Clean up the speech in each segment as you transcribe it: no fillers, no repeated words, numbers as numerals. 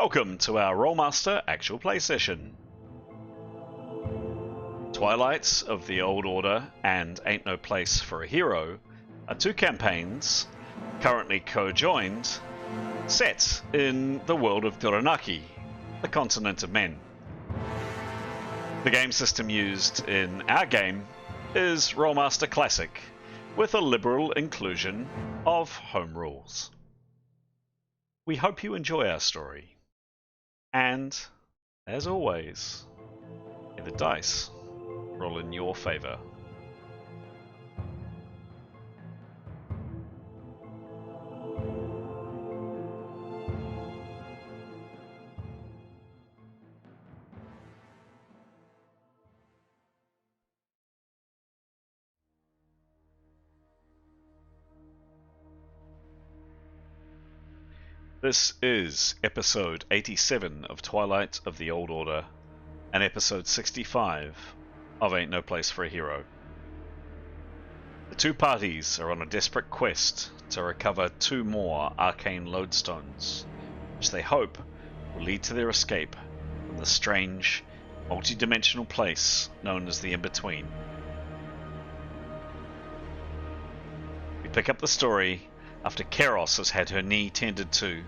welcome to our Rolemaster actual play session. Twilight of the Old Order and Ain't No Place for a Hero are two campaigns, currently co-joined, set in the World of Duranarki, the continent of men. The game system used in our game is Rolemaster Classic, with a liberal inclusion of home rules. We hope you enjoy our story, and, as always, may the dice roll in your favour. This is episode 87 of Twilight of the Old Order, and episode 65 of Ain't No Place for a Hero. The two parties are on a desperate quest to recover two more arcane lodestones, which they hope will lead to their escape from the strange, multi-dimensional place known as the In-Between. We pick up the story after Karios has had her knee tended to,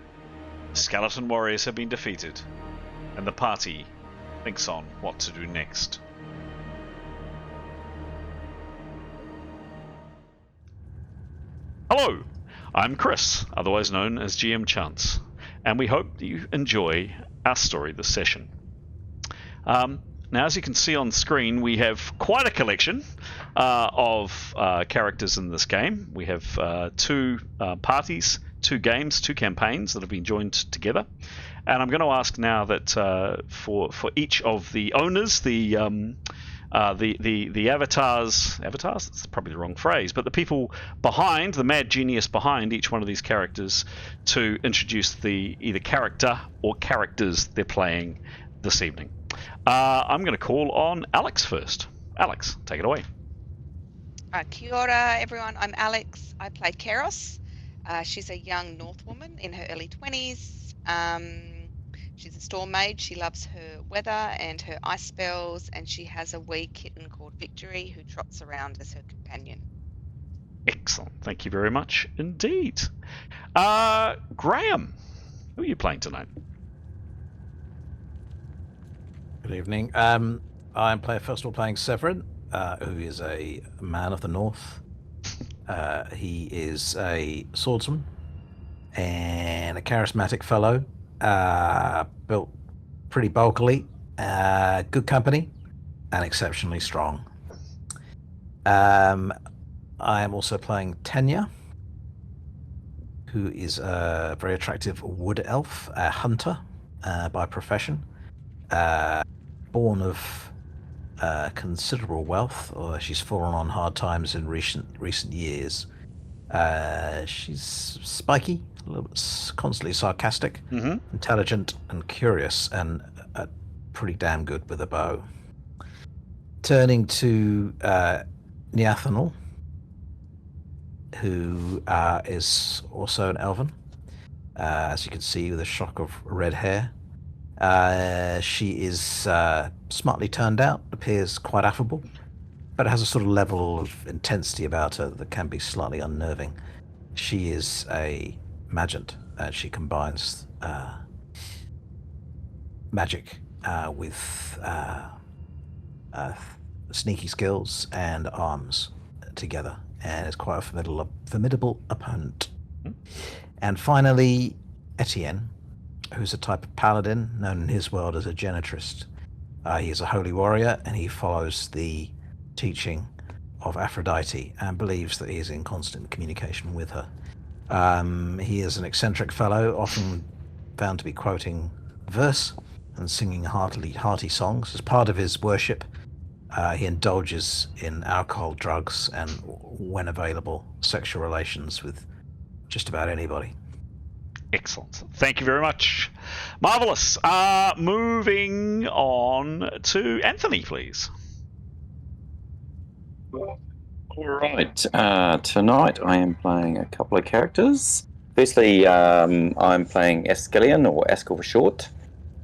the skeleton warriors have been defeated, and the party thinks on what to do next. Hello, I'm Chris, otherwise known as GM Chance, and we hope that you enjoy our story this session. Now, as you can see on screen, we have quite a collection of characters in this game. We have two parties, two games, two campaigns that have been joined together. And I'm going to ask now that for each of the owners, the avatars, that's probably the wrong phrase, but the people behind, the mad genius behind each one of these characters, to introduce the either character or characters they're playing this evening. I'm going to call on Alex first. Alex, take it away. Kia ora, everyone. I'm Alex. I play Karios. She's a young North woman in her early 20s. She's a storm mage. She loves her weather and her ice spells, and she has a wee kitten called Victory who trots around as her companion. Excellent. Thank you very much indeed. Graham, who are you playing tonight? Good evening. I'm first of all playing Severin, who is a man of the North. He is a swordsman and a charismatic fellow, built pretty bulkily, good company, and exceptionally strong. I am also playing Tenya, who is a very attractive wood elf, a hunter by profession, born of considerable wealth, or she's fallen on hard times in recent years. She's spiky, a little bit constantly sarcastic, intelligent and curious, and pretty damn good with a bow. Turning to Niathanel, who is also an elven, as you can see, with a shock of red hair. She is smartly turned out, appears quite affable, but has a sort of level of intensity about her that can be slightly unnerving. She is a magent, and she combines magic with sneaky skills and arms together, and is quite a formidable opponent. And finally, Etienne, who's a type of paladin known in his world as a genitrist. He is a holy warrior, and he follows the teaching of Aphrodite and believes that he is in constant communication with her. He is an eccentric fellow, often found to be quoting verse and singing hearty songs. As part of his worship, he indulges in alcohol, drugs, and, when available, sexual relations with just about anybody. Excellent. Thank you very much. Marvellous. Moving on to Anthony, please. All right. Tonight I am playing a couple of characters. Firstly, I'm playing Askelion, or Askell for short.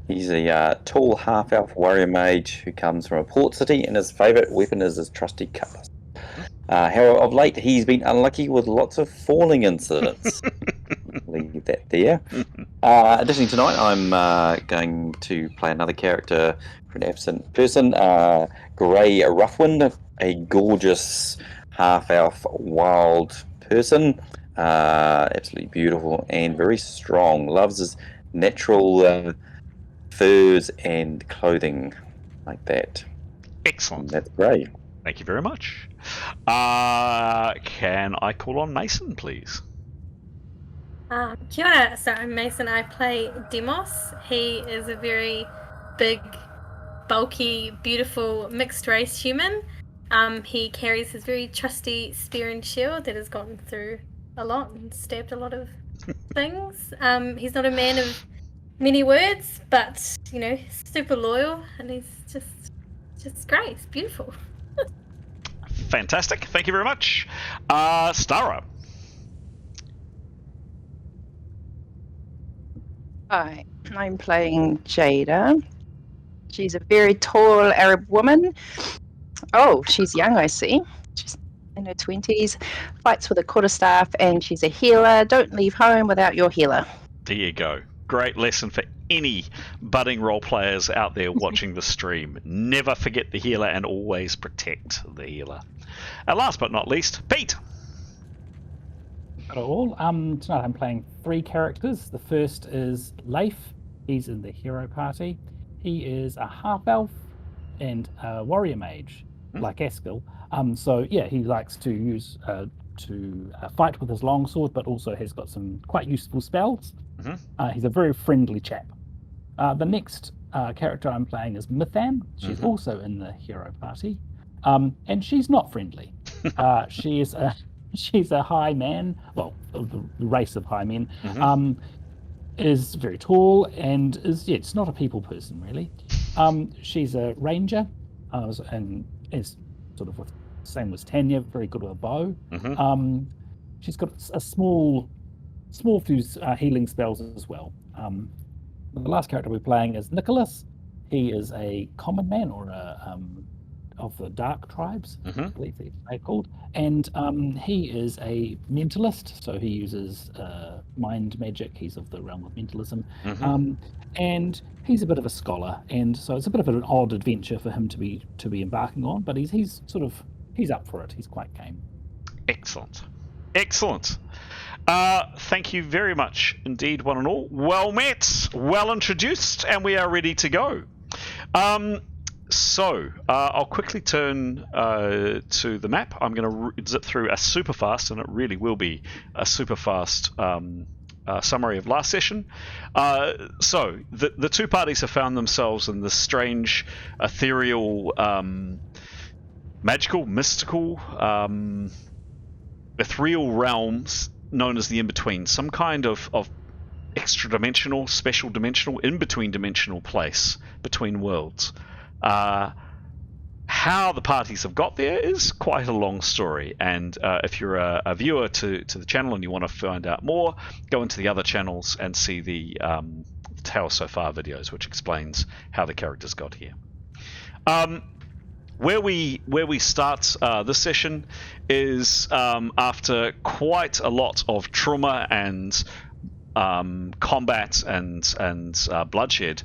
He's a tall half-elf warrior mage who comes from a port city, and his favourite weapon is his trusty cutlass. However, of late, he's been unlucky with lots of falling incidents. Leave that there. Additionally, tonight I'm going to play another character for an absent person, Grey Roughwind, a gorgeous half-elf wild person, absolutely beautiful and very strong. Loves his natural furs and clothing like that. Excellent. And that's Grey. Thank you very much. Can I call on Mason, please? Kia ora. So I'm Mason. I play Demos. He is a very big, bulky, beautiful, mixed-race human. He carries his very trusty spear and shield that has gotten through a lot and stabbed a lot of things. He's not a man of many words, but, super loyal, and he's just great. It's beautiful. Fantastic. Thank you very much. Stara. Hi, I'm playing Jada. She's a very tall Arab woman. Oh, she's young, I see. She's in her 20s, fights with a quarterstaff, and she's a healer. Don't leave home without your healer. There you go. Great lesson for any budding role players out there watching the stream. Never forget the healer and always protect the healer. And last but not least, Pete. Hello all. Tonight I'm playing 3 characters. The first is Leif. He's in the hero party. He is a half-elf and a warrior mage, like Askell. So yeah, he likes to use to fight with his longsword, but also has got some quite useful spells. He's a very friendly chap. The next character I'm playing is Mithan. She's also in the hero party, and she's not friendly. She's a high man, well, of the race of high men, is very tall and it's not a people person, really. She's a ranger, and is sort of same as Tanya, very good with a bow. She's got a small few healing spells as well. The last character we're playing is Nicholas. He is a common man, or of the dark tribes, I believe they're called, and he is a mentalist, so he uses mind magic. He's of the realm of mentalism, and he's a bit of a scholar, and so it's a bit of an odd adventure for him to be embarking on, but he's up for it. He's quite game. Excellent. Thank you very much indeed, one and all. Well met, well introduced, and we are ready to go. So I'll quickly turn to the map. I'm going to zip through a super fast, and it really will be a super fast summary of last session. So the two parties have found themselves in this strange, ethereal, magical, mystical, ethereal realms known as the In-Between, some kind of extra-dimensional, special dimensional, in-between dimensional place between worlds. How the parties have got there is quite a long story, and if you're a viewer to the channel and you want to find out more, go into the other channels and see the Tales So Far videos, which explains how the characters got here. Where we start this session is after quite a lot of trauma and combat and bloodshed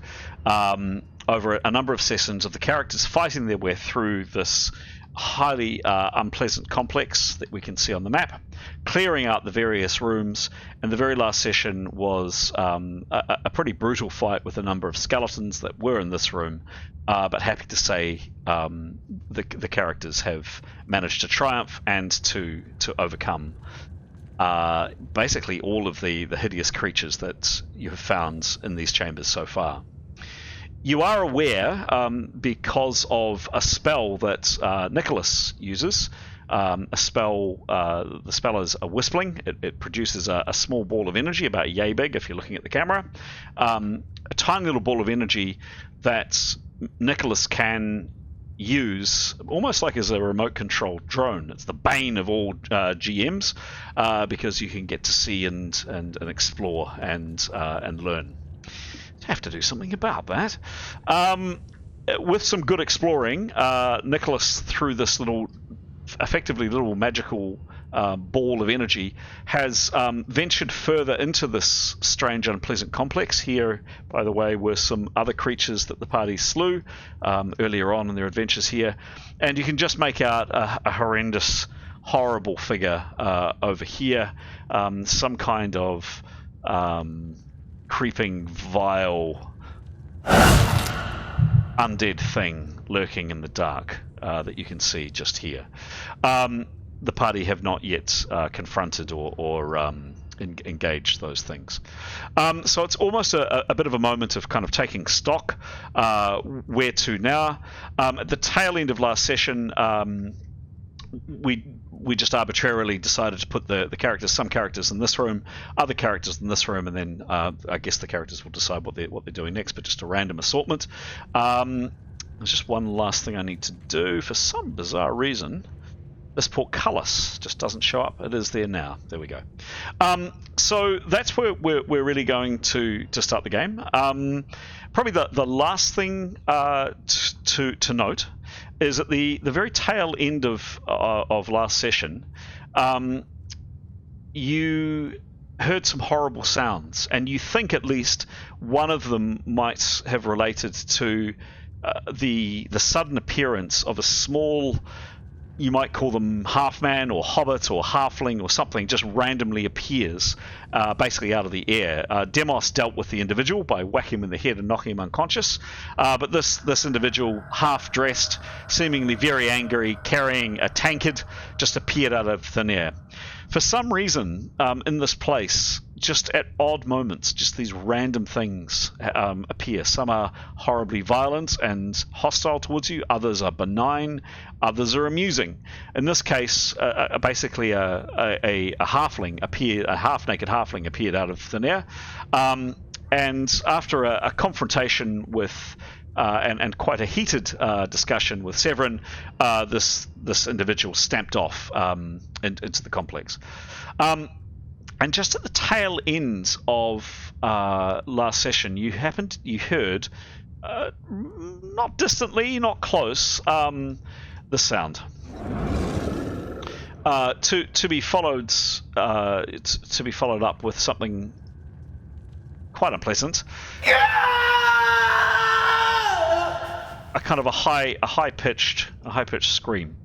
over a number of sessions of the characters fighting their way through this highly unpleasant complex that we can see on the map, clearing out the various rooms, and the very last session was a pretty brutal fight with a number of skeletons that were in this room, but happy to say the characters have managed to triumph and to overcome basically all of the hideous creatures that you have found in these chambers so far. You are aware, because of a spell that Nicholas uses, a spell, the spell is a whistling. It produces a small ball of energy, about yay big if you're looking at the camera, a tiny little ball of energy that Nicholas can use almost like as a remote controlled drone. It's the bane of all GMs because you can get to see and explore and learn. Have to do something about that. With some good exploring, Nicholas, through this effectively little magical ball of energy, has ventured further into this strange, unpleasant complex. Here, by the way, were some other creatures that the party slew earlier on in their adventures here, and you can just make out a horrendous, horrible figure over here, some kind of creeping, vile, undead thing lurking in the dark that you can see just here. The party have not yet confronted or engaged those things. So it's almost a bit of a moment of kind of taking stock. Where to now? At the tail end of last session, we just arbitrarily decided to put some characters in this room, other characters in this room, and then I guess the characters will decide what they're doing next. But just a random assortment. There's just one last thing I need to do. For some bizarre reason, this portcullis just doesn't show up. It is there now. There we go. So that's where we're really going to start the game. Probably the last thing to note is at the very tail end of last session, you heard some horrible sounds, and you think at least one of them might have related to the sudden appearance of a small, you might call them half-man or hobbit or halfling or something, just randomly appears basically out of the air. Demos dealt with the individual by whacking him in the head and knocking him unconscious, but this individual, half-dressed, seemingly very angry, carrying a tankard, just appeared out of thin air. For some reason, in this place, just at odd moments, just these random things appear. Some are horribly violent and hostile towards you. Others are benign. Others are amusing. In this case, basically a halfling appeared, a half-naked halfling appeared out of thin air. And after a confrontation with and quite a heated discussion with Severin, this individual stamped off into the complex. And just at the tail end of last session, you heard, not distantly, not close, the sound. To be followed up with something quite unpleasant. A kind of a high pitched scream.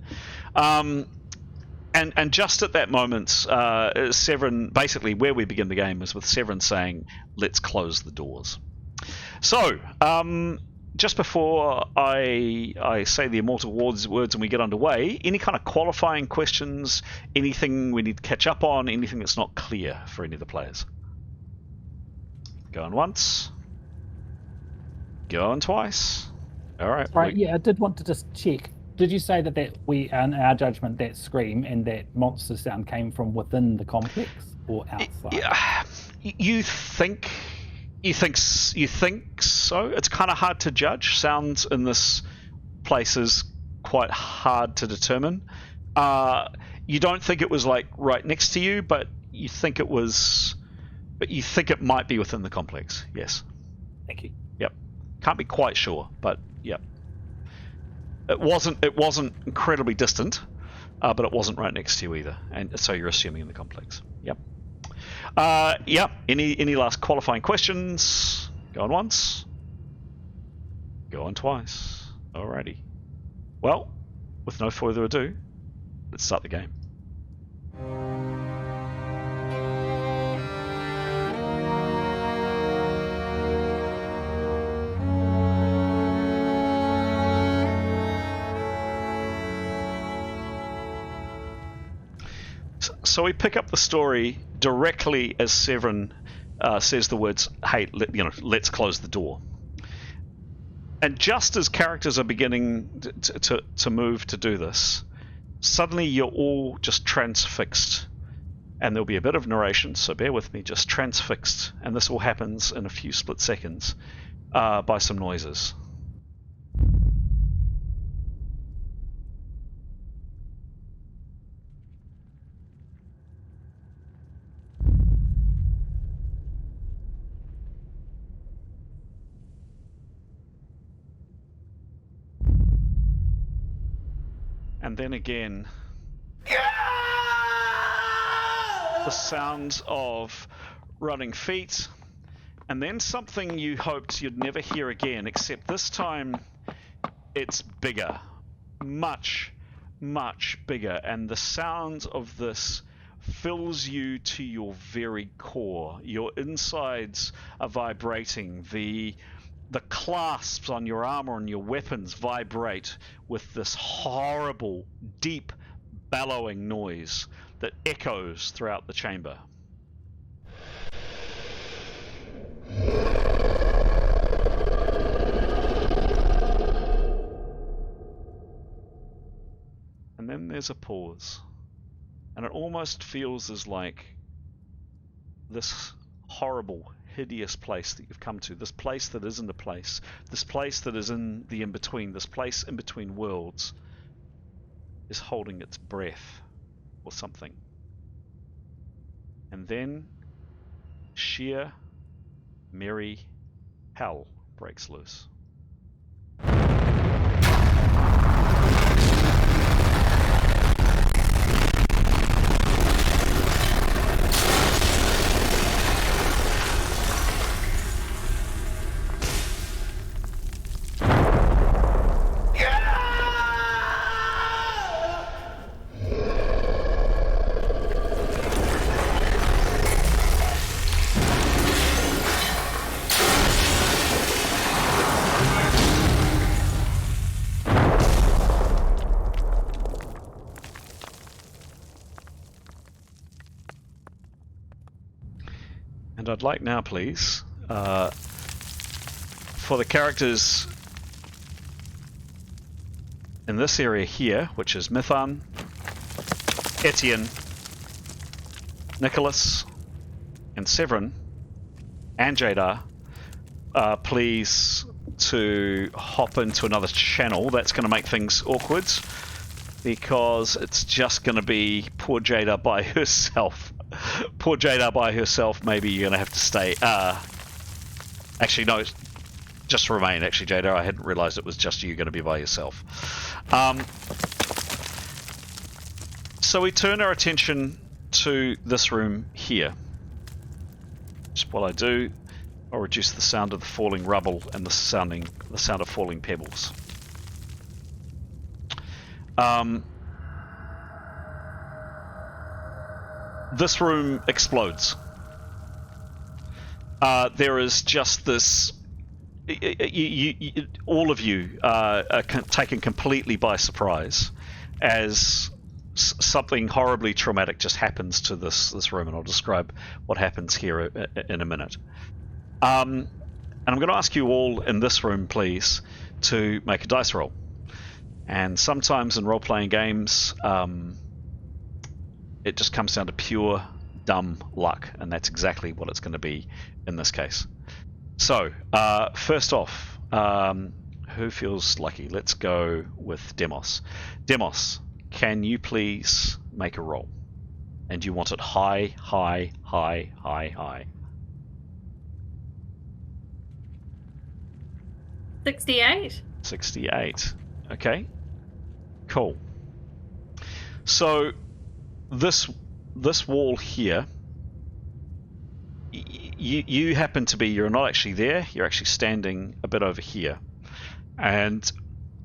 And just at that moment, Severin, basically where we begin the game is with Severin saying, "Let's close the doors." So, just before I say the immortal words and we get underway, any kind of qualifying questions, anything we need to catch up on, anything that's not clear for any of the players? Going once. Going twice. All right. Right. Yeah, I did want to just check. Did you say that we, in our judgment, that scream and that monster sound came from within the complex or outside? Yeah, you think so. It's kind of hard to judge. Sounds in this place is quite hard to determine. You don't think it was like right next to you, but you think it was. But you think it might be within the complex. Yes. Thank you. Yep. Can't be quite sure, but yep. It wasn't incredibly distant, but it wasn't right next to you either, and so you're assuming in the complex. Yep. Yep. Any last qualifying questions? Going once. Going twice. Alrighty. Well, with no further ado, let's start the game. So we pick up the story directly as Severin says the words, "Hey, let's close the door." And just as characters are beginning to move to do this, suddenly you're all just transfixed. And there'll be a bit of narration, so bear with me, just transfixed. And this all happens in a few split seconds by some noises. And then again, the sound of running feet, and then something you hoped you'd never hear again, except this time it's bigger, much, much bigger, and the sound of this fills you to your very core. Your insides are vibrating. The clasps on your armor and your weapons vibrate with this horrible, deep, bellowing noise that echoes throughout the chamber. And then there's a pause. And it almost feels as like this horrible, hideous place that you've come to, this place that isn't a place, this place that is in the in-between, this place in between worlds, is holding its breath or something. And then sheer, merry hell breaks loose. And I'd like now, please, for the characters in this area here, which is Mithan, Etienne, Nicholas, and Severin, and Jadar, please to hop into another channel. That's going to make things awkward, because it's just going to be poor Jadar by herself. Poor Jadar by herself. Maybe you're going to have to stay. Actually, no, just remain. Actually, Jadar, I hadn't realized it was just you going to be by yourself. So we turn our attention to this room here. Just while I do, I'll reduce the sound of the falling rubble and the sound of falling pebbles. This room explodes. There is just this... all of you are taken completely by surprise as something horribly traumatic just happens to this room, and I'll describe what happens here in a minute. And I'm going to ask you all in this room, please, to make a dice roll. And sometimes in role-playing games, it just comes down to pure, dumb luck, and that's exactly what it's going to be in this case. So, first off, who feels lucky? Let's go with Demos. Demos, can you please make a roll? And you want it high, high, high, high, high. 68. 68. Okay. Cool. So, this wall here, you happen to be, you're not actually there, you're actually standing a bit over here, and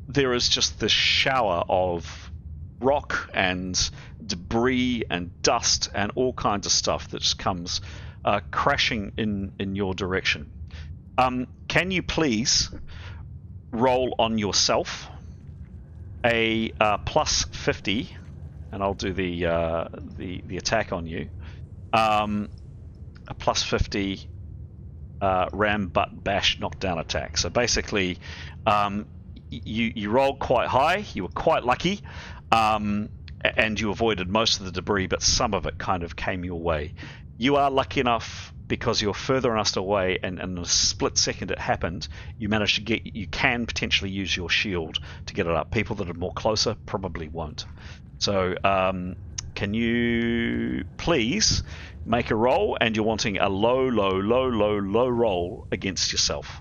there is just this shower of rock and debris and dust and all kinds of stuff that just comes crashing in your direction. Can you please roll on yourself a plus 50, and I'll do the attack on you. A plus 50 ram, butt, bash, knockdown attack. So basically, you rolled quite high. You were quite lucky, and you avoided most of the debris, but some of it kind of came your way. You are lucky enough, because you're further enough away, and in a split second it happened, you managed to get. You can potentially use your shield to get it up. People that are more closer probably won't. So, can you please make a roll, and you're wanting a low roll against yourself.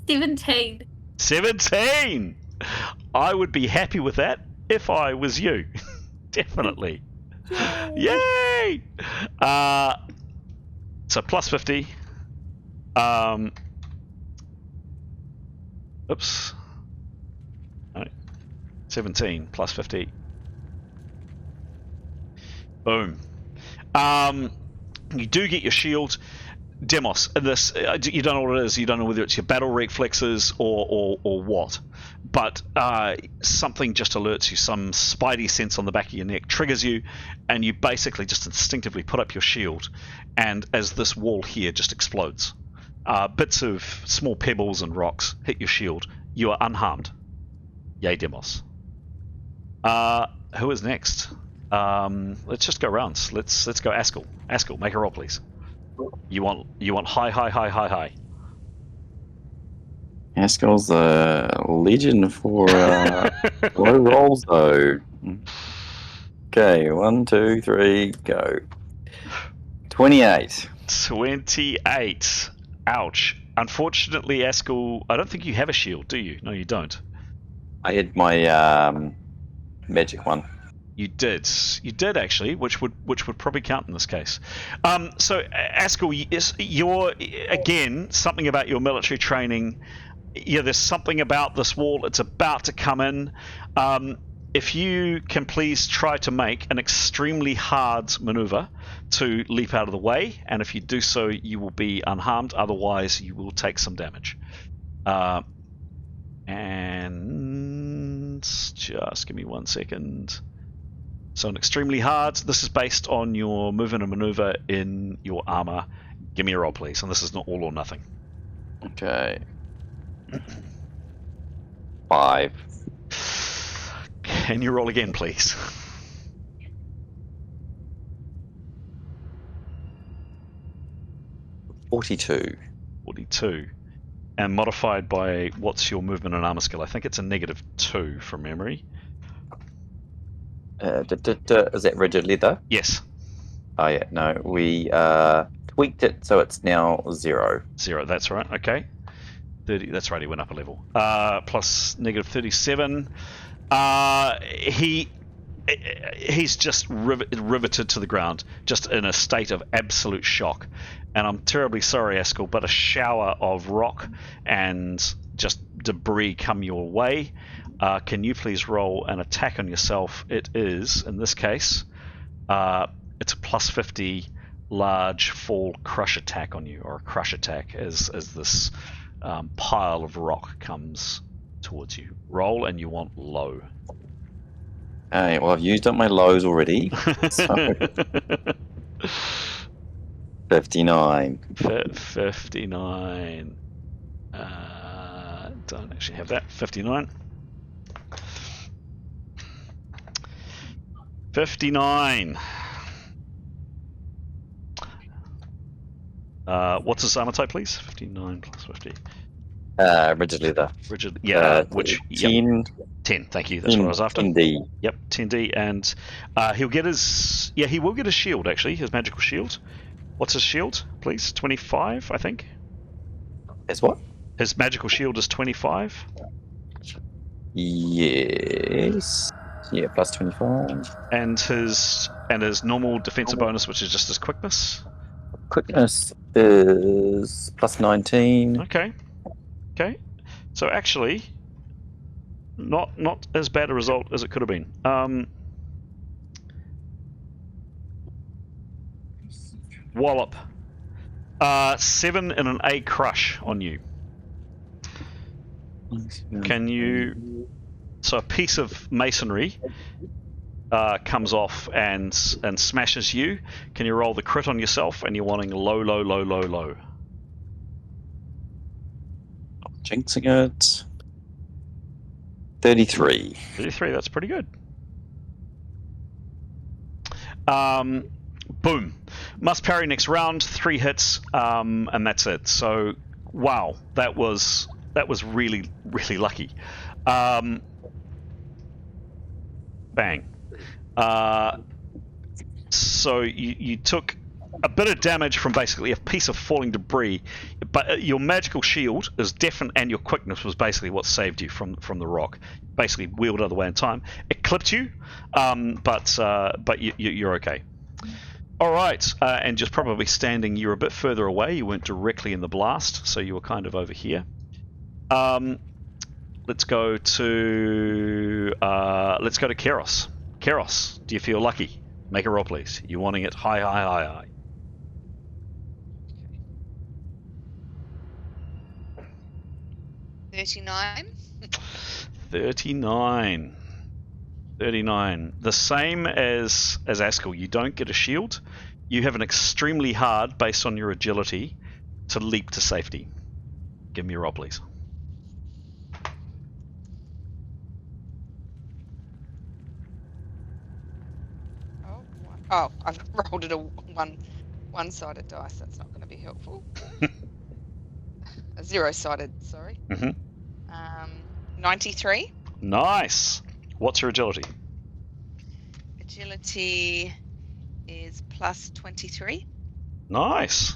17. 17! I would be happy with that if I was you. Definitely. Yay! So plus 50. Oops. No. 17 plus 50. Boom. You do get your shield. Demos, this you don't know what it is. You don't know whether it's your battle reflexes or what, but something just alerts you. Some spidey sense on the back of your neck triggers you, and you basically just instinctively put up your shield. And as this wall here just explodes, bits of small pebbles and rocks hit your shield. You are unharmed. Yay, Demos. Who is next? Let's just go rounds. Let's go Askell. Askell, make a roll, please. You want high. Askell's a legend for low rolls, though. Okay, 1, 2, 3, go. 28. 28. Ouch. Unfortunately, Askell, I don't think you have a shield, do you? No, you don't. I had my magic one. You did actually, which would probably count in this case. So Askell, you're again something about your military training. Yeah, there's something about this wall. It's about to come in. If you can please try to make an extremely hard maneuver to leap out of the way, and if you do so, you will be unharmed. Otherwise, you will take some damage. And just give me 1 second. So an extremely hard. This is based on your movement and maneuver in your armor. Give me a roll, please. And this is not all or nothing. Okay. 5. Can you roll again, please? $42. 42. And modified by what's your movement and armor skill? I think it's a -2 from memory. Is that rigid leather? Yes. Oh yeah, no, we tweaked it so it's now 0. 0, that's right, okay. 30, that's right, he went up a level. Plus -37. He's just riveted to the ground, just in a state of absolute shock. And I'm terribly sorry, Askell, but a shower of rock and just debris come your way. Can you please roll an attack on yourself? It is, in this case, it's a plus 50 large fall crush attack on you, or a crush attack as this pile of rock comes towards you. Roll, and you want low. Well, I've used up my lows already. So 59. 59. Don't actually have that. 59. 59. What's his armor type, please? 59 plus 50. Rigid leather. Rigid, yeah. Which 10. 10. Thank you. That's what I was after. 10D. Yep, 10D, and he'll get his. Yeah, he will get his shield actually. His magical shield. What's his shield, please? 25, I think. As what? His magical shield is 25. Yes. Yeah, plus 25. And his normal defensive bonus, which is just his quickness. Quickness is plus 19. Okay. So actually, not as bad a result as it could have been. 7 in an A crush on you. Can you? So a piece of masonry comes off and smashes you. Can you roll the crit on yourself? And you're wanting low. Jinxing it. 33. 33. That's pretty good. Boom. Must parry next round. 3 hits, and that's it. So, wow, that was really lucky. Bang. So you took a bit of damage from basically a piece of falling debris, but your magical shield is definite, and your quickness was basically what saved you from the rock. Basically wheeled out of the way in time. It clipped you, but you're okay. All right, and just probably standing, you're a bit further away. You weren't directly in the blast, so you were kind of over here. Let's go to Karios. Karios, do you feel lucky? Make a roll, please. You're wanting it high, high, high, high. $39. 39. 39. The same as Askell. You don't get a shield. You have an extremely hard, based on your agility, to leap to safety. Give me a roll, please. Oh, I've rolled it a one-sided dice. That's not going to be helpful. A zero-sided, sorry. 93. Nice. What's your agility? Agility is plus 23. Nice.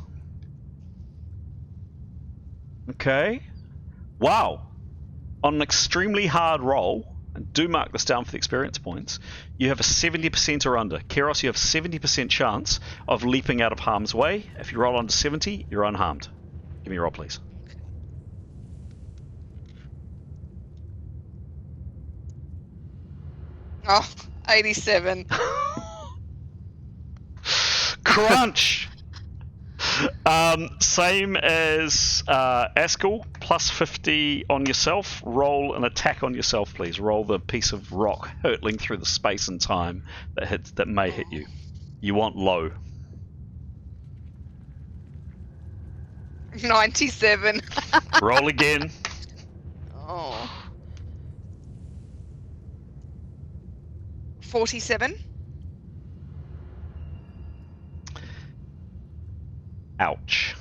Okay. Wow. On an extremely hard roll, and do mark this down for the experience points, you have a 70% or under. Karios, you have 70% chance of leaping out of harm's way. If you roll under 70, you're unharmed. Give me a roll, please. Oh, 87. Crunch! Same as Askell, plus 50 on yourself. Roll an attack on yourself, please. Roll the piece of rock hurtling through the space and time that may hit you. You want low. 97. Roll again. Oh. 47. Ouch.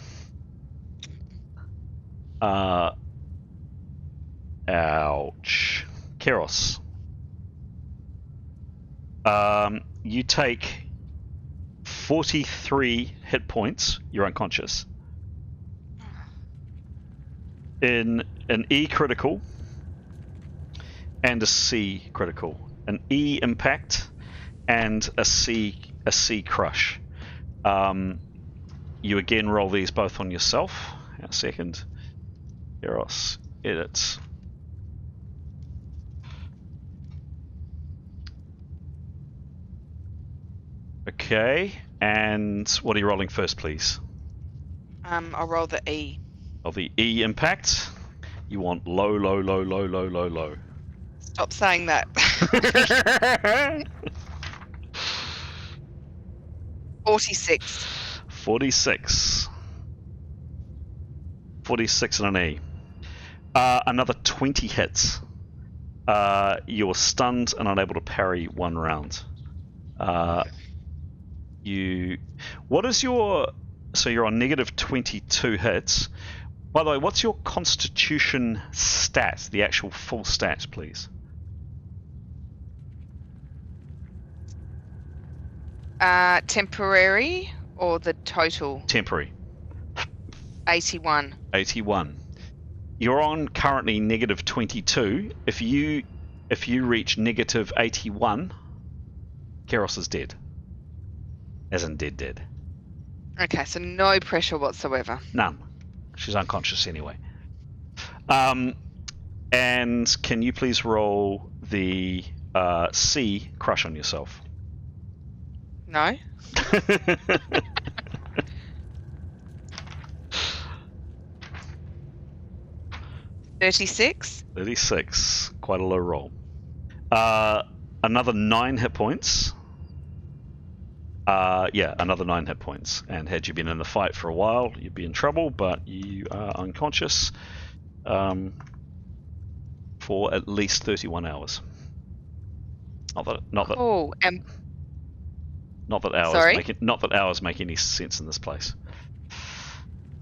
Ouch. Karios. You take 43 hit points. You're unconscious. In an E critical and a C critical. An E impact and a C crush. You again roll these both on yourself. A second. Karios, edit. Okay, and what are you rolling first, please? I'll roll the E. Of the E impact, you want low, low, low, low, low, low, low. Stop saying that. 46. 46. 46 and an E. Another 20 hits. You're stunned and unable to parry one round. What is your... So you're on negative 22 hits. By the way, what's your constitution stat? The actual full stat, please. Temporary or the total? Temporary. 81. 81. You're on currently negative 22. If you reach negative 81, Karios is dead. As in dead. Okay, so no pressure whatsoever. None. She's unconscious anyway. And can you please roll the C crush on yourself? No. 36. 36. Quite a low roll. Another 9 hit points. Another 9 hit points. And had you been in the fight for a while, you'd be in trouble, but you are unconscious for at least 31 hours. Not that hours make any sense in this place.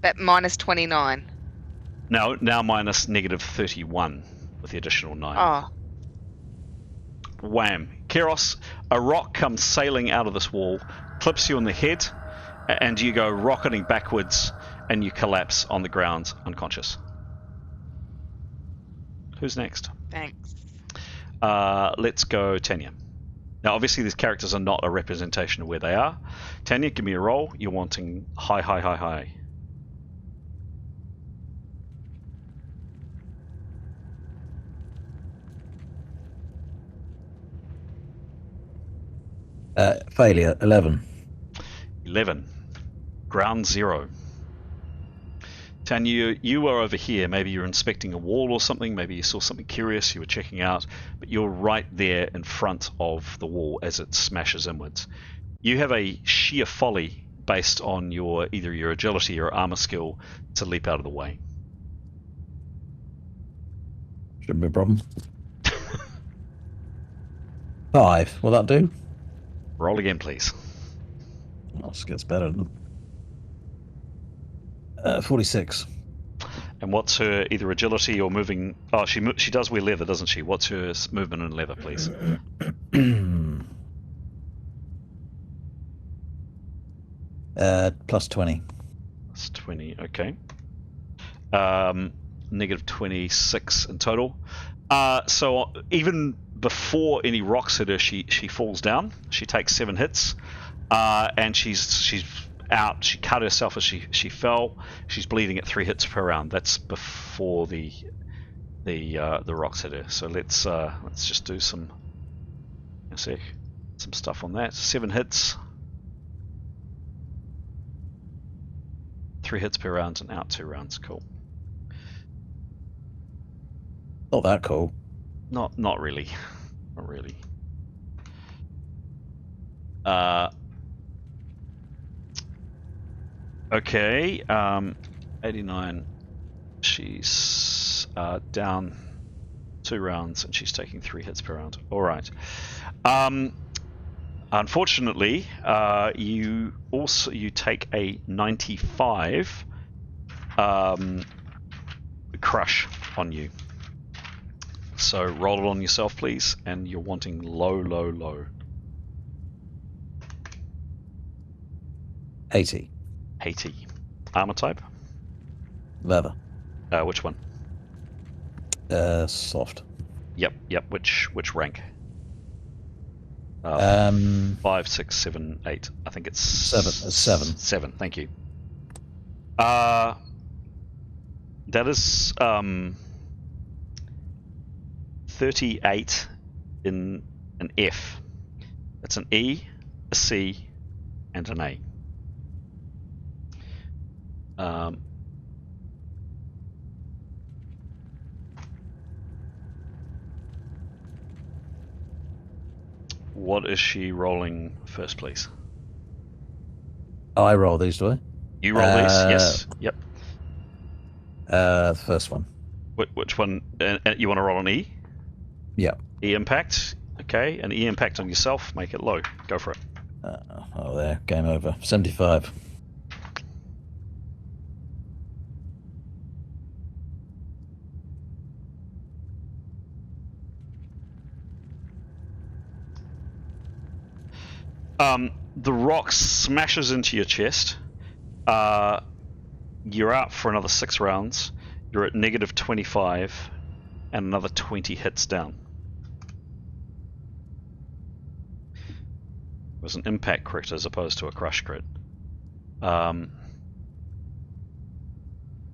That minus 29. Now minus negative 31 with the additional 9. Oh. Wham. Karios, a rock comes sailing out of this wall, clips you on the head, and you go rocketing backwards, and you collapse on the ground, unconscious. Who's next? Thanks. Let's go Tanya. Now, obviously, these characters are not a representation of where they are. Tanya, give me a roll. You're wanting high, high, high, high. Failure, 11. 11. Ground zero. Tanya, you are over here. Maybe you're inspecting a wall or something. Maybe you saw something curious you were checking out. But you're right there in front of the wall as it smashes inwards. You have a sheer folly based on either your agility or armor skill to leap out of the way. Shouldn't be a problem. 5. Will that do? Roll again, please. Oh, this gets better. 46. And what's her either agility or moving? Oh, she does wear leather, doesn't she? What's her movement in leather, please? Plus 20. Plus 20. Okay. Negative 26 in total. So even before any rocks hit her, she falls down. She takes 7 hits, and she's out. She cut herself as she fell. She's bleeding at 3 hits per round. That's before the rocks hit her. So let's just do some stuff on that. 7 hits, 3 hits per round, and out 2 rounds. Cool. Not that cool. Not really. Not really. Okay. 89. She's down 2 rounds, and she's taking 3 hits per round. All right. Unfortunately, you take a 95 crush on you. So roll it on yourself, please, and you're wanting low, low, low. 80. 80. Armor type? Leather. Which one? Soft. Yep. Which rank? 5, 6, 7, 8. I think it's 7. 7. 7. Thank you. That is 38 in an F. That's an E, a C, and an A. What is she rolling first, please? Oh, I roll these, do I? You roll these? Yes. Yep. The first one. Which one? You want to roll an E? Yeah. E impact. Okay, an E impact on yourself. Make it low. Go for it. Oh, there. Game over. 75. The rock smashes into your chest. You're out for another 6 rounds. You're at negative 25, and another 20 hits down. It was an impact crit as opposed to a crush crit.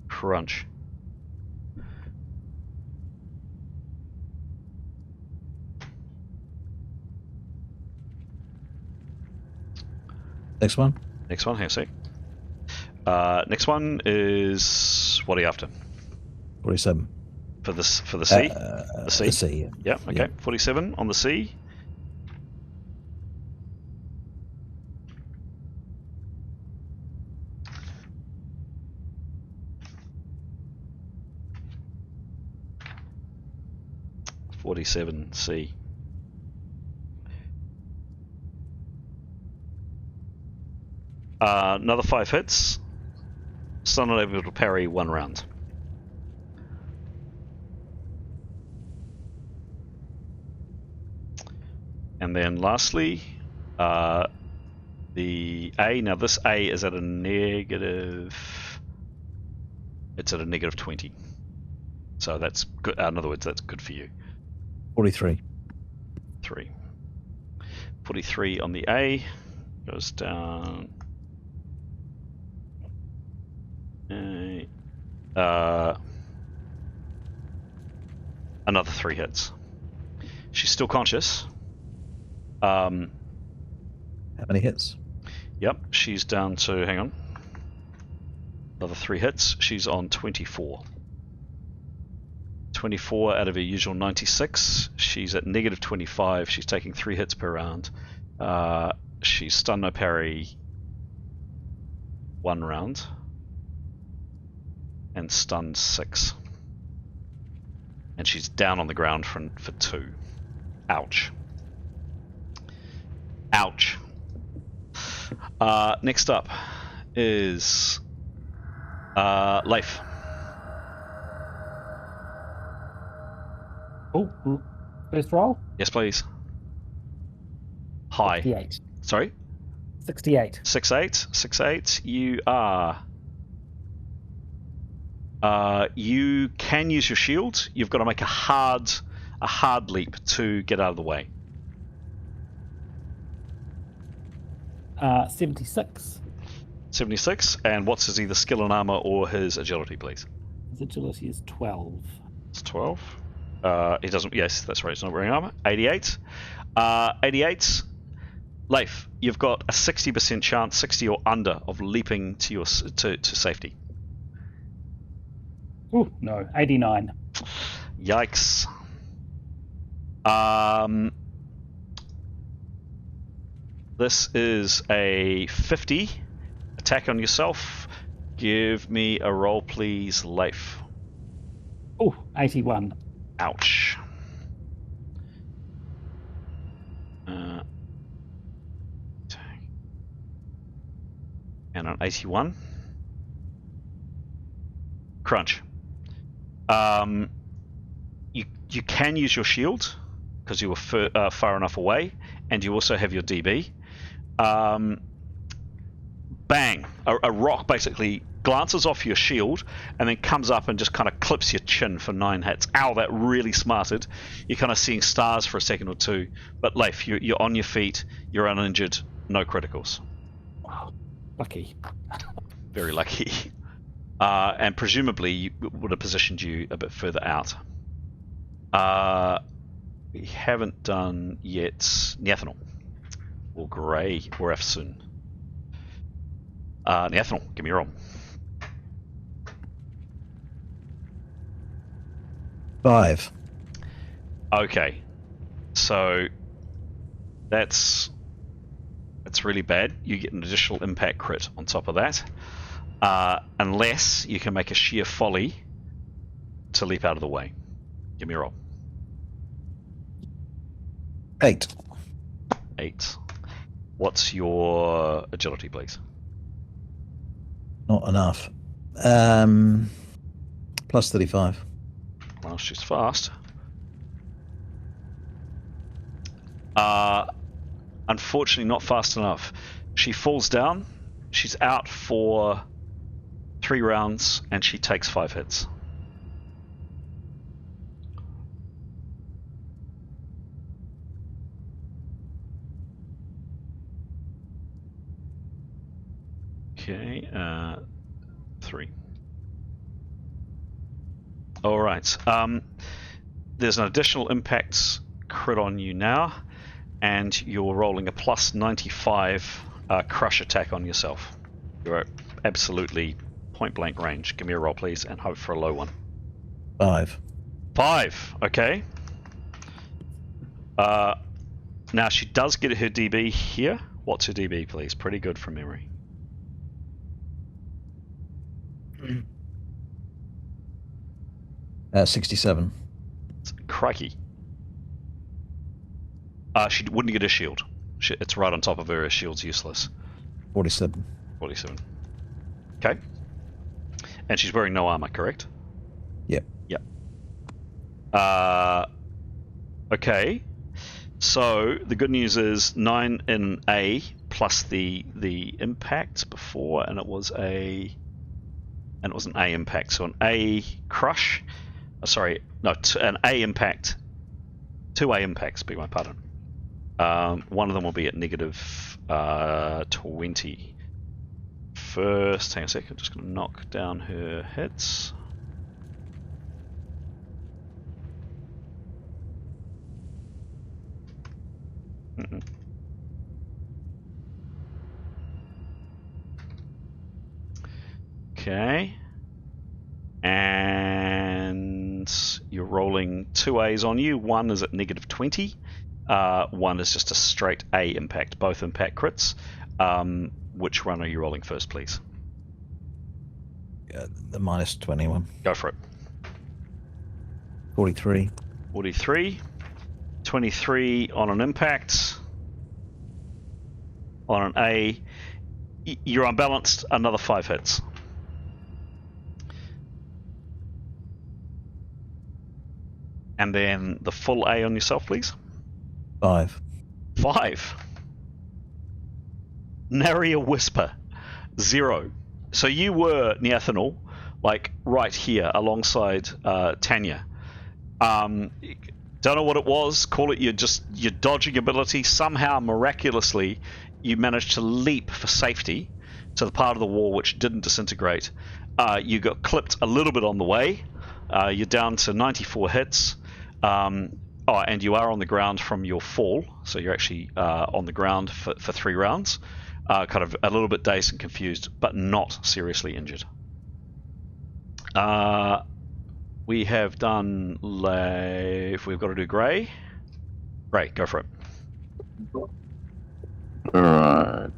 Crunch. Next one. Next one, here, see. Next one is, what are you after? 47. For the C? The C? The C, yeah. Yeah, okay. Yeah. 47 on the C. C. Another 5 hits. Still not able to parry 1 round. And then lastly, the A. Now this A is at a negative. It's at a negative 20. So that's good. In other words, that's good for you. 43. 3. 43 on the A. Goes down. Another 3 hits. She's still conscious. How many hits? Yep, she's down to, hang on. Another 3 hits. She's on 24. 24 out of her usual 96. She's at negative 25. She's taking 3 hits per round. She's stun no parry 1 round. And stunned 6. And she's down on the ground for 2. Ouch. Ouch. Next up is Leif. Oh, first roll? Yes, please. High. 68. Sorry? 68. 6'8". 6'8". You are. You can use your shield. You've got to make a hard leap to get out of the way. 76. 76. And what's his either skill and armor or his agility, please? His agility is 12. It's 12. He doesn't. Yes, that's right. He's not wearing armor. 88. 88. Leif, you've got a 60% chance, 60 or under, of leaping to your to safety. Oh no, 89. Yikes. This is a 50 attack on yourself. Give me a roll, please, Leif. Oh, 81. Ouch. And on 81. Crunch. You can use your shield because you were far enough away, and you also have your DB. Bang! A rock basically glances off your shield and then comes up and just kind of clips your chin for 9 hits. Ow, that really smarted. You're kind of seeing stars for a second or two, but Leif, you're on your feet, you're uninjured, no criticals. Wow, lucky. Very lucky. And presumably would have positioned you a bit further out. We haven't done yet Niathanal or Grey or Efsun. Niathanal, give me a roll. 5. Okay, so that's really bad. You get an additional impact crit on top of that, unless you can make a sheer folly to leap out of the way. Give me a roll. 8. 8. What's your agility, please? Not enough. Plus 35. Well, she's fast. Unfortunately, not fast enough. She falls down. She's out for 3 rounds, and she takes 5 hits. Okay, 3. All right. There's an additional impact crit on you now, and you're rolling a plus 95 crush attack on yourself. You're at absolutely point blank range. Give me a roll, please, and hope for a low one. 5. 5. Okay. Now she does get her DB here. What's her DB, please? Pretty good from memory. 67. Crikey. She wouldn't get a shield. It's right on top of her. Her shield's useless. 47. 47. Okay. And she's wearing no armor, correct? Yep. Yep. Okay. So the good news is 9 in A plus the impact before, and it was an A impact. So an A crush. An A impact. 2 A impacts. Beg my pardon. One of them will be at negative 20. First, hang on a second. I'm just going to knock down her hits. Okay. And you're rolling 2 A's on you. One is at negative 20. One is just a straight A impact. Both impact crits. Which one are you rolling first, please? The minus 21. Go for it. 43. 43. 23 on an impact. On an A. You're unbalanced. Another 5 hits. And then the full A on yourself, please. 5. 5. Nary a whisper. 0. So you were Neathanol, like right here alongside Tanya. Don't know what it was. Call it your dodging ability. Somehow, miraculously, you managed to leap for safety to the part of the wall which didn't disintegrate. You got clipped a little bit on the way. You're down to 94 hits. And you are on the ground from your fall, so you're actually on the ground for 3 rounds. Kind of a little bit dazed and confused, but not seriously injured. We have done if we've got to do grey. Grey, go for it. Alright.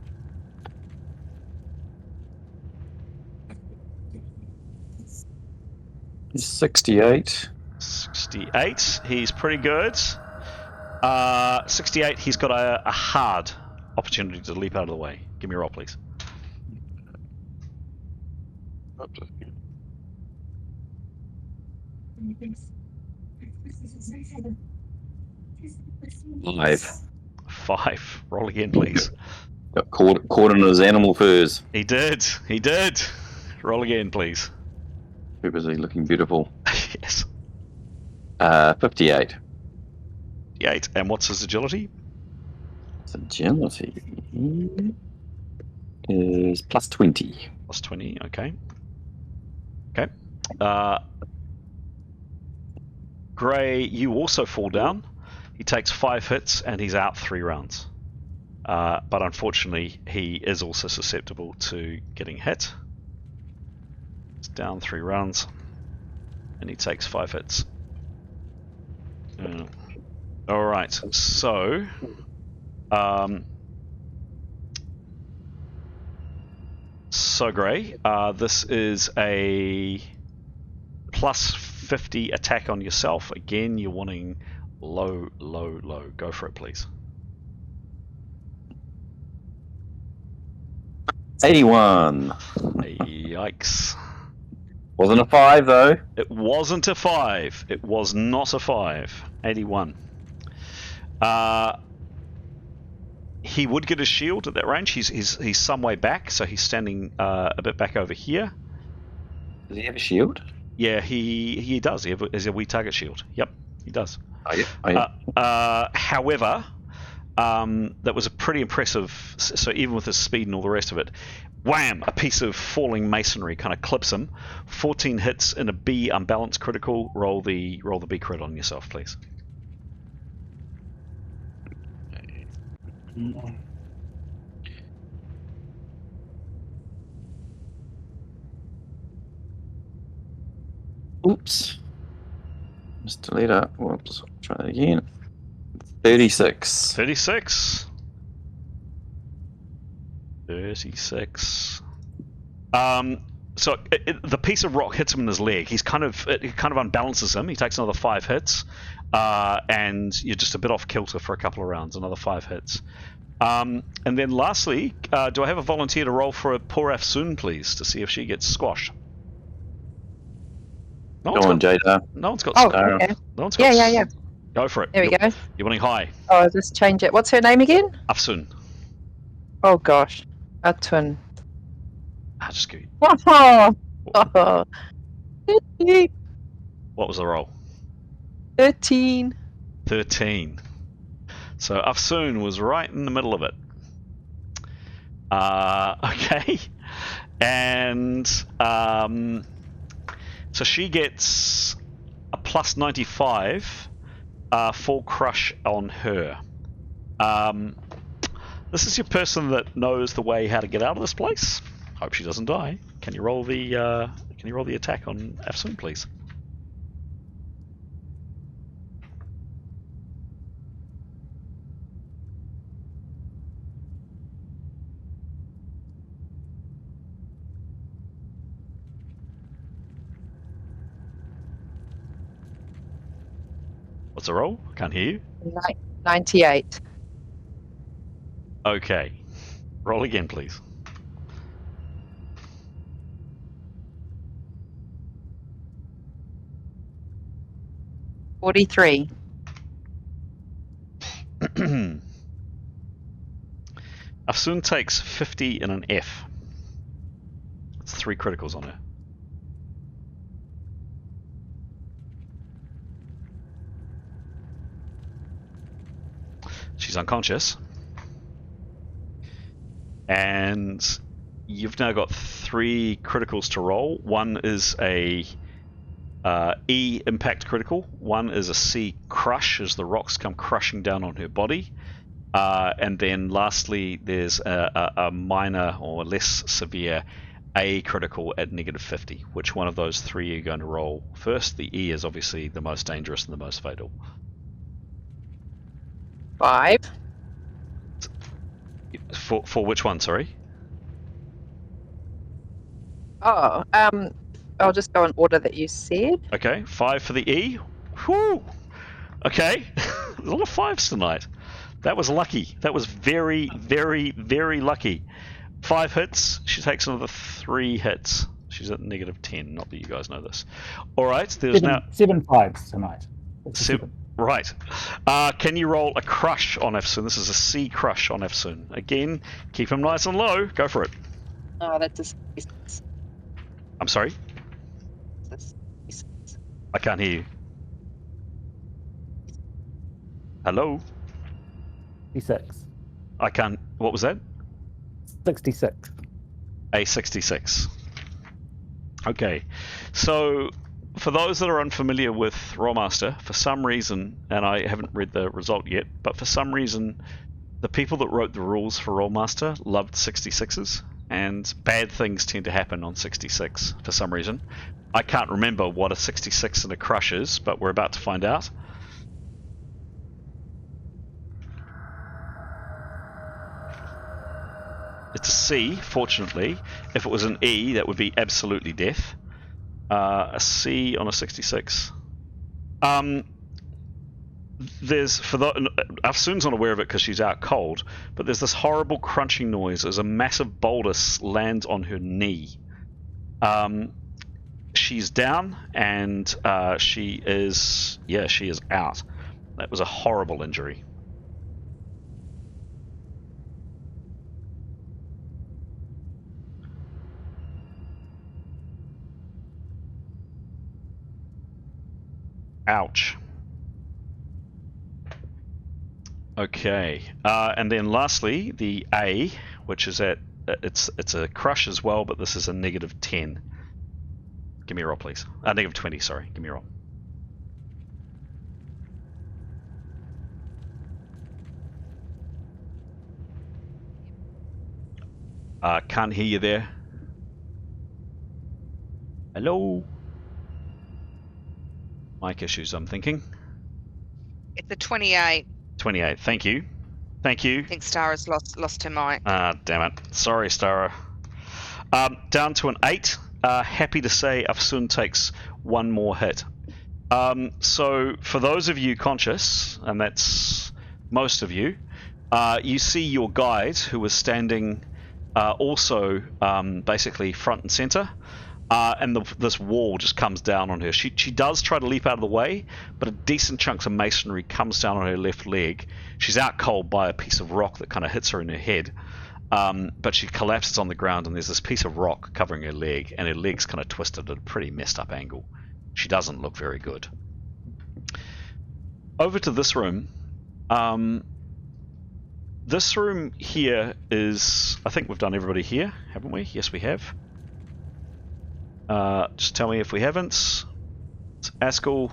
He's 68. 68, he's pretty good. 68, he's got a hard opportunity to leap out of the way. Give me a roll, please. Five. Roll again, please. Got caught in his animal furs. He did. Roll again, please. Too busy looking beautiful. Yes. 58. 8. And what's his agility? His agility is plus 20. Plus 20, okay. Grey, you also fall down. He takes 5 hits and he's out 3 rounds. But unfortunately, he is also susceptible to getting hit. It's down 3 rounds. And he takes 5 hits. Alright, so... Grey, this is a plus 50 attack on yourself. Again, you're wanting low. Go for it, please. 81. Yikes. Wasn't a 5 though. It wasn't a 5. It was not a 5. 81. He would get his shield at that range. He's some way back, so he's standing a bit back over here. Does he have a shield? Yeah, he does. He has a wee target shield. Yep, he does. Oh yeah. However, that was a pretty impressive. So even with his speed and all the rest of it, wham! A piece of falling masonry kind of clips him. 14 hits in a B unbalanced critical. Roll the B crit on yourself, please. Oops. Just delete that. Whoops. Try that again. 36. 36. So the piece of rock hits him in his leg. It kind of unbalances him. He takes another 5 hits, and you're just a bit off kilter for a couple of rounds. Another 5 hits, and then lastly, do I have a volunteer to roll for a poor Afsun, please, to see if she gets squashed? Go on, Jada. No one's got. Oh, okay. No one's got. Yeah. Go for it. There we go. You're winning high. Oh, I'll just change it. What's her name again? Afsun. Oh gosh, a twin. I'll just give you. Oh, 13. What was the roll? 13. 13. So Afsoon was right in the middle of it. Okay. And so she gets a plus 95 full crush on her. This is your person that knows the way how to get out of this place. Hope she doesn't die. Can you roll the attack on Afsoon, please? What's the roll? Can't hear you. 98. Okay. Roll again, please. 43. Afsoon takes 50 in an F. That's 3 criticals on her. She's unconscious. And you've now got 3 criticals to roll. One is a E impact critical. One is a C crush as the rocks come crushing down on her body. And then lastly, there's a minor or less severe A critical at negative 50. Which one of those 3 are you going to roll first? The E is obviously the most dangerous and the most fatal. 5. For which one, sorry? Oh, I'll just go in order that you said. Okay, 5 for the E. Whew. Okay, there's a lot of 5s tonight. That was lucky. That was very, very, very lucky. 5 hits. She takes another 3 hits. She's at negative 10. Not that you guys know this. All right, there's now 7 5s tonight. Right. Can you roll a crush on Afsoon? This is a C crush on Afsoon. Again, keep him nice and low. Go for it. Oh, that's a I'm sorry? I can't hear you. Hello? 66. I can't. What was that? 66. A 66. Okay. So, for those that are unfamiliar with Rolemaster, for some reason, and I haven't read the result yet, but for some reason, the people that wrote the rules for Rolemaster loved 66s, and bad things tend to happen on 66 for some reason. I can't remember what a 66 and a crush is, but we're about to find out. It's a C, fortunately. If it was an E, that would be absolutely death. A C on a 66. There's Afsoon's not aware of it because she's out cold, but there's this horrible crunching noise as a massive boulder lands on her knee. She's down and she is out. That was a horrible injury. Ouch. Okay, and then lastly, the A, which is at it's a crush as well, but this is a negative 10. Give me a roll, please. Negative 20. Sorry. Give me a roll. Can't hear you there. Hello. Mic issues, I'm thinking. It's a 28. 28. Thank you. Thank you. I think Stara's lost her mic. Damn it. Sorry, Stara. Down to an 8. Happy to say Afsoon takes 1 more hit. So for those of you conscious, and that's most of you, you see your guide who was standing also basically front and center. And this wall just comes down on her. She does try to leap out of the way, but a decent chunk of masonry comes down on her left leg. She's out cold by a piece of rock that kind of hits her in her head. but she collapses on the ground, and there's this piece of rock covering her leg, and her leg's kind of twisted at a pretty messed up angle. She doesn't look very good. Over to this room. This room here is... I think we've done everybody here, haven't we? Yes, we have. Just tell me if we haven't. It's Askell,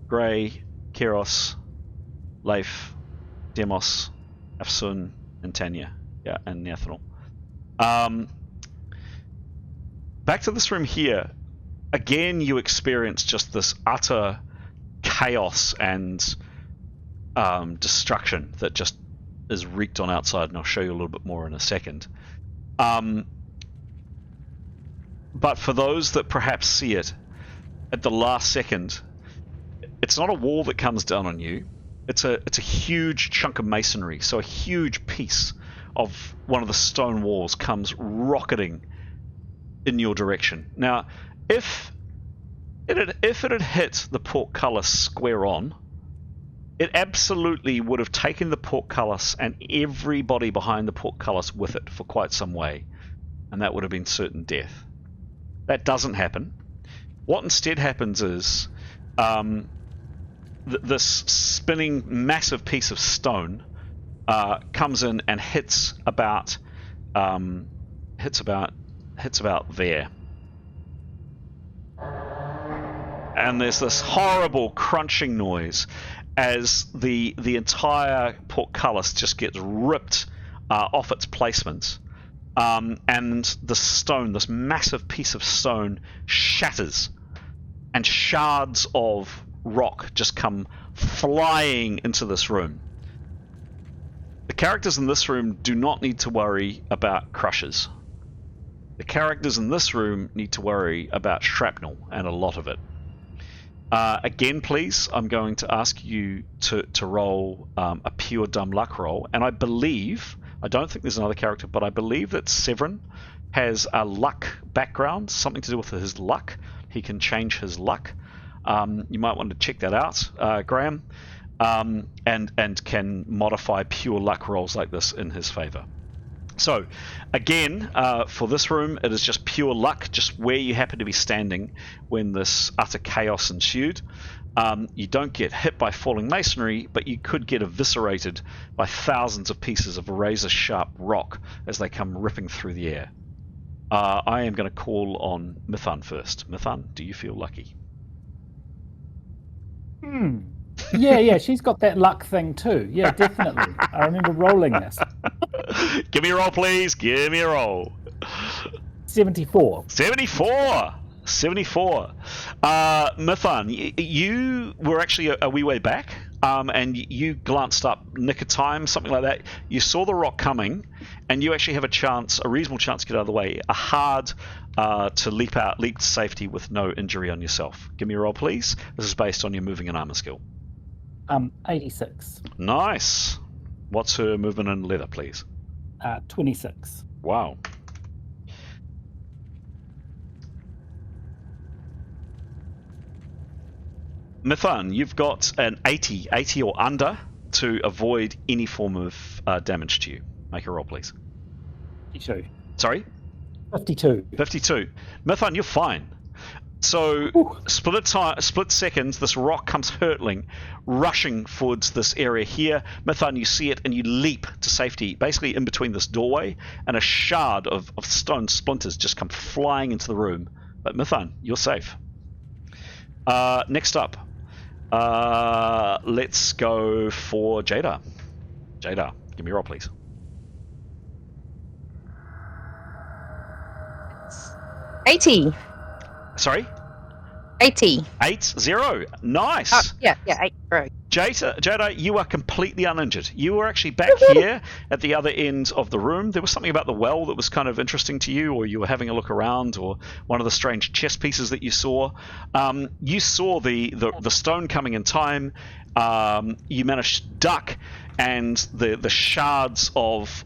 Grey, Karios, Leif, Demos, Afsun, and Tanya. Yeah, and Nathaniel. Back to this room here. Again, you experience just this utter chaos and destruction that just is wreaked on outside, and I'll show you a little bit more in a second. But for those that perhaps see it at the last second, it's not a wall that comes down on you. It's a huge chunk of masonry. So a huge piece of one of the stone walls comes rocketing in your direction. Now, if it had hit the portcullis square on, it absolutely would have taken the portcullis and everybody behind the portcullis with it for quite some way, and that would have been certain death. That doesn't happen. What instead happens is this spinning massive piece of stone comes in and hits about there. And there's this horrible crunching noise as the entire portcullis just gets ripped off its placement, and the stone, this massive piece of stone, shatters, and shards of rock just come flying into this room. The characters in this room do not need to worry about crushers. The characters in this room need to worry about shrapnel, and a lot of it. Again, please, I'm going to ask you to roll a pure dumb luck roll. And I don't think there's another character, but I believe that Severin has a luck background, something to do with his luck. He can change his luck. You might want to check that out, Graham, and can modify pure luck rolls like this in his favor. So, again, for this room, it is just pure luck, just where you happen to be standing when this utter chaos ensued. You don't get hit by falling masonry, but you could get eviscerated by thousands of pieces of razor-sharp rock as they come ripping through the air. I am going to call on Mithan first. Mithan, do you feel lucky? Yeah, she's got that luck thing too. Yeah, definitely. I remember rolling this. Give me a roll, please. Give me a roll. 74. 74. Mithan, you were actually a wee way back, and you glanced up nick of time, something like that. You saw the rock coming, and you actually have a reasonable chance to get out of the way. A hard to leap to safety with no injury on yourself. Give me a roll, please. This is based on your moving and armor skill. 86. Nice. What's her movement and leather, please? 26. Wow. Mithan, you've got an 80 or under to avoid any form of damage to you. Make a roll, please. 52. Sorry? 52. 52. Mithan, you're fine. So, split seconds, this rock comes hurtling, rushing towards this area here. Mithan, you see it and you leap to safety, basically in between this doorway, and a shard of stone splinters just come flying into the room. But Mithan, you're safe. Next up, let's go for Jada. Jada, give me a roll, please. 80. Sorry? 80. 80. Nice. Oh, yeah, 8. Right. Jada, you are completely uninjured. You were actually back here at the other end of the room. There was something about the well that was kind of interesting to you, or you were having a look around, or one of the strange chess pieces that you saw. You saw the stone coming in time. You managed to duck, and the shards of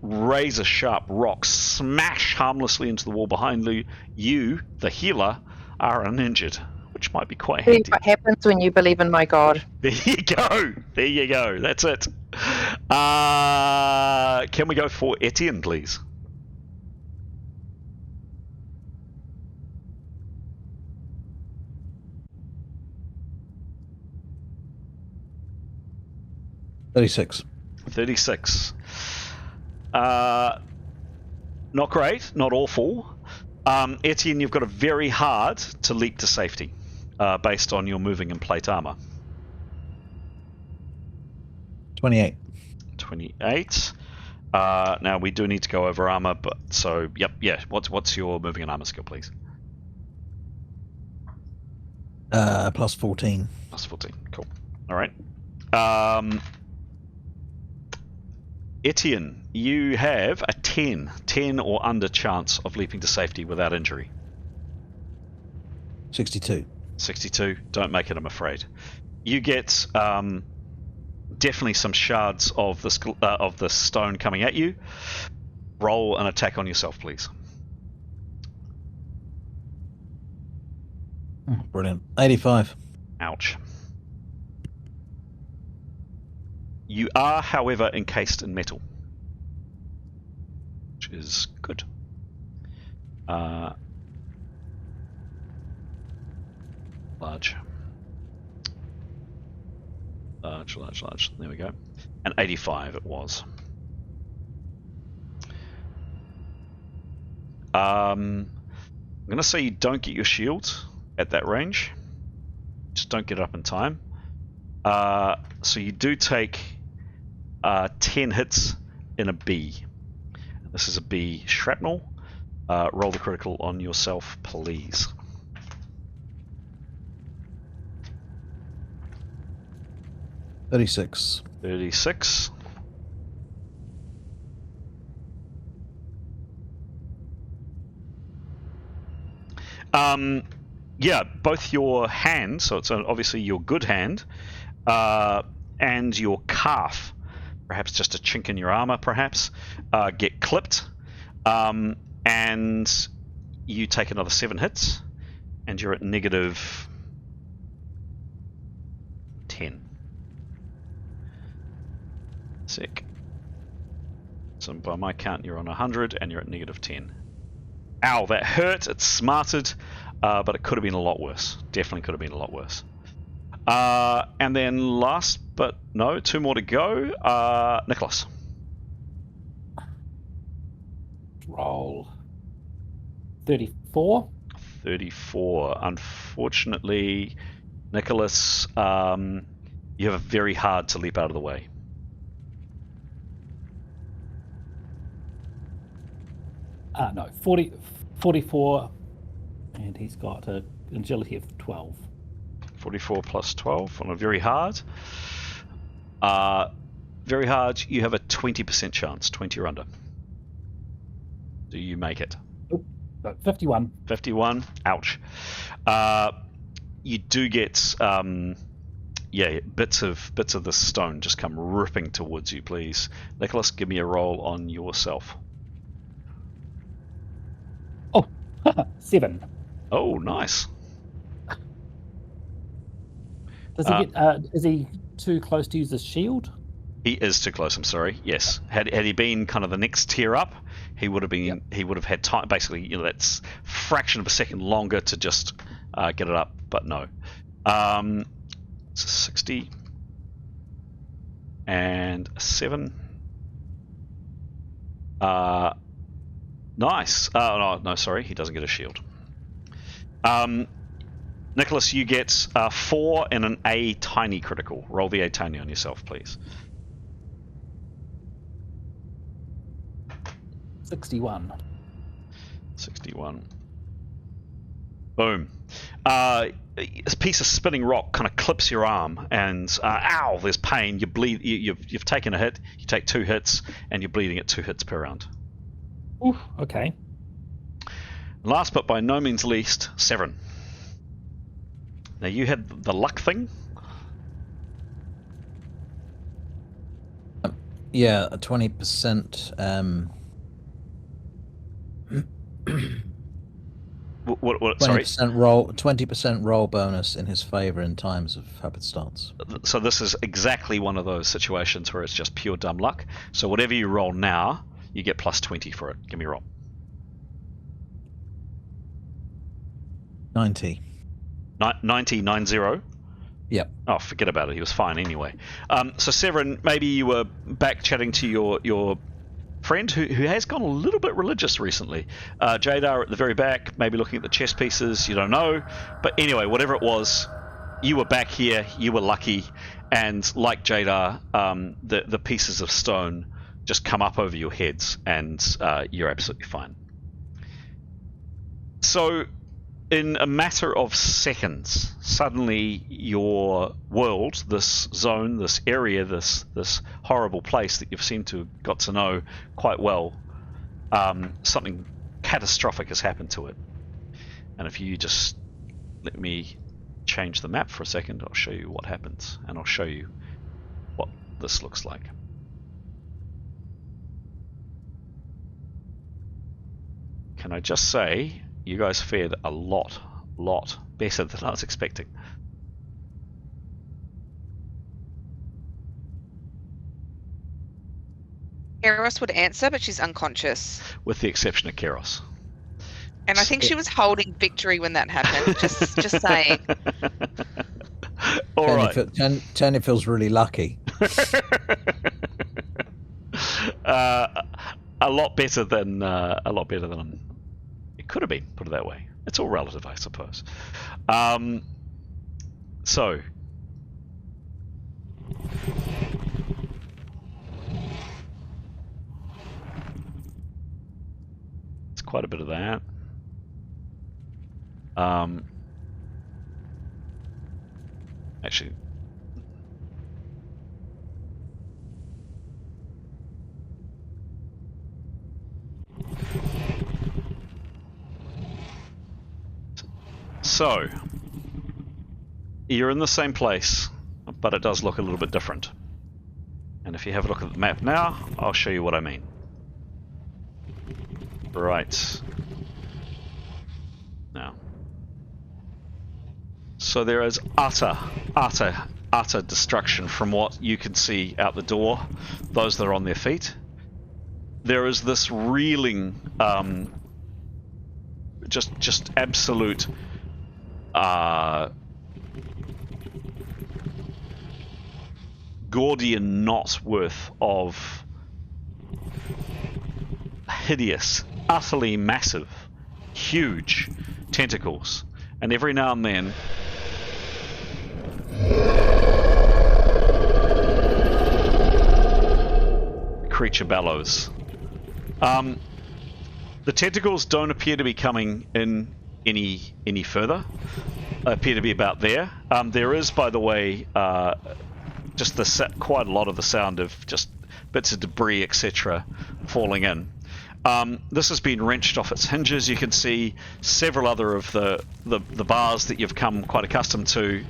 razor sharp rocks smash harmlessly into the wall behind you. The healer are uninjured, which might be quite handy. What happens when you believe in my God? There you go. That's it. Can we go for Etienne, please? $36. 36. Not great, not awful. Etienne, you've got a very hard to leap to safety based on your moving in plate armor. 28. 28. Now we do need to go over armor, but so yep, yeah. What's your moving and armor skill, please? Plus 14. Plus 14. Cool. All right. Etienne, you have a 10 or under chance of leaping to safety without injury. 62. 62. Don't make it, I'm afraid. You get definitely some shards of the stone coming at you. Roll an attack on yourself, please. Brilliant. 85. Ouch. You are, however, encased in metal, which is good. Large. There we go. And 85 it was. I'm going to say you don't get your shield at that range. Just don't get it up in time. So you do take 10 hits in a B. This is a B shrapnel. Roll the critical on yourself, please. $36. 36. Yeah, both your hands, so it's obviously your good hand, and your calf, perhaps just a chink in your armor, perhaps, get clipped, and you take another 7 hits, and you're at negative 10. Sick. So by my count, you're on 100, and you're at negative 10. Ow, that hurt. It smarted, but it could have been a lot worse. Definitely could have been a lot worse. And then last, but no, 2 more to go. Nicholas. Roll. 34. 34. Unfortunately, Nicholas, you have a very hard to leap out of the way. No, 44, and he's got an agility of 12. 44 plus 12 on a very hard. Very hard, you have a 20% chance, 20 or under. Do you make it? Oh, 51. 51, ouch. You do get, bits of the stone just come ripping towards you, please. Nicholas, give me a roll on yourself. 7. Oh, nice. Does he get? Is he too close to use his shield? He is too close. I'm sorry. Yes. Had he been kind of the next tier up, he would have been. Yep. He would have had time. Basically, that's fraction of a second longer to just get it up. But no. It's a 60 and a 7. Nice. No, sorry, he doesn't get a shield. Nicholas, you get 4 and an A tiny critical. Roll the A tiny on yourself, please. 61. 61. Boom. A piece of spinning rock kind of clips your arm, and ow! There's pain. You bleed. You've taken a hit. You take 2 hits, and you're bleeding at 2 hits per round. Oof, okay. Last but by no means least, Severin. Now you had the luck thing. Yeah, 20%. Sorry. 20% roll bonus in his favor in times of happenstance. So this is exactly one of those situations where it's just pure dumb luck. So whatever you roll now, you get plus 20 for it. Give me a roll. 90. 90. Yep. Oh, forget about it. He was fine anyway. So Severin, maybe you were back chatting to your friend who has gone a little bit religious recently. Jadar at the very back, maybe looking at the chess pieces. You don't know, but anyway, whatever it was, you were back here. You were lucky, and like Jadar, the pieces of stone just come up over your heads, and you're absolutely fine. So, in a matter of seconds, suddenly your world, this zone, this area, this horrible place that you've seemed to have got to know quite well, something catastrophic has happened to it. And if you just let me change the map for a second, I'll show you what happens, and I'll show you what this looks like. Can I just say, you guys fared a lot better than I was expecting. Karios would answer, but she's unconscious. With the exception of Karios. And I think she was holding victory when that happened. just saying. All right. Tony feels really lucky. A lot better than it could have been. Put it that way. It's all relative, I suppose. So. It's quite a bit of that. Actually. So, you're in the same place, but it does look a little bit different. And if you have a look at the map now, I'll show you what I mean. Right. Now. So there is utter destruction from what you can see out the door, those that are on their feet. There is this reeling, just absolute Gordian knot worth of hideous, utterly massive, huge tentacles, and every now and then the creature bellows. The tentacles don't appear to be coming in any further. They appear to be about there. There is, by the way, just quite a lot of the sound of just bits of debris, etc., falling in. This has been wrenched off its hinges. You can see several other of the bars that you've come quite accustomed to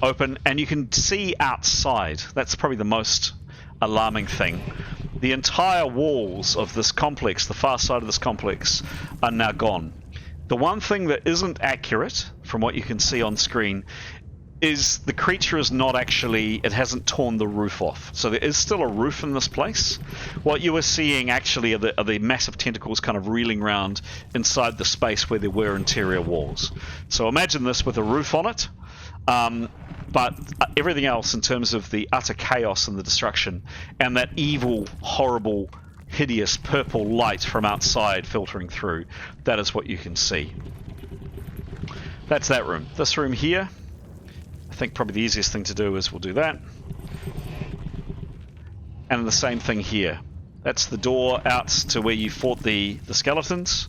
open, and you can see outside. That's probably the most alarming thing. The entire walls of this complex, the far side of this complex, are now gone. The one thing that isn't accurate from what you can see on screen is the creature is not actually, it hasn't torn the roof off. So there is still a roof in this place. What you are seeing actually are the massive tentacles kind of reeling around inside the space where there were interior walls. So imagine this with a roof on it, but everything else in terms of the utter chaos and the destruction and that evil, horrible, hideous purple light from outside filtering through, that is what you can see. That's that room. This room here, I think probably the easiest thing to do is we'll do that. And the same thing here. That's the door out to where you fought the skeletons.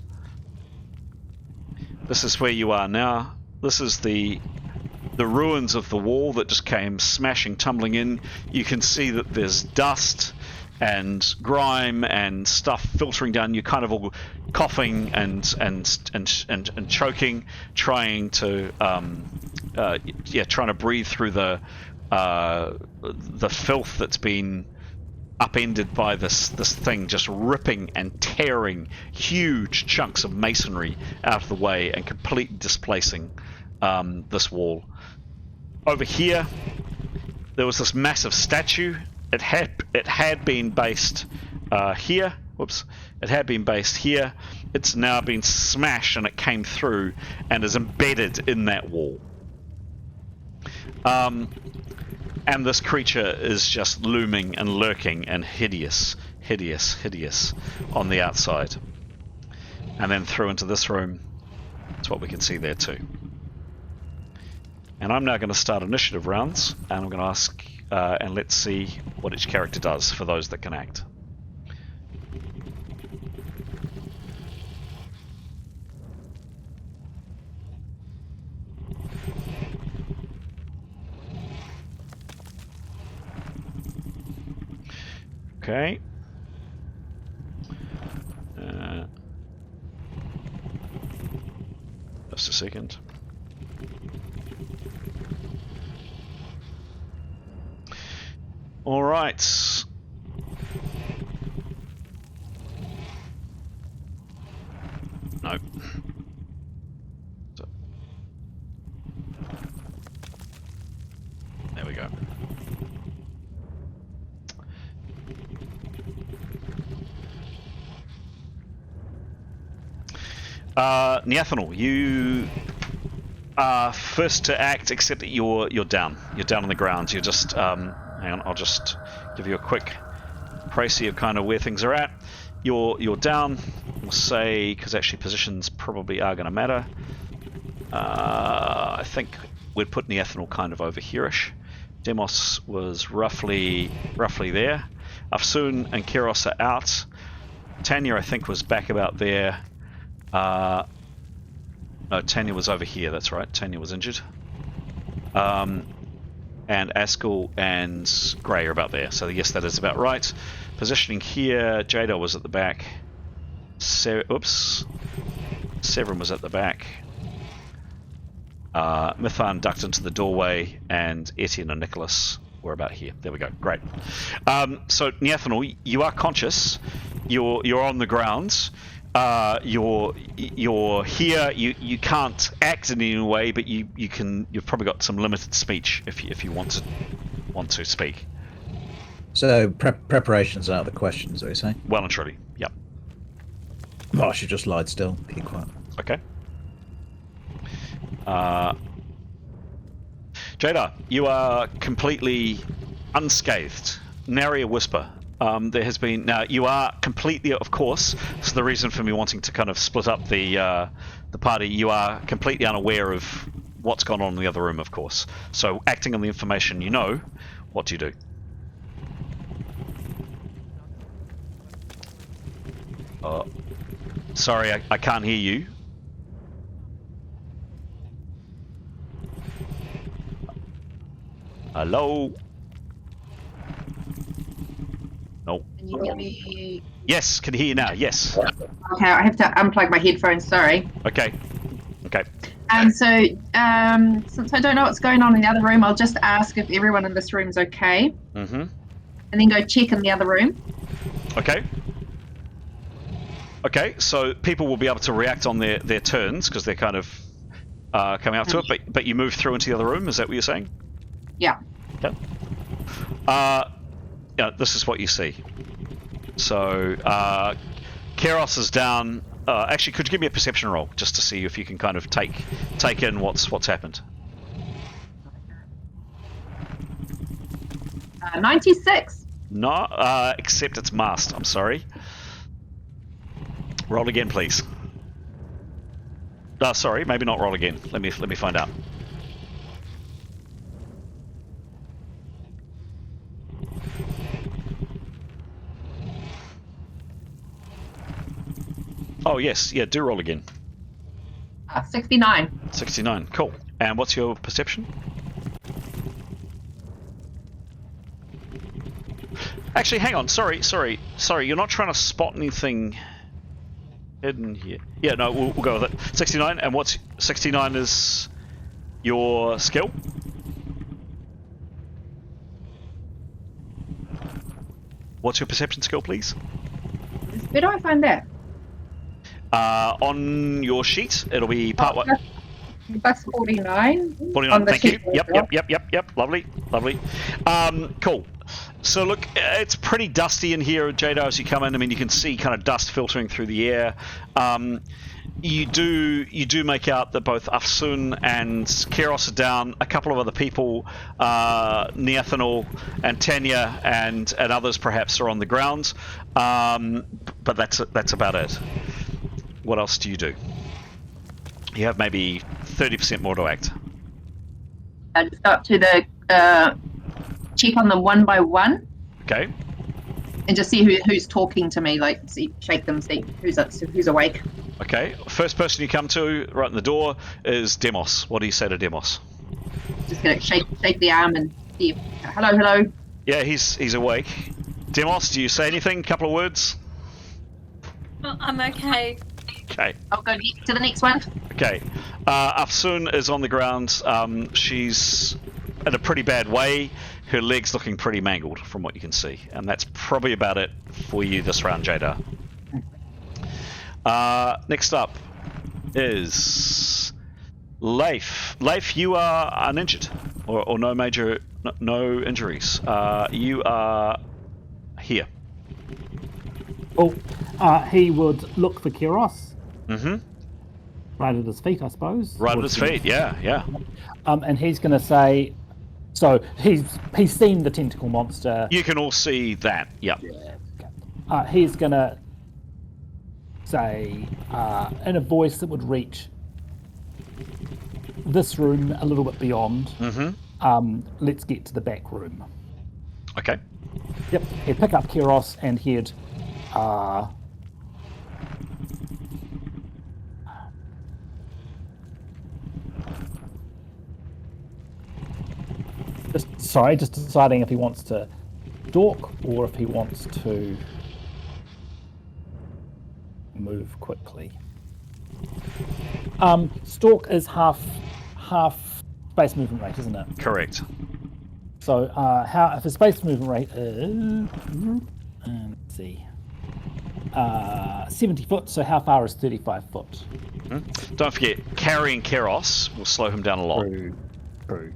This is where you are now. This is the ruins of the wall that just came smashing, tumbling in. You can see that there's dust and grime and stuff filtering down. You're kind of all coughing and choking, trying to trying to breathe through the filth that's been upended by this thing just ripping and tearing huge chunks of masonry out of the way and completely displacing this wall. Over here, there was this massive statue. It had been based here. Whoops! It had been based here. It's now been smashed, and it came through and is embedded in that wall. And this creature is just looming and lurking and hideous on the outside. And then through into this room, that's what we can see there too. And I'm now going to start initiative rounds, and I'm going to ask, and let's see what each character does for those that can act. Okay. Just a second. All right. No. There we go. Neathanel, you are first to act, except that you're down. You're down on the ground. You're just hang on. I'll just give you a quick précis of kind of where things are at. You're down. We'll say because actually positions probably are going to matter. I think we'd put Neathanel kind of over here-ish. Demos was roughly there. Afsoon and Karios are out. Tanya, I think, was back about there. No, Tanya was over here, that's right. Tanya was injured. And Askell and Grey are about there. So yes, that is about right. Positioning here, Jada was at the back. Severin was at the back. Mithan ducked into the doorway, and Etienne and Nicholas were about here. There we go. Great. So Neathanel, you are conscious. You're on the ground. You're here. You can't act in any way, but you can. You've probably got some limited speech if you want to speak. So preparations are the questions, are you saying? Well and truly. Yep. Oh, I should just lied still. Keep quiet. Okay. Jada, you are completely unscathed. Nary a whisper. There has been now. You are completely, of course. So the reason for me wanting to kind of split up the party, you are completely unaware of what's gone on in the other room, of course. So acting on the information you know, what do you do? Sorry, I can't hear you. Hello? No. Can you hear me? Yes, can hear you now, yes. Okay, I have to unplug my headphones, sorry. Okay. So, since I don't know what's going on in the other room, I'll just ask if everyone in this room is okay. Mm-hmm. And then go check in the other room. Okay. Okay, so people will be able to react on their turns, because they're kind of coming up to it, but you move through into the other room, is that what you're saying? Yeah. Okay. Yeah, this is what you see. So, Karios is down. Actually, could you give me a perception roll just to see if you can kind of take in what's happened? 96. No, except it's masked. I'm sorry. Roll again, please. Sorry, maybe not roll again. Let me find out. Oh, yes. Yeah, do roll again. 69. 69. Cool. And what's your perception? Actually, hang on. Sorry. You're not trying to spot anything hidden here. Yeah, no, we'll go with it. 69. And what's 69 is your skill? What's your perception skill, please? Where do I find that? On your sheet, it'll be part one. Plus 49. 49, thank you. Yep. Lovely. Cool. So look, it's pretty dusty in here, Jada, as you come in. I mean, you can see kind of dust filtering through the air. You do make out that both Afsun and Karios are down. A couple of other people, Neathanol and Tanya and others perhaps are on the ground. But that's about it. What else do you do? You have maybe 30% more to act. I just up to the check on them one by one. Okay. And just see who's talking to me. Like, shake them, see who's awake. Okay. First person you come to, right in the door, is Demos. What do you say to Demos? Just gonna shake the arm and see. Hello. Yeah, he's awake. Demos, do you say anything? Couple of words. Well, I'm okay. Okay. I'll go to the next one. Okay. Afsun is on the ground. She's in a pretty bad way. Her leg's looking pretty mangled from what you can see. And that's probably about it for you this round, Jada. Next up is Leif. Leif, you are uninjured. Or no major... No injuries. You are here. Oh, he would look for Karios. Mm-hmm. Right at his feet, I suppose. Right at his feet, yeah. And he's going to say, so he's seen the tentacle monster. You can all see that, yeah. Okay. He's going to say, in a voice that would reach this room a little bit beyond, let's get to the back room. Okay. Yep, he'd pick up Karios and he'd just deciding if he wants to stalk or if he wants to move quickly. Stalk is half space movement rate, isn't it? Correct. So if his space movement rate is, let's see, 70 foot, so how far is 35 foot? Don't forget, carrying Karios will slow him down a lot. True.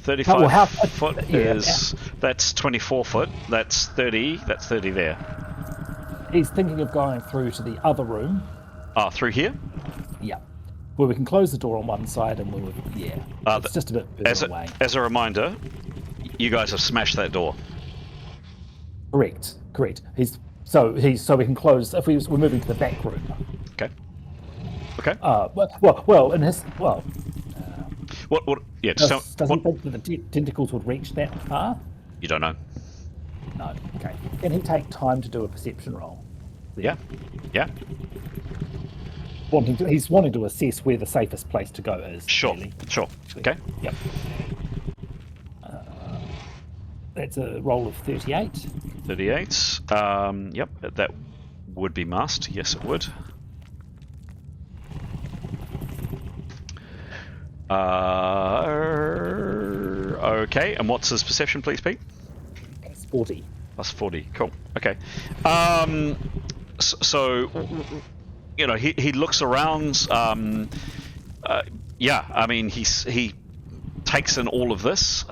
35 foot is... That's 24 foot. That's 30. That's 30 there. He's thinking of going through to the other room. Through here? Yeah. Where we can close the door on one side and it's just a bit further away. As a reminder, you guys have smashed that door. Correct. So we can close if we're moving to the back room. Okay. What? Yeah. Does he think that the tentacles would reach that far? You don't know. No. Okay. Can he take time to do a perception roll? Yeah. He's wanting to assess where the safest place to go is. Sure. Really. Sure. Okay. Yep. That's a roll of 38. 38. Yep. That would be must. Yes, it would. Okay. And what's his perception, please, Pete? That's 40. Plus 40. Cool. Okay. So you know, he looks around. Yeah. I mean, he takes in all of this.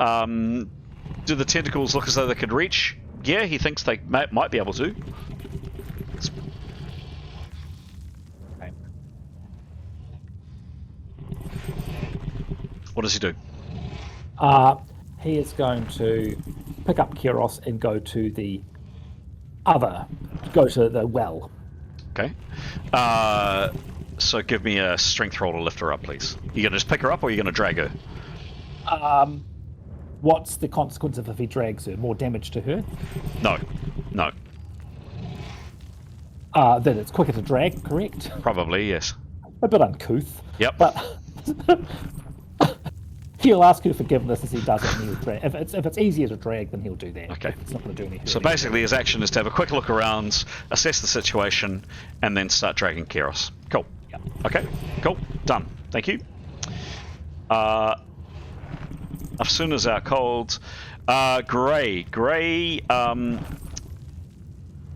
Do the tentacles look as though they could reach? Yeah, he thinks they might be able to. Okay. What does he do? He is going to pick up Karios and go to the well. Okay. So give me a strength roll to lift her up, please. You gonna just pick her up, or are you gonna drag her? What's the consequence if he drags her? More damage to her? No. Then it's quicker to drag, correct? Probably, yes. A bit uncouth. Yep. But he'll ask her forgiveness as he does it, and he'll drag. If it's easier to drag, then he'll do that. Okay. It's not going to do anything. So basically, his action is to have a quick look around, assess the situation, and then start dragging Karios. Cool. Yep. Okay. Cool. Done. Thank you. As soon as out cold, Gray,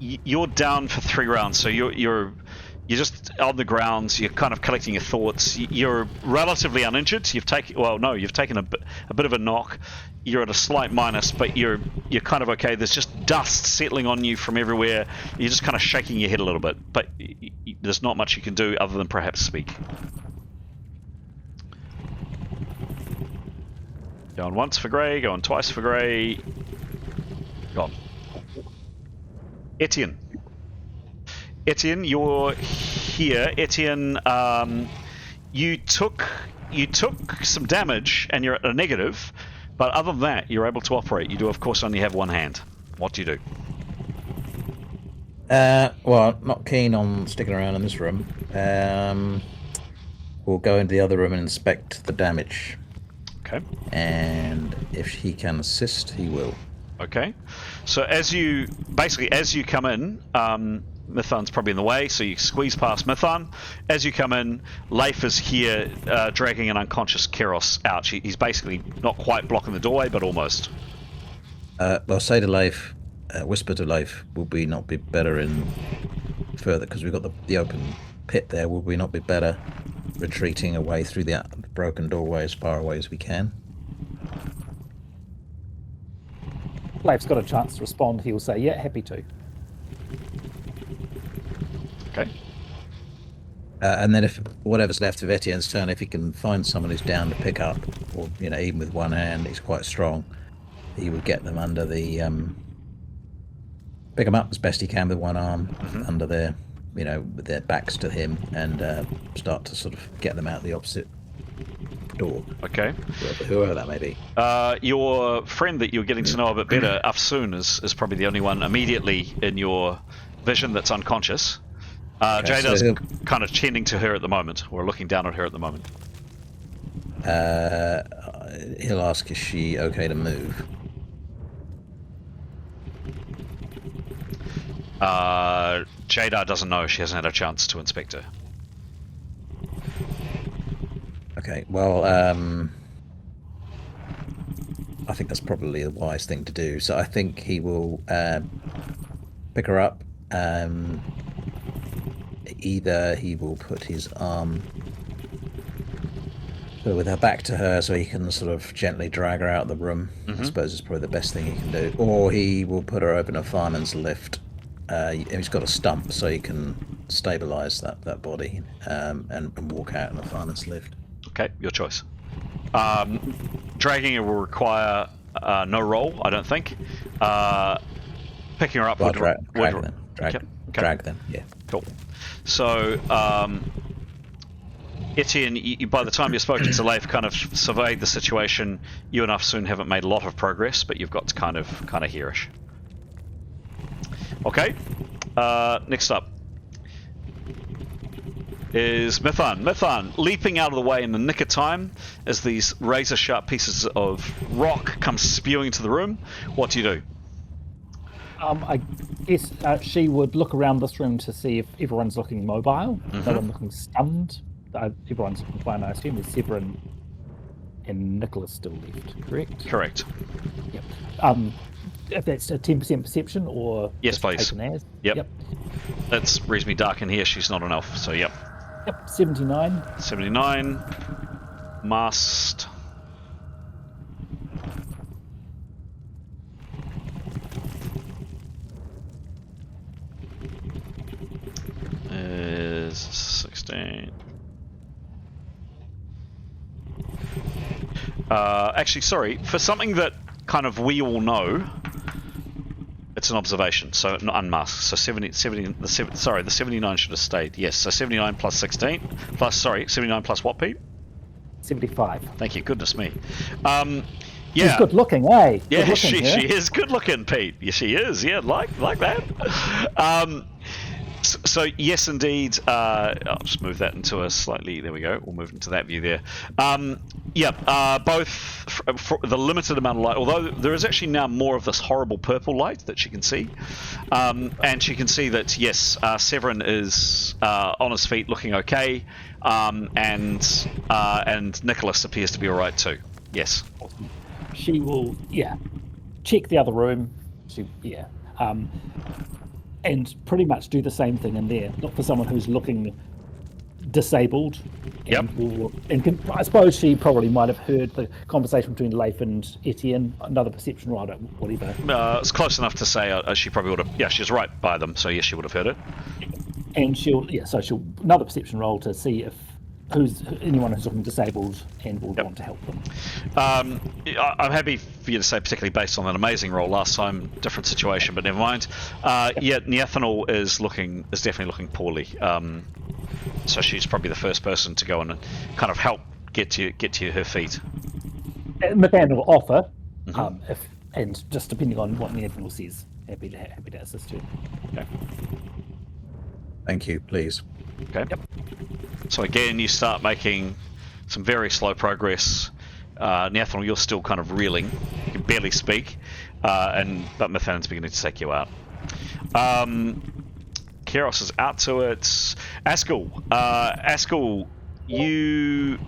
you're down for 3 rounds, so you're just on the ground. You're kind of collecting your thoughts. You're relatively uninjured. You've taken a bit of a knock. You're at a slight minus, but you're kind of okay. There's just dust settling on you from everywhere. You're just kind of shaking your head a little bit, but there's not much you can do other than perhaps speak. Going once for Grey, going twice for Grey. Gone. Etienne, you're here. Etienne, you took some damage and you're at a negative, but other than that, you're able to operate. You do, of course, only have one hand. What do you do? Well, not keen on sticking around in this room. We'll go into the other room and inspect the damage. Okay. And if he can assist, he will. Okay. So as you come in, Mithan's probably in the way, so you squeeze past Mithan. As you come in, Leif is here dragging an unconscious Karios out. He's basically not quite blocking the doorway, but almost. Well, say to Leif, whisper to Leif, would we not be better in further, because we've got the open pit there, would we not be better retreating away through the broken doorway as far away as we can? Leif's got a chance to respond. He'll say, yeah, happy to. Okay. And then if whatever's left of Etienne's turn, if he can find someone who's down to pick up, or even with one hand, he's quite strong, he would get them under the pick them up as best he can with one arm under their, with their backs to him, and start to sort of get them out the opposite door. Okay. Whoever that may be. Your friend that you're getting to know a bit better, Afsoon, is probably the only one immediately in your vision that's unconscious. Okay, Jada's so kind of tending to her at the moment, or looking down at her at the moment. He'll ask, is she okay to move? Jada doesn't know. She hasn't had a chance to inspect her. Okay, well, I think that's probably the wise thing to do. So I think he will pick her up. Either he will put his arm with her back to her so he can sort of gently drag her out of the room. I suppose is probably the best thing he can do. Or he will put her open a fireman's lift. He's got a stump so he can stabilise that body and walk out in a fireman's lift. Okay, your choice. Dragging her will require no roll, I don't think. Picking her up Well, would... drag them, yeah. Cool. So, Etienne, by the time you've spoken to Leif, kind of surveyed the situation. You and Afsoon haven't made a lot of progress, but you've got to kind of hearish. Okay. Next up is Mithan. Mithan, leaping out of the way in the nick of time as these razor-sharp pieces of rock come spewing into the room. What do you do? I guess she would look around this room to see if everyone's looking mobile, no one looking stunned. Everyone's looking fine. I assume there's Severin and Nicholas still left, correct? Correct. Yep. If that's a 10% perception, or yes, please. Taken as? Yep. It's reasonably dark in here. She's not an elf, so yep. Yep. 79. 79. Must. Is 16. Actually, sorry, for something that kind of we all know, it's an observation, so not unmasked. So the 79 should have stayed. Yes, so 79 plus 16 plus 79 plus what, Pete? 75. Thank you. Goodness me. Yeah. She's good looking, eh? Yeah, good she is good looking, Pete. Yeah, she is. Yeah, like that. So yes, indeed. I'll just move that into a slightly. There we go. We'll move into that view there. Both for the limited amount of light. Although there is actually now more of this horrible purple light that she can see, and she can see that yes, Severin is on his feet, looking okay, and Nicholas appears to be all right too. Yes. She will, check the other room. and pretty much do the same thing in there. Look for someone who's looking disabled. And I suppose she probably might have heard the conversation between Leif and Etienne. Another perception roll, whatever. It's close enough to say she probably would have. Yeah, she's right by them, so yes, she would have heard it. And she'll another perception roll to see if anyone who's looking disabled and will want to help them. I'm happy for you to say, particularly based on that amazing roll last time, different situation, but never mind. Neathanol is definitely looking poorly. So she's probably the first person to go and kind of help get to her feet. McCann will offer, and just depending on what Neathanol says, happy to assist you. Okay. Thank you, please. Okay. Yep. So again, you start making some very slow progress. Neathanol, you're still kind of reeling. You can barely speak, but Methanon's beginning to take you out. Karios is out to it. Askell, you've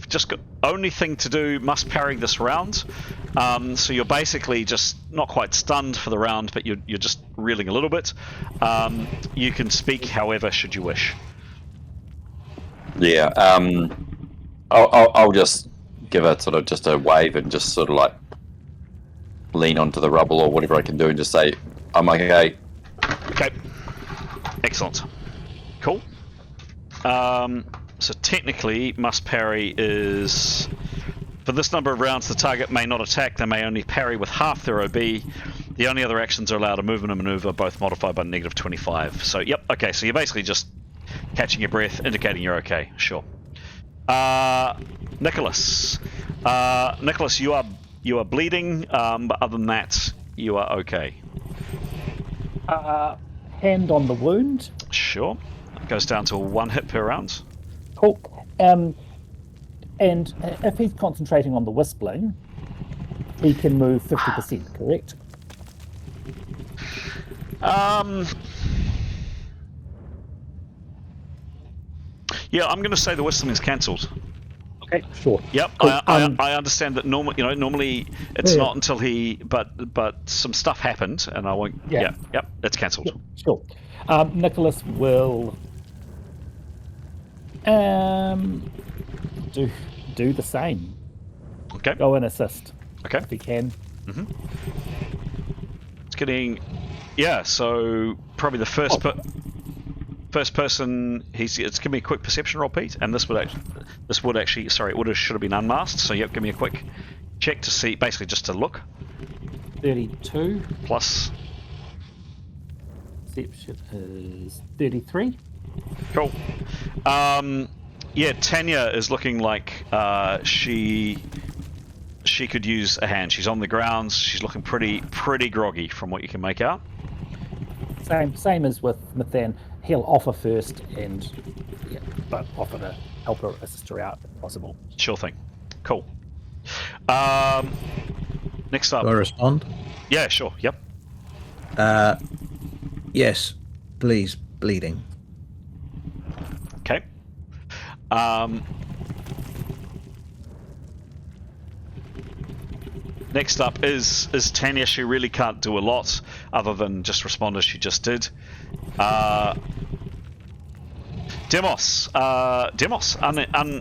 just got only thing to do, must parry this round. So you're basically just not quite stunned for the round, but you're just reeling a little bit. You can speak, however, should you wish. Yeah. I'll just give it sort of just a wave and just sort of like lean onto the rubble or whatever I can do and just say, I'm okay. Okay. Excellent. Cool. So technically, must parry is... For this number of rounds, the target may not attack. They may only parry with half their OB. The only other actions are allowed: a movement and maneuver, both modified by -25. So, yep. Okay, so you're basically just catching your breath, indicating you're okay. Sure. Nicholas. Nicholas, you are bleeding, but other than that, you are okay. Hand on the wound. Sure. It goes down to 1 hit per round. Cool. And if he's concentrating on the whistling, he can move 50%, correct? Yeah, I'm going to say the whistling is cancelled. Okay, sure. Yep, Cool. I understand that normally it's not until but some stuff happened, and I won't. Yeah, yep, it's cancelled. Sure. Nicholas will do the same. Okay. Go and assist. Okay. If he can. Mm-hmm. It's getting. Yeah. So probably the first person. It's give me a quick perception roll, Pete, and this would actually. Sorry, it should have been unmasked. So yep, give me a quick check to see, basically just to look. 32 plus. Perception is 33. Cool. Yeah, Tanya is looking like she could use a hand. She's on the ground. She's looking pretty groggy from what you can make out. Same as with Methan. He'll offer first, but offer to help her, assist her out if possible. Sure thing. Cool. Next up. Do I respond? Yeah, sure. Yep. Yes, please, bleeding. Okay. Next up is Tanya. She really can't do a lot other than just respond as she just did. Demos,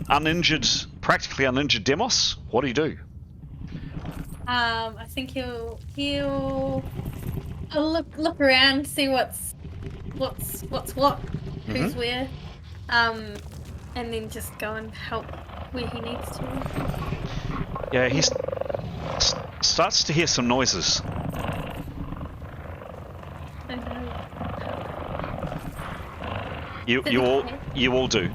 uninjured, practically uninjured Demos. What do you do? I think he'll look around, see what's what, who's where, and then just go and help where he needs to. Yeah, he starts to hear some noises. I know. You all do.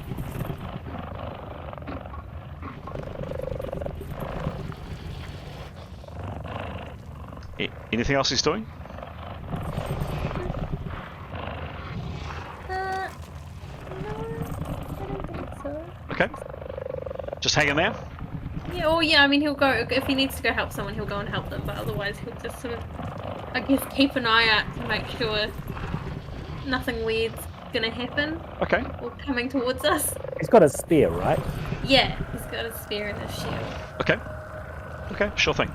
Anything else he's doing? No, I don't think so. Okay. Just hanging there? Yeah, I mean, he'll go, if he needs to go help someone, he'll go and help them, but otherwise he'll just sort of, I guess, keep an eye out to make sure nothing weird's gonna happen. Okay. Or coming towards us. He's got a spear, right? Yeah, he's got a spear and a shield. Okay, sure thing.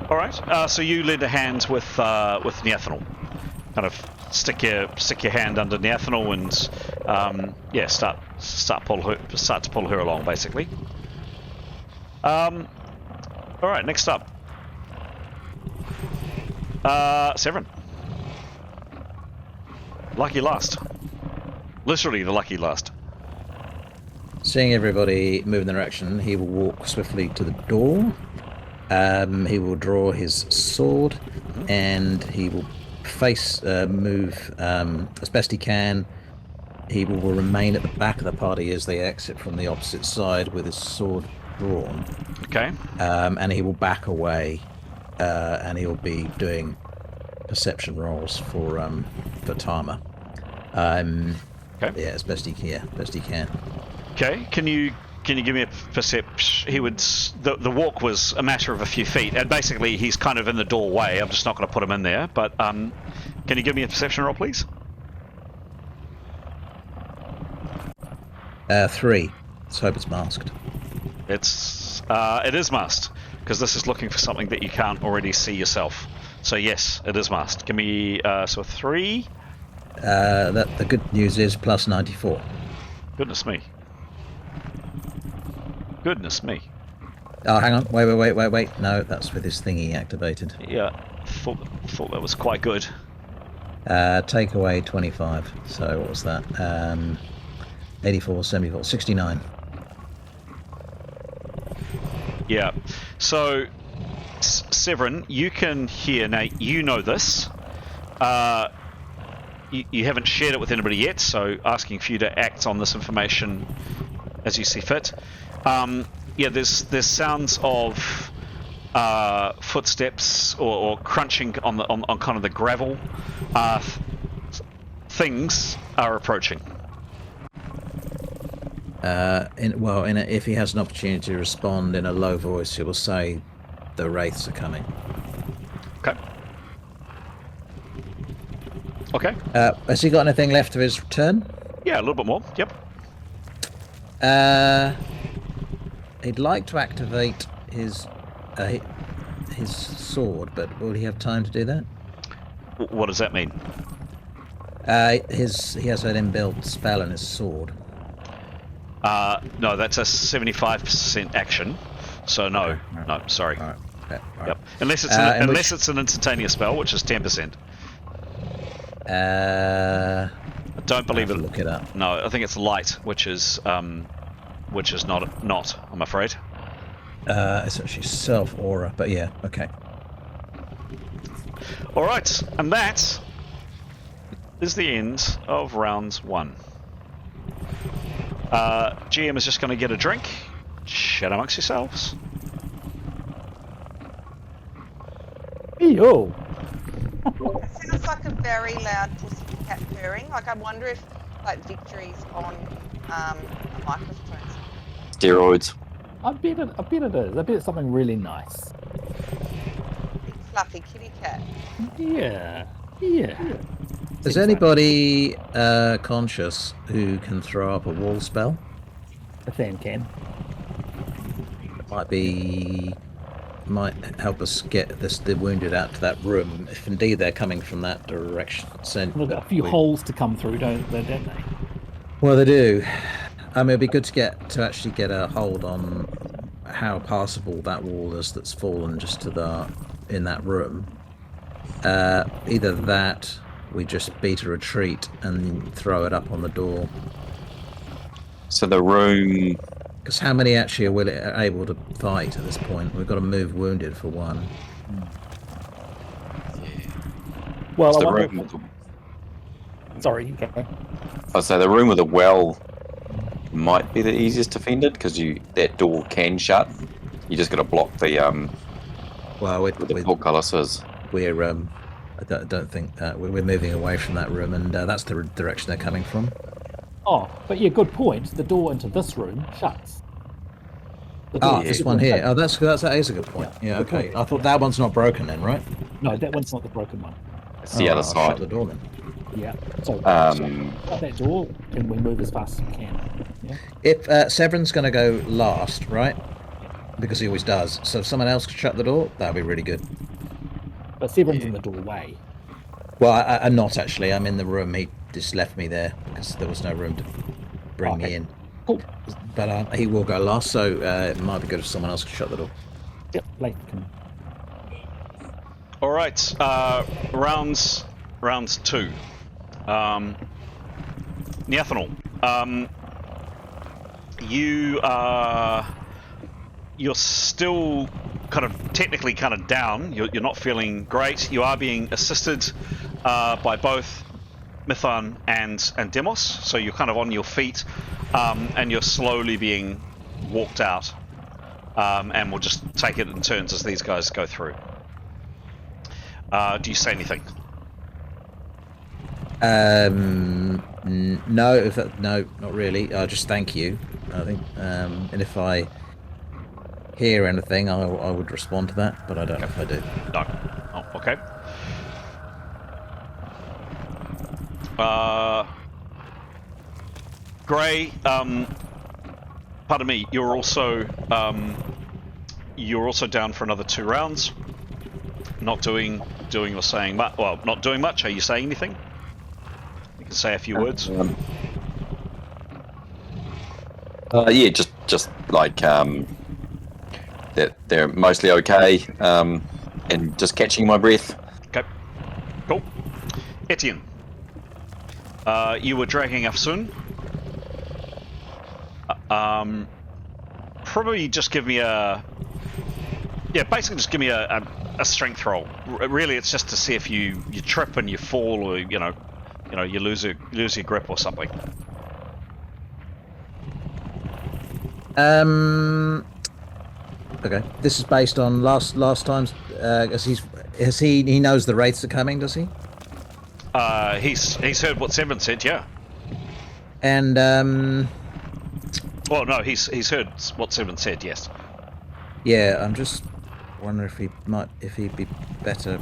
Alright, so you lend a hand with Neathanol. kind of stick your hand under Nathaniel and start to pull her along basically. All right, next up, Severin. Lucky last. Literally the lucky last. Seeing everybody move in the direction, he will walk swiftly to the door. He will draw his sword, and he will move as best he can. He will remain at the back of the party as they exit from the opposite side with his sword drawn. Okay. And he will back away, and he'll be doing perception rolls for Tama. Okay. Yeah, as best he can. Okay. Can you give me a perception? He would. The walk was a matter of a few feet, and basically he's kind of in the doorway. I'm just not going to put him in there. But can you give me a perception roll, please? 3. Let's hope it's masked. It is masked because this is looking for something that you can't already see yourself. So yes, it is masked. Give me so 3. The good news is plus 94. Goodness me. Goodness me. Oh, hang on. Wait. No, that's with his thingy activated. Yeah, thought that was quite good. Take away 25. So what was that? 84, 74, 69. Yeah. So, Severin, you can hear, now you know this. You haven't shared it with anybody yet, so asking for you to act on this information as you see fit. There's sounds of footsteps or crunching on kind of the gravel. Things are approaching. If he has an opportunity to respond in a low voice, he will say, "The wraiths are coming." Okay. Has he got anything left of his turn? Yeah, a little bit more. Yep. He'd like to activate his sword, but will he have time to do that? What does that mean? He has an inbuilt spell in his sword. No, that's a 75% action. So no, sorry. All right. Okay. All right. Yep. Unless it's an instantaneous spell, which is 10%. I don't believe it. Look it up. No, I think it's light, which is not. I'm afraid. It's actually self aura, but yeah, okay. All right, and that is the end of round 1. GM is just going to get a drink. Chat amongst yourselves. Yo. It sounds like a very loud pussycat purring. Like, I wonder if Victory's on a microphone. Steroids. I bet it is. I bet it's something really nice. Big fluffy kitty cat. Yeah. Is anybody conscious who can throw up a wall spell? The fan can. Might help us get the wounded out to that room, if indeed they're coming from that direction. They've got a few holes to come through, don't they? Well, they do. It'd be good to actually get a hold on how passable that wall is that's fallen just in that room. Either that, we just beat a retreat and throw it up on the door. So the room... Because how many actually are able to fight at this point? We've got to move wounded for one. Well, the room sorry, you go. I'd say the room with the well might be the easiest defended because that door can shut. You just got to block the the portcullises. I don't think we're moving away from that room, and that's the direction they're coming from. Oh, but yeah, good point. The door into this room shuts. This one here. Oh, that is a good point. Yeah, okay. Point. I thought that one's not broken then, right? No, that one's not the broken one. It's the other I'll side. shut the door then. Yeah. So shut that door, and we move as fast as we can. Yeah. If Severin's going to go last, right? Because he always does. So if someone else could shut the door, that'd be really good. But Severin's in the doorway. Well, I'm not actually. I'm in the room. He just left me there because there was no room to bring me in. Cool. But he will go last, so it might be good if someone else could shut the door. Yep, Blake can. All right, rounds 2. Neathanol, you're still kind of technically kind of down. You're not feeling great. You are being assisted by both Mithan and Demos, so you're kind of on your feet, and you're slowly being walked out. And we'll just take it in turns as these guys go through. Do you say anything? No, no, not really. I'll just thank you, I think. And if I hear anything, I would respond to that, but I don't know if I do. No. Oh, okay. Gray, pardon me, you're also down for another 2 rounds. Not doing or saying much. Well, not doing much. Are you saying anything? You can say a few words. Yeah, just like that they're mostly okay, and just catching my breath. Okay. Cool. Etienne, you were dragging Afsun. Probably just give me basically just give me a strength roll. Really, it's just to see if you trip and you fall, or you lose your grip or something. Okay. This is based on last time's. He knows the wraiths are coming, does he? He's heard what Severin said, yeah. And Well, no, he's heard what Severin said, yes. Yeah, I'm just wondering if he'd be better.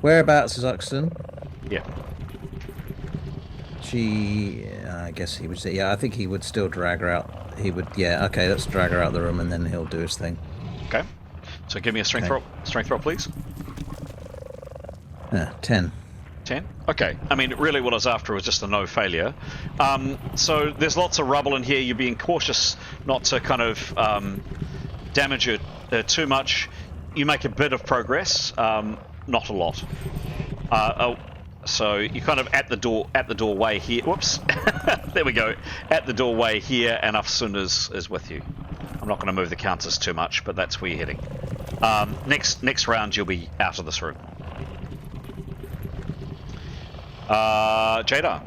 Whereabouts is Uxton? Yeah. I guess he would say, yeah, I think he would still drag her out. He would, yeah, okay, let's drag her out of the room and then he'll do his thing. Okay. So give me a strength roll. Strength roll, please. 10. 10? Okay. I mean, really what I was after was just a no failure. So there's lots of rubble in here. You're being cautious not to kind of damage it too much. You make a bit of progress, not a lot. So you're kind of at the doorway here. Whoops. There we go. At the doorway here, and Afsun is with you. I'm not going to move the counters too much, but that's where you're heading. Next round, you'll be out of this room. Jada,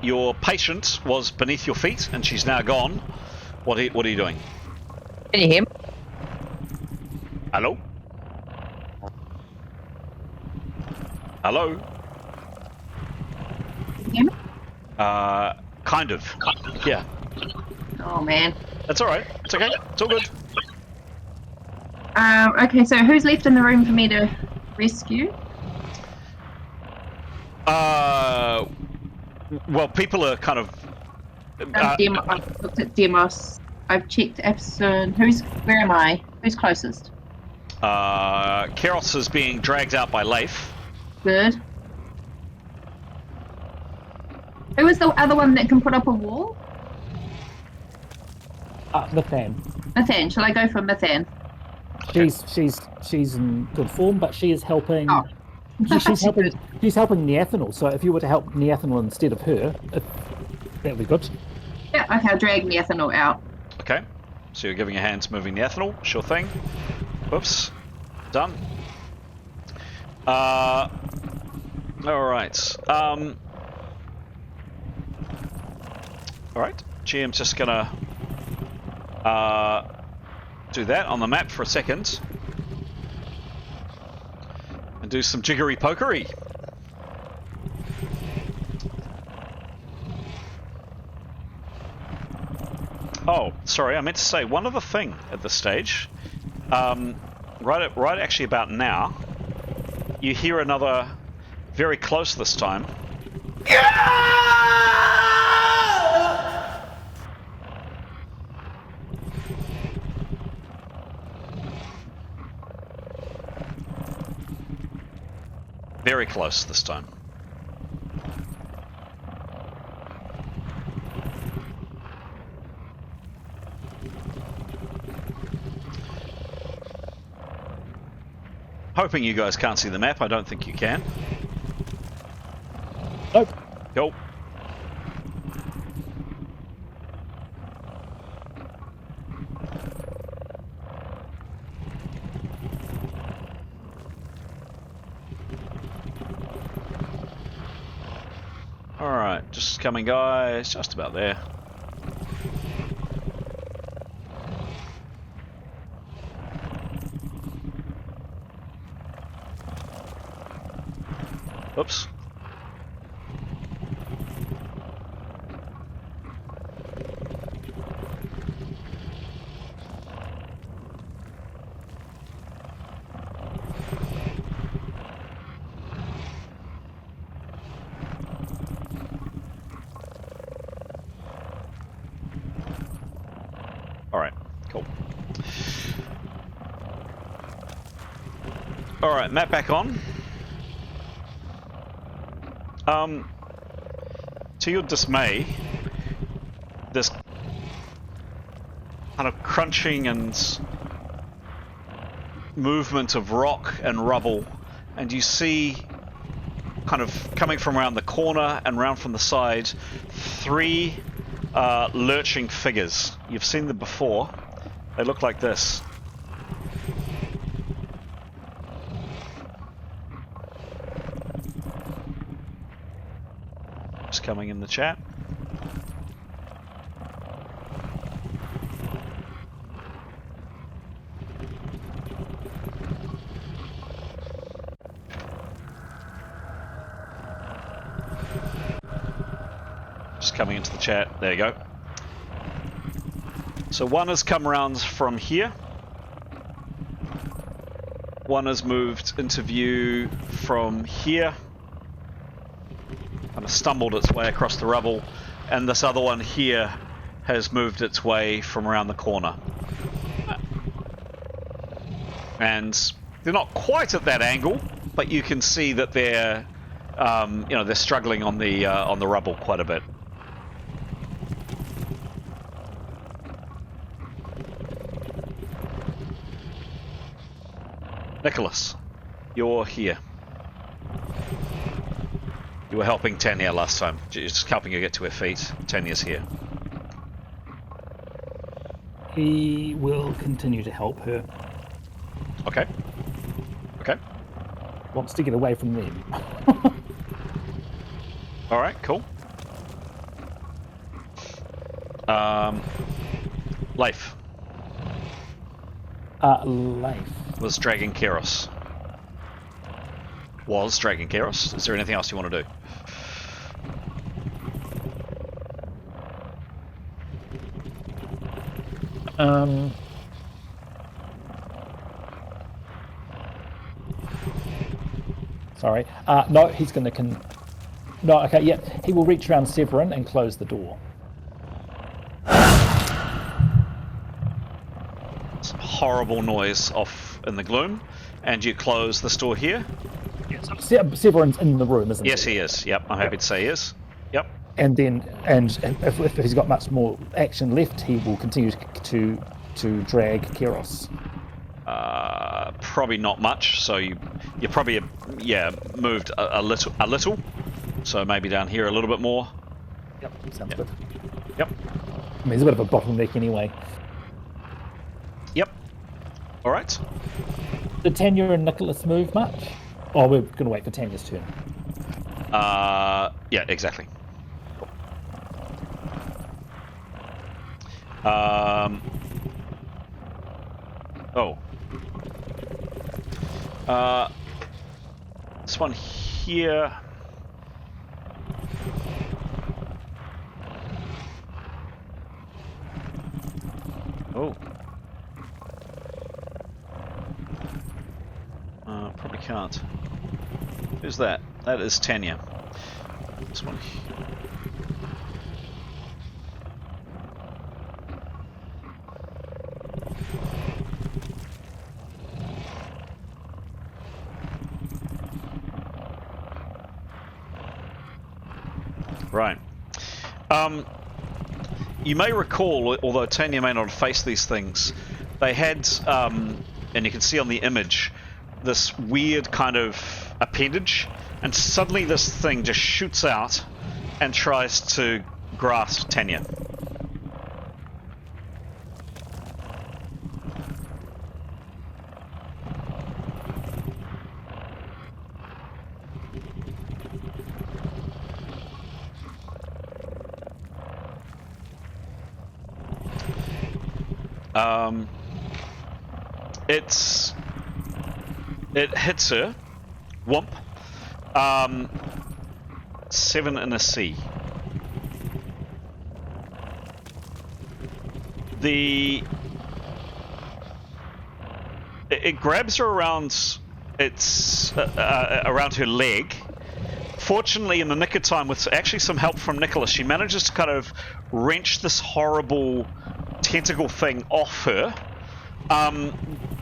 your patient was beneath your feet, and she's now gone. What are you doing? Can you hear me? Hello? Hello? Hear me? Kind of. Yeah. Oh man. That's alright. It's okay. It's all good. Okay, so who's left in the room for me to rescue? Well, people are kind of... I've looked at Demos. I've checked Epson. Where am I? Who's closest? Karios is being dragged out by Leif. Good. Who was the other one that can put up a wall? Mithan. Mithan. Shall I go for Mithan? She's in good form, but she is helping. Oh. She's helping Neathanol. So if you were to help Neathanol instead of her, that would be good. Yeah. Okay. I'll drag Neathanol out. Okay. So you're giving a hand to moving the ethanol. Sure thing. Whoops. Done. All right. All right. GM's just gonna do that on the map for a second and do some jiggery pokery. Oh, sorry, I meant to say one other thing at this stage. Right actually about now, you hear another, very close this time. very close this time. Hoping you guys can't see the map. I don't think you can. Nope. Cool. Alright, just coming, guys. Just about there. Oops. Alright, cool. Alright, map back on. To your dismay, this kind of crunching and movement of rock and rubble, and you see, kind of coming from around the corner and round from the side, 3 lurching figures. You've seen them before. They look like this. Coming in the chat. Just coming into the chat. There you go. So one has come around from here. One has moved into view from here. Kind of stumbled its way across the rubble, and this other one here has moved its way from around the corner. And they're not quite at that angle, but you can see that they're, you know, they're struggling on the rubble quite a bit. Nicholas, you're here. You were helping Tanya last time, just helping her get to her feet. Tanya's here. He will continue to help her. Okay. Okay. Wants to get away from them. Alright, cool. Leif. Leif. Was dragging Karios. Was dragging Karios. Is there anything else you want to do? Sorry. No, he's going to... No, okay, yeah. He will reach around Severin and close the door. Some horrible noise off in the gloom. And you close the store here? Severin's in the room, isn't he? Yes, he is. Yep, I'm happy to say he is. Yep. And then, if he's got much more action left, he will continue to drag Karios. Probably not much. So you probably moved a little. So maybe down here a little bit more. Yep, sounds good. Yep. I mean, he's a bit of a bottleneck anyway. Yep. All right. Did Tanya and Nicholas move much? Oh, we're going to wait for Tanya's turn. Yeah, exactly. This one here. Oh. Probably can't. Who's that? That is Tanya. This one. Right. You may recall, although Tanya may not have faced these things, they had, and you can see on the image, this weird kind of appendage, and suddenly this thing just shoots out and tries to grasp Tanya. It hits her. Whomp. 7 in a C. It grabs her around around her leg. Fortunately, in the nick of time, with actually some help from Nicholas, she manages to kind of wrench this horrible tentacle thing off her.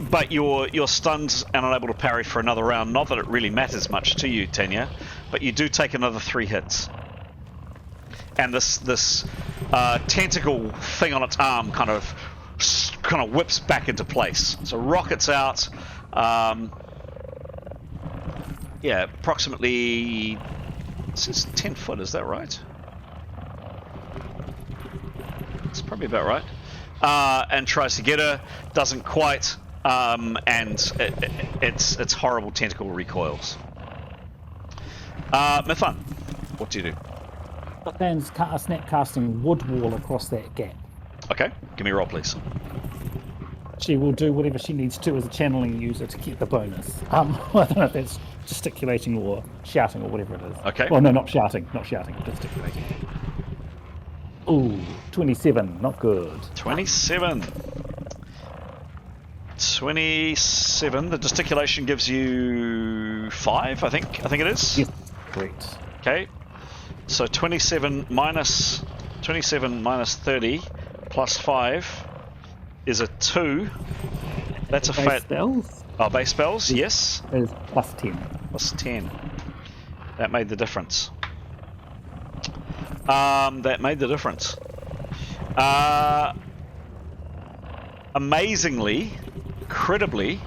But you're stunned and unable to parry for another round. Not that it really matters much to you, Tanya, but you do take another 3 hits. And this tentacle thing on its arm kind of whips back into place. So rockets out. Yeah, approximately. This is 10 foot. Is that right? It's probably about right. And tries to get her, doesn't quite, and its horrible tentacle recoils. Mifan, what do you do? Dan's snap casting wood wall across that gap. Okay, give me a roll, please. She will do whatever she needs to as a channeling user to get the bonus. I don't know if that's gesticulating or shouting or whatever it is. Okay. Well, no, not shouting, gesticulating. Ooh, 27, not good. 27. 27. The gesticulation gives you 5, I think it is. Yes, correct. Okay. So 27 minus 30 plus 5 is a 2. That's a base fat. Spells? Oh, base spells. Yes. It is plus 10. Plus 10. That made the difference. That made the difference. Amazingly, incredibly,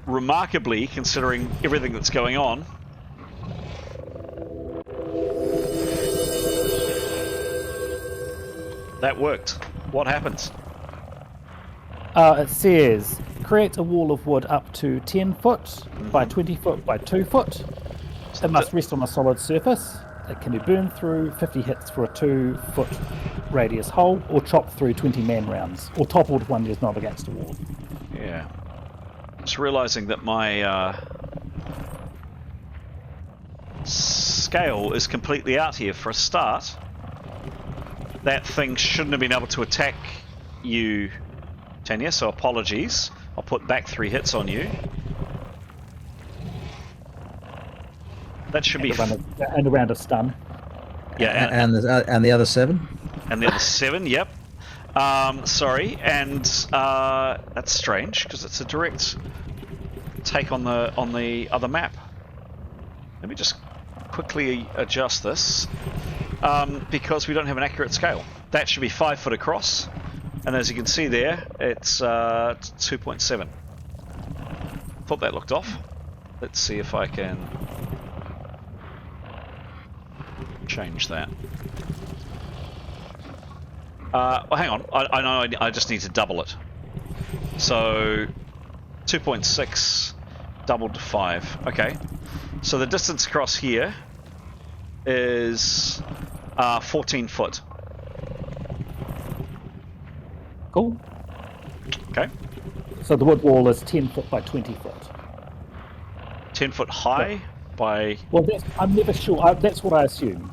remarkably, considering everything that's going on, that worked. What happens? It says, create a wall of wood up to 10 foot by 20 foot by 2 foot. It must rest on a solid surface. It can be burned through 50 hits for a 2-foot radius hole, or chopped through 20 man rounds, or toppled if one is not against a wall. Yeah. Just realizing that my scale is completely out here. For a start, that thing shouldn't have been able to attack you, Tanya, so apologies. I'll put back 3 hits on you. That should be and around a stun. Yeah, and the other 7. And the other 7, yep. Sorry, and that's strange because it's a direct take on the other map. Let me just quickly adjust this because we don't have an accurate scale. That should be 5 foot across, and as you can see there, it's 2.7. Thought that looked off. Let's see if I can change that. Well, hang on. I know I just need to double it. So 2.6 doubled to 5. Okay. So the distance across here is 14 foot. Cool. Okay. So the wood wall is 10 foot by 20 foot. 10 foot high by... Well, I'm never sure. That's what I assume.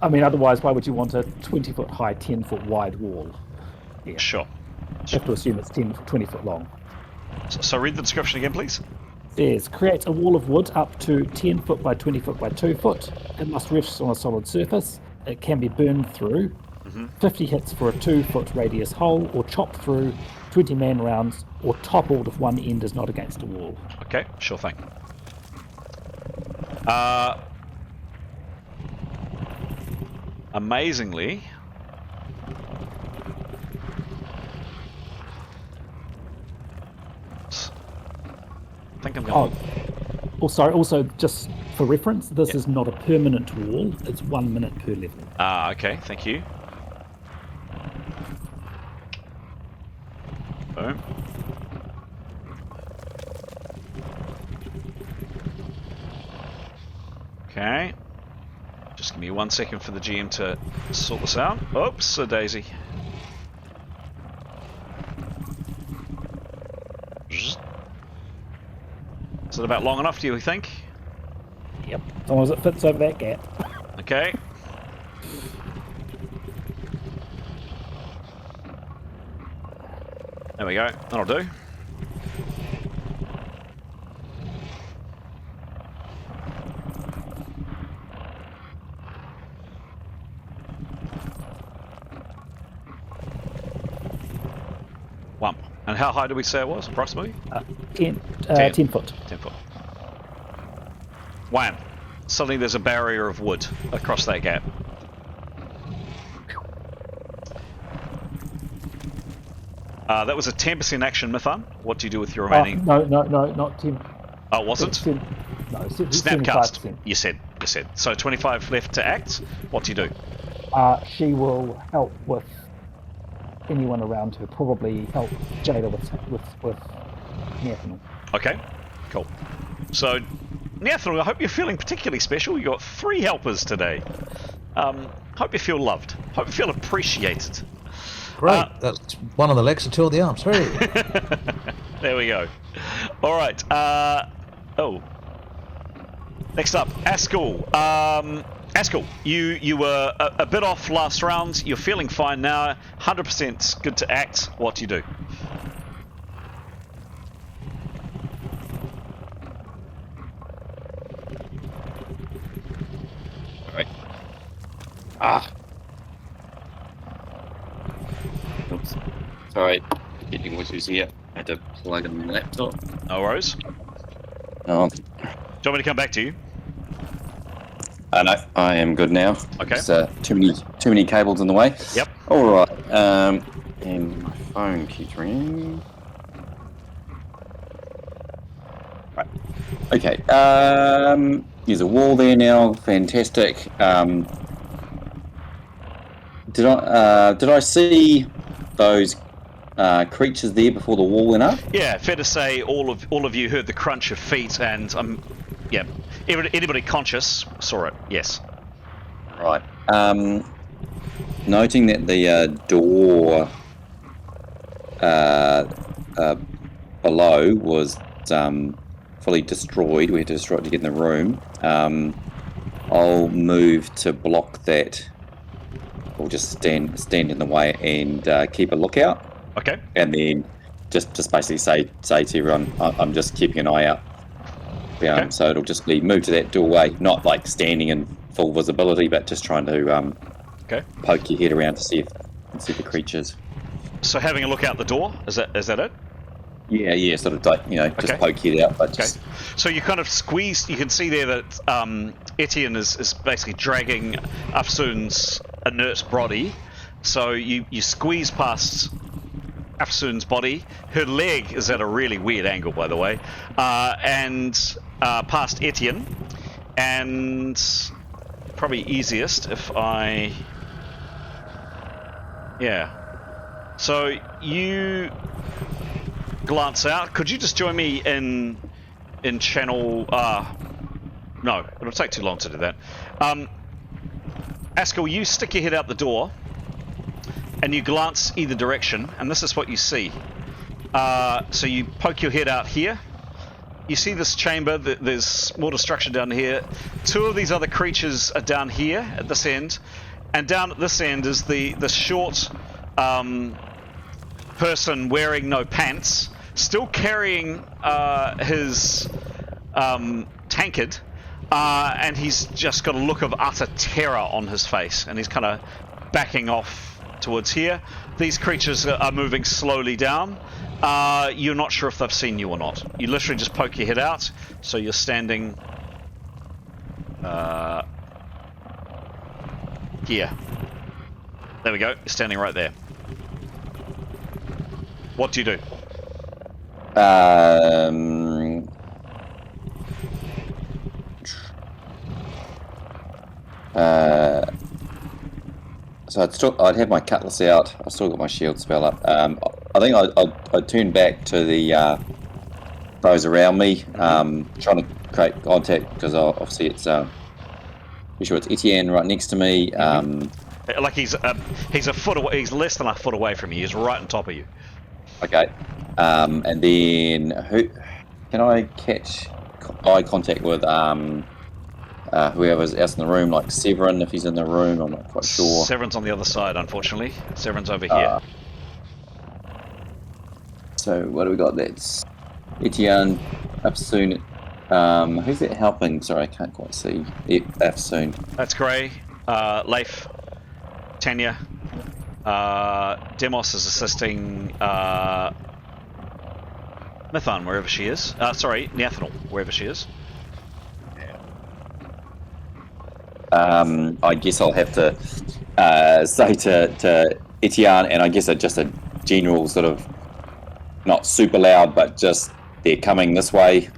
I mean, otherwise, why would you want a 20 foot high, 10 foot wide wall? Yeah. Sure. You have to assume it's 20 foot long. So read the description again, please. Says, create a wall of wood up to 10 foot by 20 foot by 2 foot. It must rest on a solid surface. It can be burned through 50 hits for a 2-foot radius hole, or chopped through 20 man rounds, or toppled if one end is not against a wall. Okay, sure thing. Amazingly, I think I'm going to... sorry, also, just for reference, this is not a permanent wall. It's 1 minute per level. Okay, thank you. Boom. Okay. Just give me 1 second for the GM to sort this out. Oops, a daisy. Is it about long enough, do you think? Yep. As long as it fits over that gap. Okay. There we go. That'll do. One. And how high do we say it was, approximately? 10 foot. 10 foot. Wham! Suddenly there's a barrier of wood across that gap. That was a 10% action, Mython. What do you do with your remaining? No, not 10. Oh, was it? Snapcast. 75%. You said. So 25 left to act. What do you do? She will help with anyone around her. Probably help Jada with Nathan. Okay, cool. So, Nathan, I hope you're feeling particularly special. You got 3 helpers today. Hope you feel loved. Hope you feel appreciated. Great. That's one on the legs and 2 on the arms. Hey. There we go. All right. Next up, Askell. Askell, you were a bit off last round. You're feeling fine now. 100% good to act. What do you do? All right. Oops. Sorry. Getting issues here. I had to plug in the laptop. No worries. Oh, Do you want me to come back to you? no, I am good now. Okay. There's too many cables in the way. Yep. All right. And my phone keeps ringing. Right. Okay. There's a wall there now. Fantastic. Did I see those creatures there before the wall went up? Yeah, fair to say all of you heard the crunch of feet, and anybody conscious saw it. Yes. Right. Noting that the door below was fully destroyed. We had to destroy it to get in the room. I'll move to block that. We'll just stand in the way and keep a lookout. Okay. And then just basically say to everyone, I'm just keeping an eye out. Okay. So it'll just be move to that doorway, not like standing in full visibility, but just trying to poke your head around to see the creatures. So having a look out the door, is that it? Yeah, sort of just poke head out, but just... So you kind of squeeze. You can see there that Etienne is basically dragging Afsun's inert body. So you squeeze past Afsun's body. Her leg is at a really weird angle, by the way, and past Etienne, and probably easiest if I... Yeah. So you glance out. Could you just join me in channel... No, it'll take too long to do that. Askell, you stick your head out the door, and you glance either direction, and this is what you see. So you poke your head out here. You see this chamber. There's more destruction down here. 2 of these other creatures are down here at this end, and down at this end is the short person wearing no pants, still carrying his tankard, and he's just got a look of utter terror on his face, and he's kind of backing off towards here. These creatures are moving slowly down. You're not sure if they've seen you or not. You literally just poke your head out, so you're standing Here. There we go. You're standing right there. What do you do? So I'd have my cutlass out. I've still got my shield spell up. I think I'd turn back to the those around me, trying to create contact because obviously it's pretty sure it's Etienne right next to me. Like he's a foot away. He's less than a foot away from you. He's right on top of you. Okay. And then who can I catch eye contact with? Whoever's else in the room, like Severin, if he's in the room, I'm not quite sure. Severin's on the other side, unfortunately. Severin's over here. So what do we got? That's Etienne, Afsoon. Who's that helping? Sorry, I can't quite see. Afsoon. That's Grey. Leif. Tanya. Demos is assisting Mithan, wherever she is. Sorry, Neathanel, wherever she is. I guess I'll have to say to Etienne, and I guess just a general sort of, not super loud, but just they're coming this way.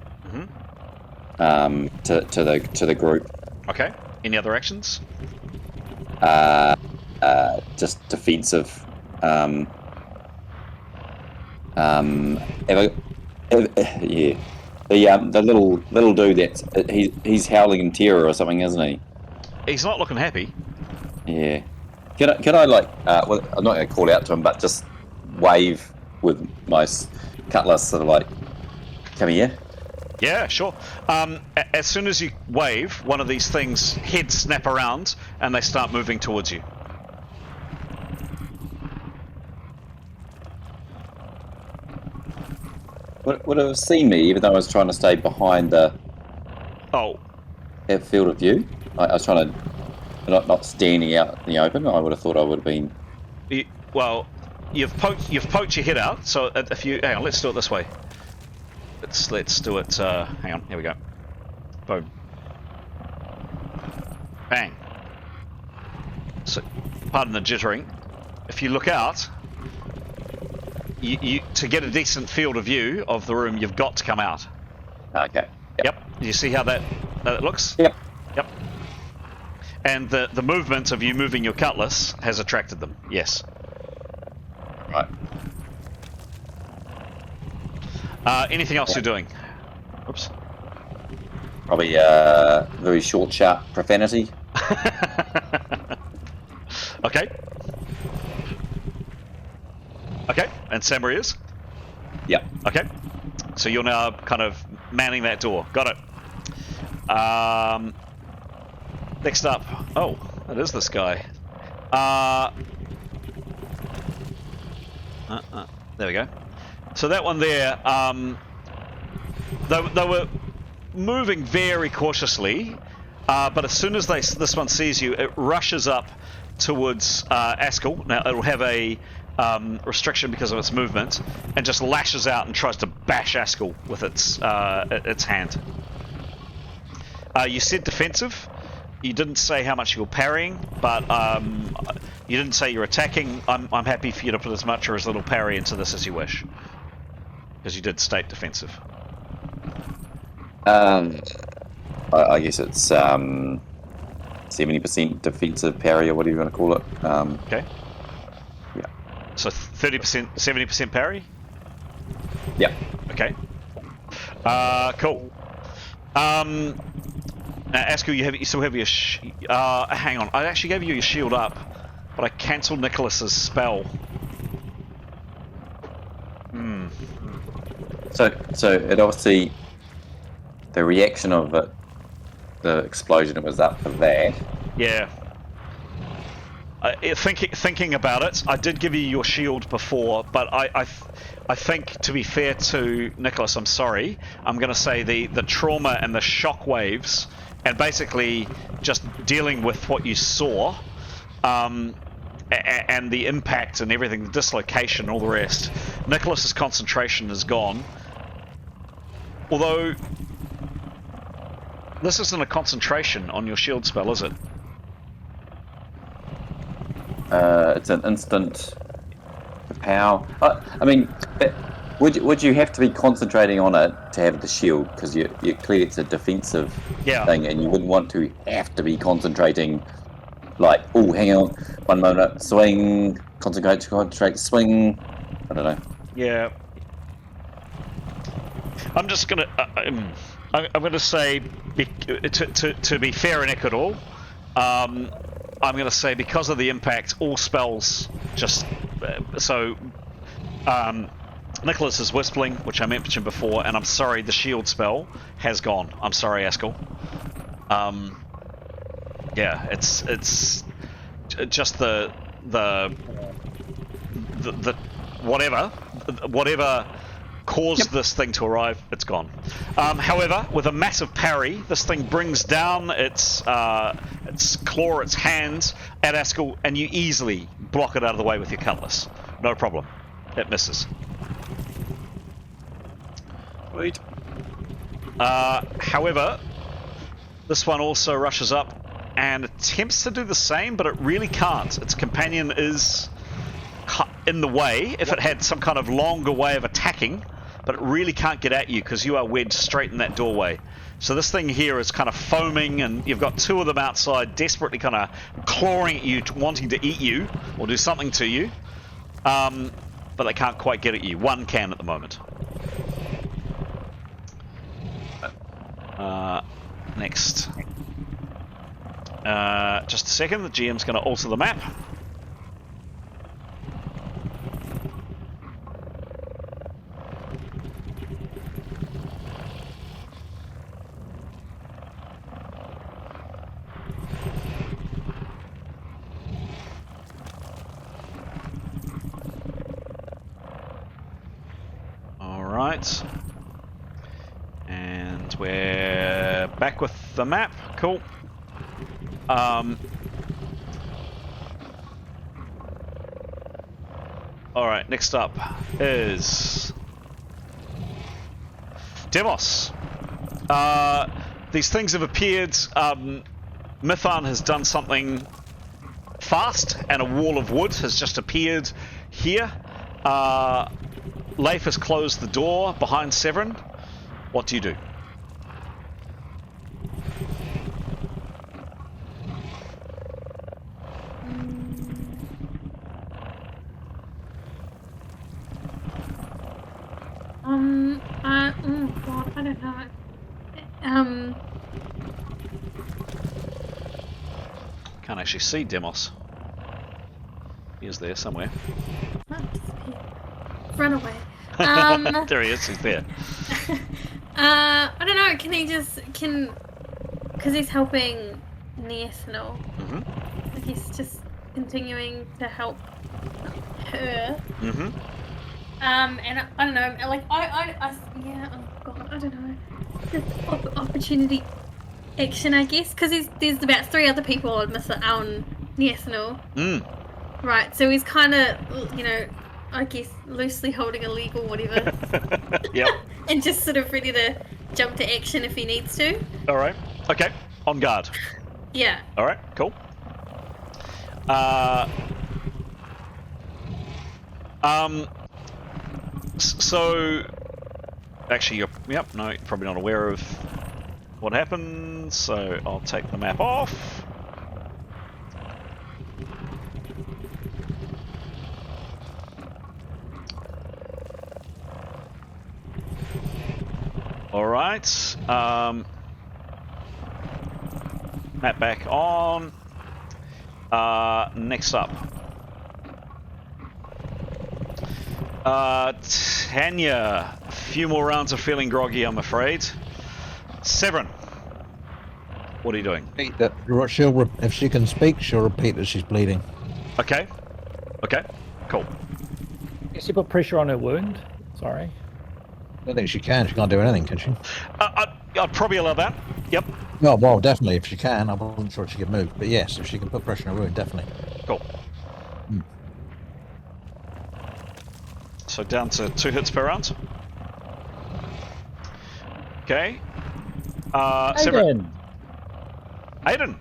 To the group. Okay. Any other actions? Just defensive. Yeah. The little dude that's he's howling in terror or something, isn't he? He's not looking happy. Yeah. Can I like? Well, I'm not going to call out to him, but just wave with my cutlass, sort of like, come here. Yeah, sure. As soon as you wave, one of these things heads snap around and they start moving towards you. Would have seen me, even though I was trying to stay behind the that field of view. I was trying to not standing out in the open. I would have thought I would have been. Well, you've poked your head out. So if you hang on, let's do it this way. Let's do it. Hang on, here we go. Boom. Bang. So, pardon the jittering. If you look out, you to get a decent field of view of the room, you've got to come out. Okay. Yep. You see how that looks? Yep. Yep. And the movement of you moving your cutlass has attracted them. Yes. Right. Anything else you're doing? Oops. Probably very short, sharp profanity. Okay. Okay, and Samurai is? Yep. Okay. So you're now kind of manning that door. Got it. Next up. Oh, that is this guy. There we go. So that one there, they were moving very cautiously, but as soon as this one sees you, it rushes up towards Askell. Now it'll have a restriction because of its movement, and just lashes out and tries to bash Askell with its hand. You said defensive. You didn't say how much you were parrying, but you didn't say you're attacking. I'm happy for you to put as much or as little parry into this as you wish, because you did state defensive. I guess it's 70% defensive parry, or whatever you want to call it. Okay. Yeah. So 30%, 70% parry? Yeah. Okay. Cool. Askell, you still have your hang on, I actually gave you your shield up, but I cancelled Nicholas's spell. So it obviously, the reaction of it, the explosion, was up for that. Yeah. Thinking about it, I did give you your shield before, but I think, to be fair to Nicholas, I'm sorry, I'm going to say the trauma and the shock waves, and basically just dealing with what you saw, and the impact and everything, the dislocation and all the rest, Nicholas's concentration is gone. Although This isn't a concentration on your shield spell, is it? It's an instant power. I mean, would you have to be concentrating on it to have the shield? Because you clearly it's a defensive thing, and you wouldn't want to have to be concentrating. Like, oh, hang on, 1 moment, swing, concentrate, swing. I don't know. Yeah. I'm just gonna. I'm gonna say, to be fair and equitable, I'm gonna say because of the impact, all spells just Nicholas is whistling, which I mentioned before, and I'm sorry, the shield spell has gone. I'm sorry, Askell. Yeah, it's just the whatever caused this thing to arrive, it's gone. However, with a massive parry, this thing brings down its claw, its hand at Askell, and you easily block it out of the way with your cutlass. No problem. It misses. Wait. However, this one also rushes up and attempts to do the same, but it really can't. Its companion is in the way if it had some kind of longer way of attacking, but it really can't get at you because you are wedged straight in that doorway. So this thing here is kind of foaming, and you've got two of them outside desperately kind of clawing at you, wanting to eat you or do something to you, but they can't quite get at you. One can at the moment. Next. Just a second, the GM's going to alter the map. Alright. And we're back with the map. Cool. Alright, next up is Demos. These things have appeared. Mithan has done something fast, and a wall of wood has just appeared here. Leif has closed the door behind Severin. What do you do? Oh God, I don't know. Can't actually see Demos. He is there somewhere. Run away. There he is, he's there. I don't know, because he's helping Niesnel. Mm-hmm. He's just continuing to help her. Mm-hmm. And I don't know, like, yeah, oh God, I don't know. Just opportunity action, I guess, because there's about 3 other people on Niesnel. Right, so he's kind of, I guess, loosely holding a leg or whatever. Yep. And just sort of ready to jump to action if he needs to. Alright. Okay. On guard. Yeah. Alright, cool. So actually you're probably not aware of what happened, so I'll take the map off. Alright, map back on. Next up. Tanya, a few more rounds of feeling groggy, I'm afraid. Severin, what are you doing? If she can speak, she'll repeat that she's bleeding. Okay, cool. Yes, you put pressure on her wound. Sorry. I don't think she can. She can't do anything, can she? I'd probably allow that. Yep. No, well, definitely if she can. I wasn't sure if she could move, but yes, if she can put pressure on her wound, definitely. Cool. So down to 2 hits per round. Okay. Severin. Aiden.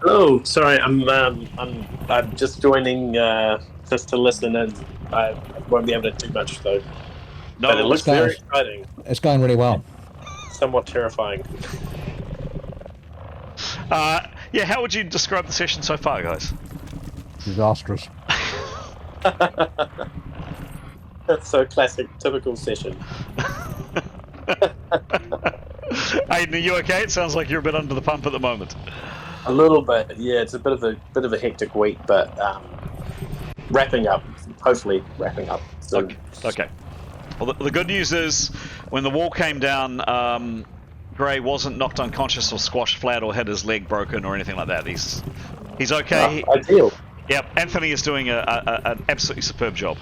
Oh, sorry, I'm just joining just to listen, and I won't be able to do much though. No, but it looks very exciting. It's going really well. Somewhat terrifying. Yeah, how would you describe the session so far, guys? Disastrous. That's so classic, typical session. Aiden, are you okay? It sounds like you're a bit under the pump at the moment. A little bit, yeah. It's a bit of a hectic week, but wrapping up. Hopefully, wrapping up. So, okay. Well, the good news is, when the wall came down, Gray wasn't knocked unconscious or squashed flat or had his leg broken or anything like that. He's okay. Ideal. Yep, Anthony is doing an absolutely superb job.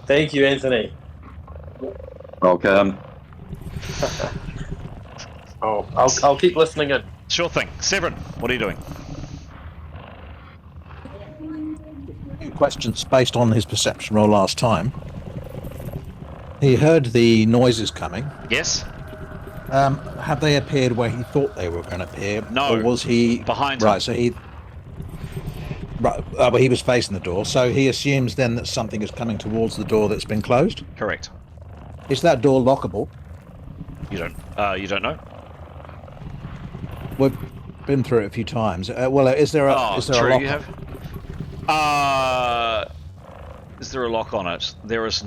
Thank you, Anthony. Welcome. I'll keep listening in. Sure thing. Severin, what are you doing? Questions based on his perception roll last time. He heard the noises coming. Yes. Have they appeared where he thought they were going to appear? No. Or was he behind him? Right. So he. Right. But he was facing the door. So he assumes then that something is coming towards the door that's been closed. Correct. Is that door lockable? You don't know. We've been through it a few times. Well, is there a true, lock? You have. Is there a lock on it? There is.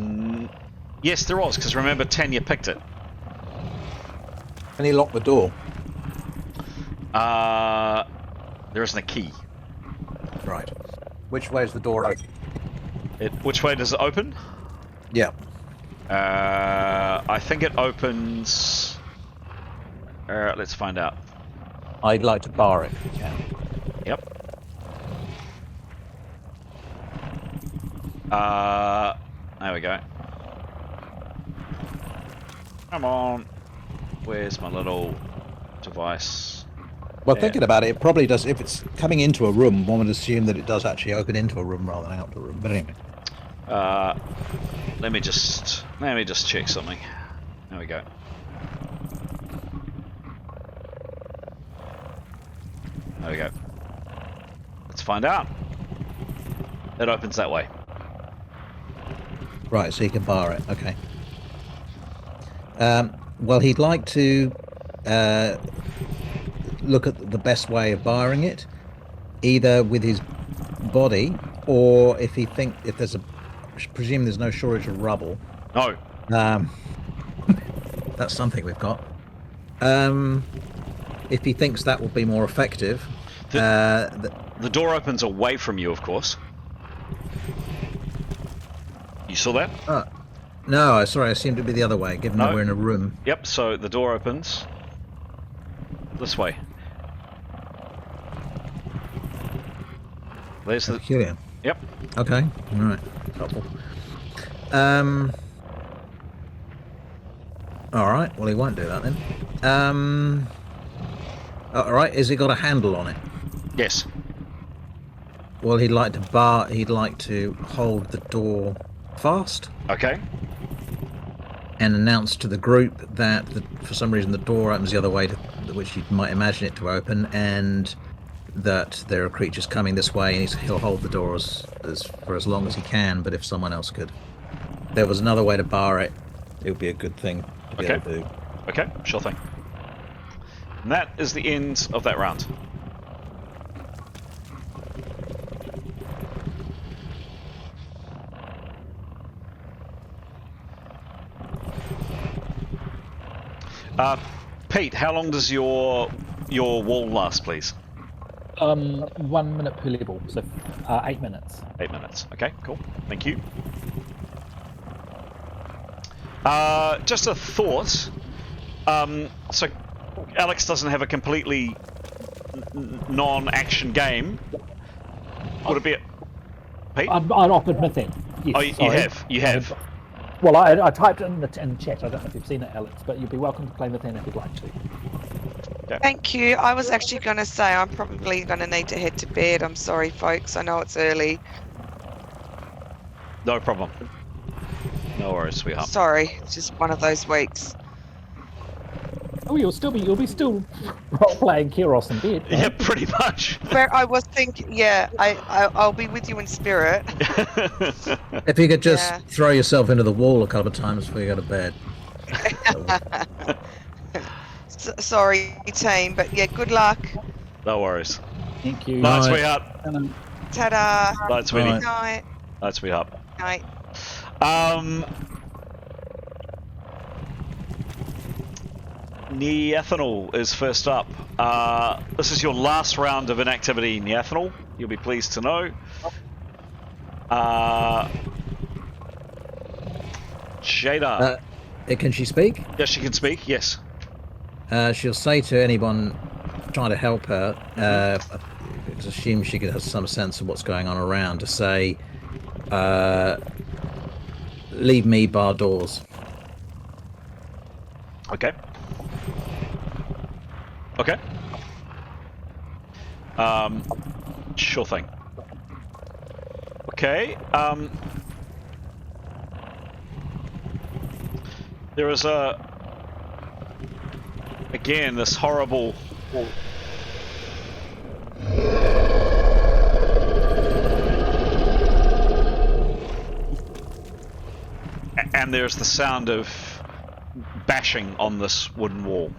Yes, there was. Because remember, Tanya picked it. Can he lock the door? There isn't a key. Right. Which way is the door open? Which way does it open? Yeah. I think it opens. Let's find out. I'd like to bar it if you can. Yep. There we go. Come on. Where's my little device? Well, thinking about it, it probably does. If it's coming into a room, one would assume that it does actually open into a room rather than out to a room. But anyway. Let me just check something. There we go. There we go. Let's find out. It opens that way. Right, so you can bar it. Okay. Well, he'd like to look at the best way of barring it, either with his body or if there's presume there's no shortage of rubble. No. That's something we've got. If he thinks that will be more effective. The door opens away from you, of course. You saw that? No, sorry, I assumed it'd be the other way, given that we're in a room. Yep, so the door opens this way. There's the... Peculiar. Yep. Okay, alright. Helpful. Alright, well he won't do that then. Alright, has he got a handle on it? Yes. Well, he'd like to hold the door fast. Okay. And announce to the group that for some reason the door opens the other way, which you might imagine it to open, and that there are creatures coming this way, and he'll hold the door for as long as he can. But if someone else could, if there was another way to bar it, it would be a good thing to be able to do. Okay, sure thing. And that is the end of that round. Pete, how long does your wall last, please? 1 minute per level, so 8 minutes. 8 minutes. Okay, cool. Thank you. Just a thought. So Alex doesn't have a completely non-action game. Would it be Pete? I'd offered methane. Yes, oh, you have. Well, I typed it in the chat. I don't know if you've seen it, Alex, but you'd be welcome to play methane if you'd like to. Okay. Thank you. I was actually going to say I'm probably going to need to head to bed. I'm sorry, folks. I know it's early. No problem. No worries, sweetheart. Sorry, it's just one of those weeks. Oh, you'll be still role playing Karios in bed. Right? Yeah, pretty much. Where I was thinking, yeah, I'll be with you in spirit. If you could just Yeah. throw yourself into the wall a couple of times before you go to bed. Sorry, team, but yeah, good luck. No worries. Thank you. Night, Night. sweetheart. Ta-da. Night, sweetie. Night. Night. Night, sweetheart. Night. Neathanol is first up. This is your last round of inactivity, Neathanol. You'll be pleased to know. Jada. Can she speak? Yes, she can speak. Yes. She'll say to anyone trying to help her, assume she could have some sense of what's going on around, to say, leave me bar doors. Okay. Okay. Sure thing. Okay. There is again this horrible and there's the sound of bashing on this wooden wall.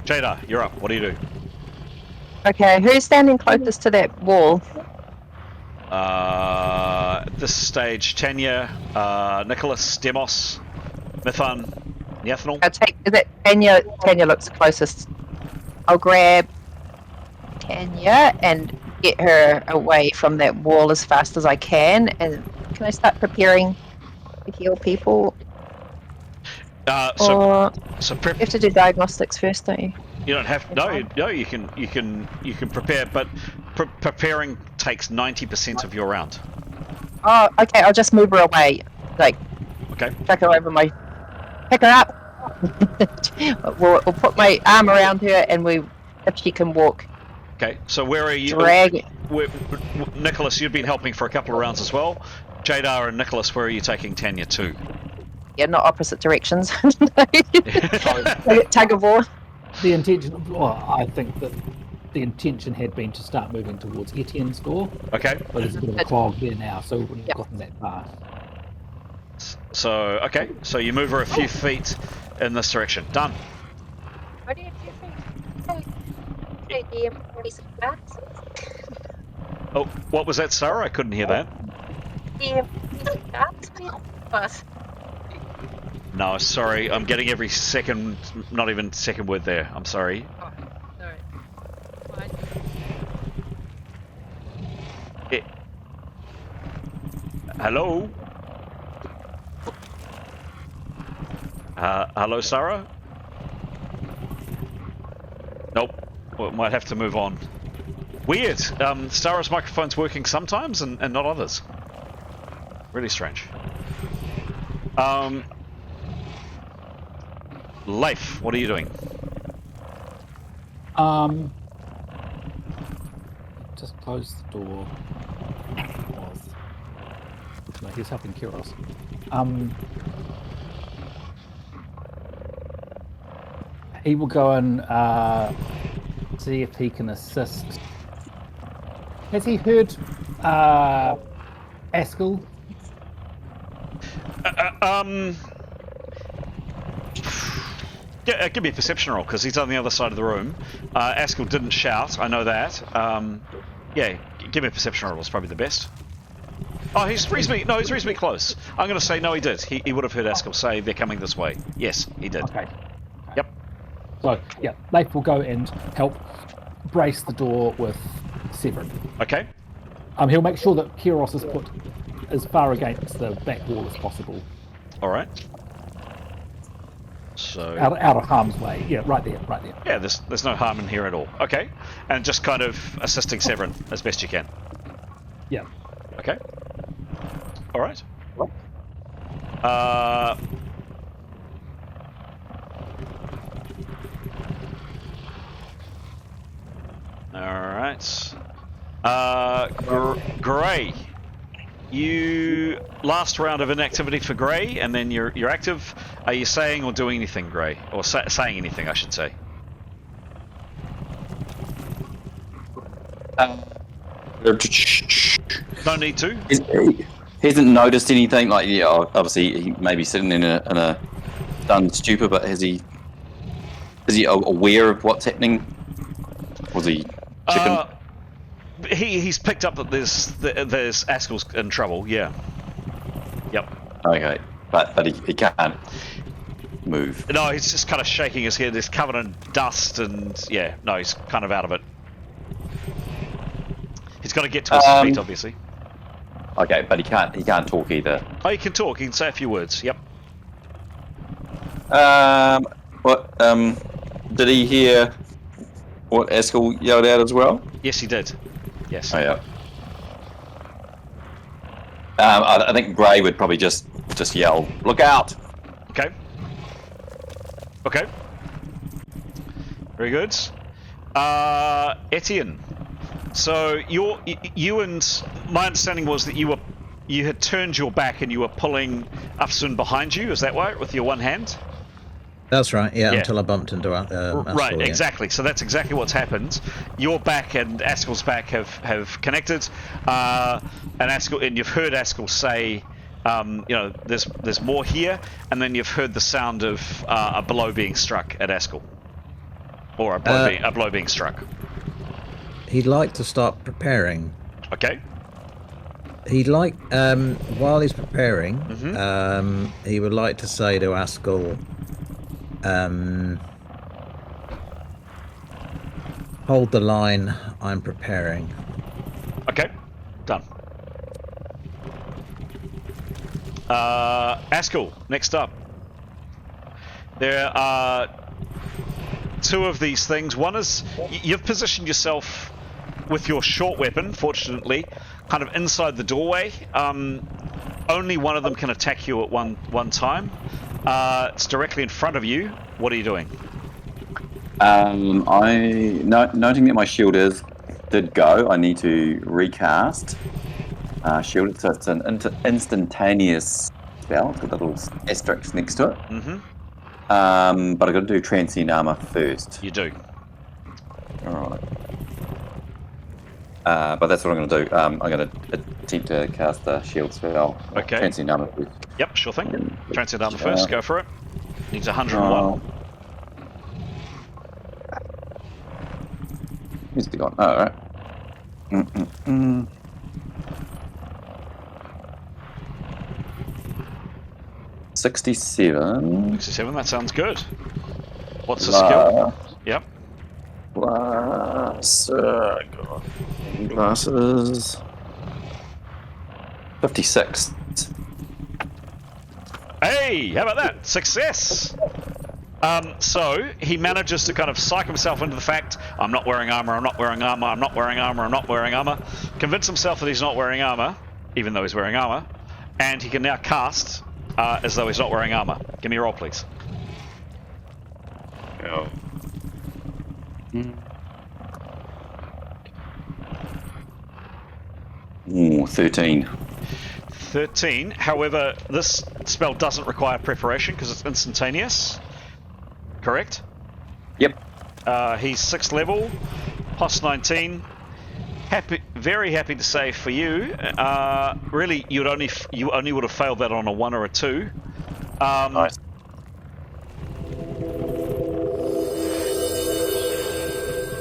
Jada, you're up. What do you do? Okay, who's standing closest to that wall? At this stage, Tanya, Nicholas, Demos, Mithan, Neathanol. Is it Tanya? Tanya looks closest. I'll grab Tanya and get her away from that wall as fast as I can. And can I start preparing to heal people? So You have to do diagnostics first, don't you? you don't have you can prepare, but preparing takes 90% of your round. Oh, okay. I'll just move her away. Like, Okay. chuck her over my. Pick her up. we'll put my arm around her, and if she can walk, Okay. So where are you? drag it. Nicholas, you've been helping for a couple of rounds as well. Jada and Nicholas, where are you taking Tanya to? Yeah, not opposite directions. Tug of war. The intention, well, I think that the intention had been to start moving towards Etienne's door, Okay. but there's a bit of a clog there now, so we wouldn't have gotten that far. So okay. So you move her a few feet in this direction. Done. What do you think? Oh, what was that, Sarah? I couldn't hear that. No, sorry. I'm getting every second, not even second word there. I'm sorry. Oh, sorry. Hello? Hello, Sarah? Nope. We might have to move on. Weird. Sarah's microphone's working sometimes and not others. Really strange. Leif, what are you doing? Just close the door. No, he's helping Karios. He will go and see if he can assist. Has he heard Askell? Give me a perception roll, because he's on the other side of the room. Askell didn't shout, I know that. Yeah, give me a perception roll, it's probably the best. Oh, he's reasonably close. I'm going to say no, he did. He would have heard Askell say they're coming this way. Yes, he did. Okay. Yep. So, yeah, Leif will go and help brace the door with Severin. Okay. He'll make sure that Karios is put as far against the back wall as possible. All right. So Out of harm's way. Yeah, right there. yeah, there's no harm in here at all. Okay, and just kind of assisting Severin as best you can. Yeah. Okay. All right. All right. Gray. you last round of inactivity for Grey, and then you're active. Are you saying or doing anything, Grey, or saying anything? I should say. No need to. He hasn't noticed anything. Like, yeah, obviously he may be sitting in a stunned stupor, but is he aware of what's happening? Was he chicken? He's picked up that there's Askel's in trouble. Yeah. Yep. Okay, but he can't move. No, he's just kind of shaking his head. He's covered in dust, and yeah, no, he's kind of out of it. He's got to get to his feet, obviously. Okay, but he can't talk either. Oh, he can talk. He can say a few words. Yep. What? Did he hear what Askel yelled out as well? Yes, he did. Yes. Oh yeah. I think Grey would probably just yell, "Look out!" Okay. Okay. Very good. Etienne. So you and my understanding was that you had turned your back and you were pulling Afsun behind you. Is that right? With your one hand? That's right. Yeah, until I bumped into Askel. Right. Yeah. Exactly. So that's exactly what's happened. Your back and Askel's back have connected, and you've heard Askel say, there's more here, and then you've heard the sound of a blow being struck at Askel, or a blow being struck. He'd like to start preparing. Okay. He'd like, while he's preparing, he would like to say to Askel, hold the line, I'm preparing. Okay, done. Askel, next up. There are two of these things. One is, you've positioned yourself with your short weapon, fortunately, kind of inside the doorway. Only one of them can attack you at one time. It's directly in front of you. What are you doing? Noting that my shield did go, I need to recast shield. So it's an instantaneous spell. It's got the little asterisk next to it. But I've got to do transient armor first. You do. Alright. But that's what I'm going to do. I'm going to attempt to cast the shield spell. Okay. Transient armor first. Yep, sure thing. Transient armor first, go for it. Needs 101. Who's he gone? Oh, alright. 67. 67, that sounds good. What's the skill? Yep. Plus, glasses. 56. Hey, how about that? Success! So, he manages to kind of psych himself into the fact, I'm not wearing armor, I'm not wearing armor, I'm not wearing armor, I'm not wearing armor. Convince himself that he's not wearing armor, even though he's wearing armor. And he can now cast as though he's not wearing armor. Give me a roll, please. Oh. Ooh, 13. 13. However, this spell doesn't require preparation because it's instantaneous. Correct? Yep. He's 6th level, plus 19. Very happy to say for you. Really, you only would have failed that on a 1 or a 2. Nice.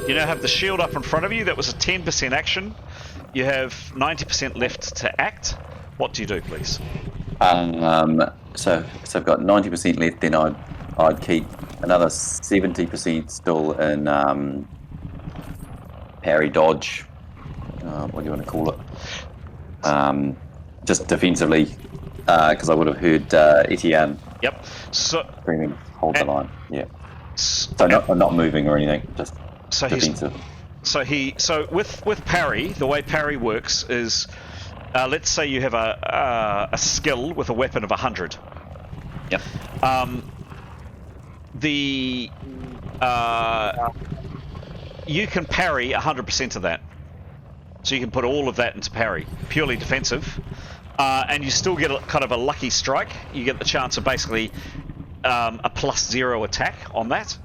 You now have the shield up in front of you. That was a 10% action. You have 90% left to act. What do you do, please? So I've got 90% left. Then I'd keep another 70% still in parry dodge. What do you want to call it? Just defensively, because I would have heard Etienne. Yep. So screaming, "Hold the line!" Yeah. So not moving or anything. Just defensive. So with parry, the way parry works is, let's say you have a skill with a weapon of 100. Yep. You can parry 100% of that. So you can put all of that into parry, purely defensive. and you still get kind of a lucky strike. You get the chance of basically a +0 attack on that.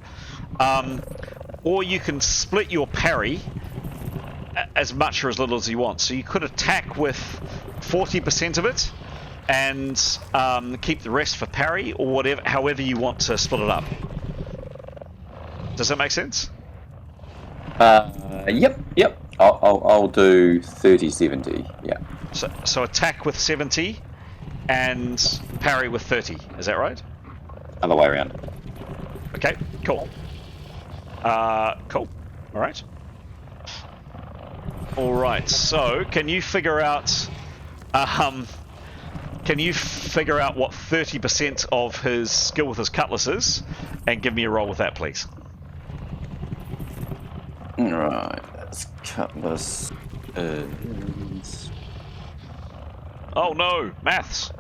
Or you can split your parry as much or as little as you want. So you could attack with 40% of it and keep the rest for parry, or whatever, however you want to split it up. Does that make sense? Yep. I'll do 30-70. Yeah. So attack with 70 and parry with 30. Is that right? Other way around. Okay. Cool. Cool. All right. All right. So can you figure out? Can you figure out what 30% of his skill with his cutlass is, and give me a roll with that, please? Right. That's cutlass. Oh no, maths.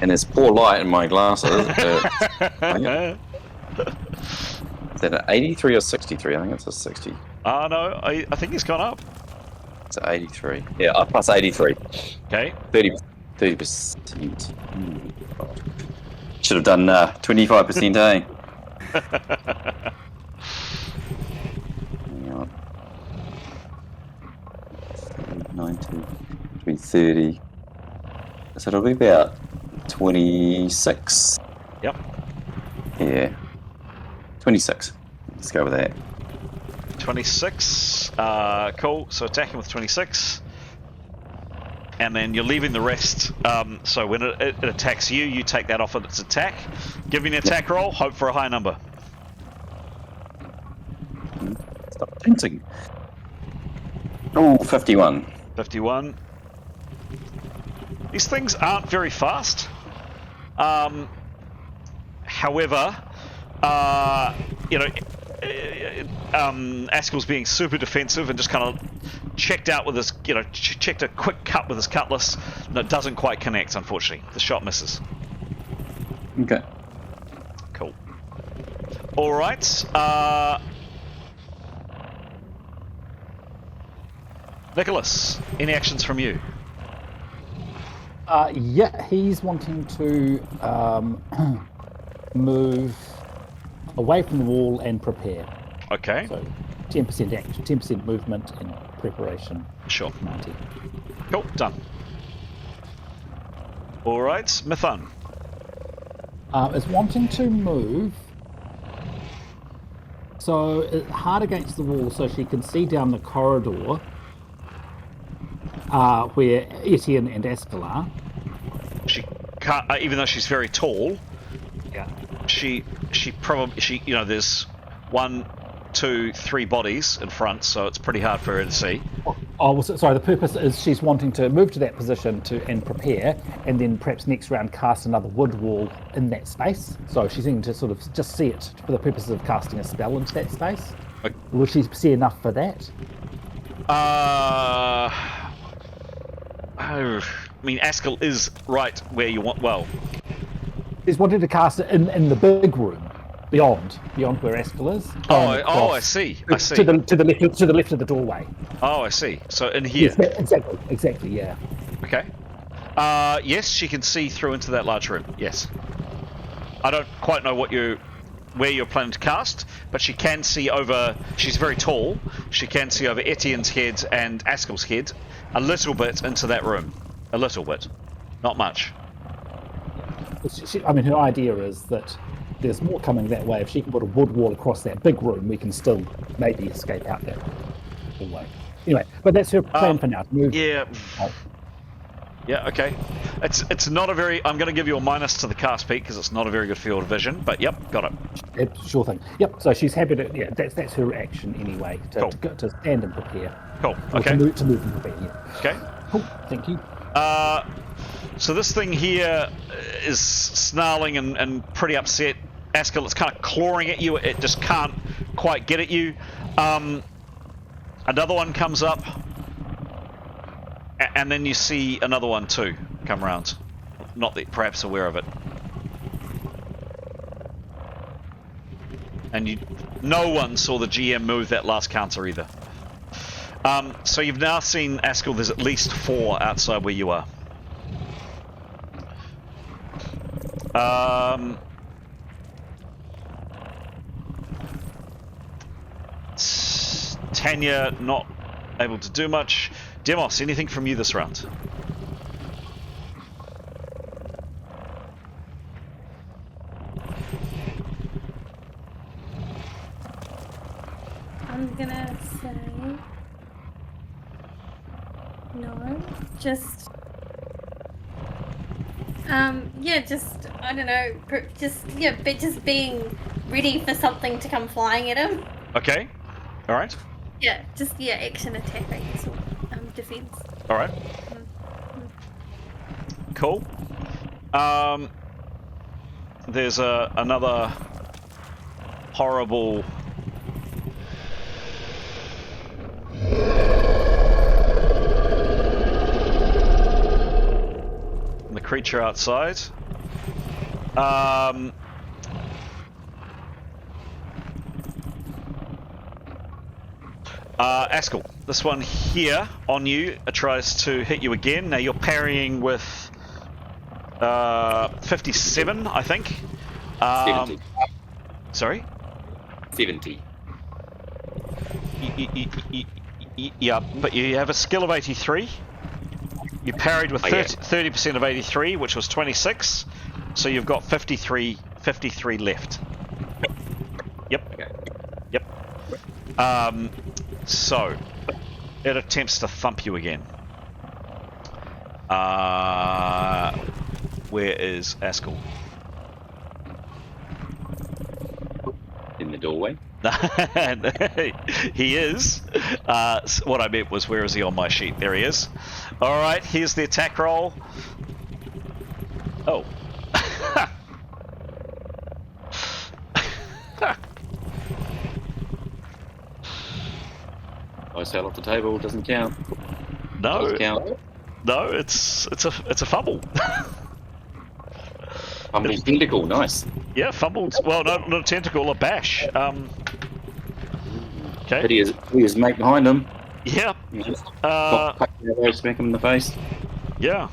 And there's poor light in my glasses. Is that an 83 or 63? I think it's a 60. No, I think he's gone up. It's an 83. Yeah, plus 83. Okay. 30%. Should have done 25%, eh? Hang on. 90, 30. So it'll be about 26. Yep. Yeah. 26. Let's go with that. 26. Cool. So attacking with 26. And then you're leaving the rest. So when it attacks you, you take that off of its attack. Give me an attack roll. Hope for a high number. Stop tensing. Oh, 51. 51. These things aren't very fast. However, you know, Askel's being super defensive and just kind of checked out with his, you know, checked a quick cut with his cutlass. No, it doesn't quite connect, unfortunately. The shot misses. Okay. Cool. All right. Nicholas, any actions from you? Yeah, he's wanting to move away from the wall and prepare. Okay. So 10% action, 10% movement in preparation. Sure. 90. Cool. Done. All right, Mithun. Is wanting to move so hard against the wall so she can see down the corridor where Etienne and Askel are. She can't, even though she's very tall. Yeah. She probably, you know, there's 1, 2, 3 bodies in front, so it's pretty hard for her to see. Oh, well, sorry. The purpose is she's wanting to move to that position and prepare, and then perhaps next round cast another wood wall in that space. So she's thinking to sort of just see it for the purposes of casting a spell into that space. Okay. Will she see enough for that? I mean, Askel is right where you want. Well, She's wanting to cast it in the big room, beyond where Askel is. I see. I see. To the left of the doorway. Oh, I see. So in here. Yes, exactly. Yeah. Okay. Yes, she can see through into that large room. Yes. I don't quite know where you're planning to cast, but she can see over. She's very tall. She can see over Etienne's head and Askel's head a little bit into that room. A little bit, not much. I mean, her idea is that there's more coming that way. If she can put a wood wall across that big room, we can still maybe escape out that way. Anyway, but that's her plan for now. Move. Yeah. Oh. Yeah. Okay. It's not a very. I'm going to give you a minus to the cast peak because it's not a very good field of vision. But yep, got it. Sure thing. Yep. So she's happy to. Yeah, that's her action anyway. Cool. To stand and prepare. Cool. Or Okay. To move and prepare. Yeah. Okay. Cool. Thank you. So this thing here is snarling and pretty upset. Askel, it's kind of clawing at you. It just can't quite get at you. Another one comes up. And then you see another one too come around. Not that perhaps aware of it. And no one saw the GM move that last counter either. So you've now seen, Askell, there's at least 4 outside where you are. Tanya, not able to do much. Demos, anything from you this round? I'm gonna say no. Just yeah, just I don't know. Just being ready for something to come flying at him. Okay. All right. Yeah, just action attack, I guess, or defense. All right. Cool. There's another horrible. The creature outside. Askell, this one here on you tries to hit you again. Now you're parrying with 57, I think. 70. Sorry? 70. Yeah, but you have a skill of 83. You parried with 30% of 83, which was 26. So you've got 53 left. Yep. Okay. Yep. So it attempts to thump you again. Where is Askell? In the doorway. He is. What I meant was, where is he on my sheet? There he is. All right, here's the attack roll. Oh. I sell off the table, doesn't count. No. Doesn't count. No, it's a fumble. Fumble's tentacle, nice. Yeah, fumbled. Well, not a tentacle, a bash. Okay. But he is mate behind him. Yeah. Smack him in the face. Yeah.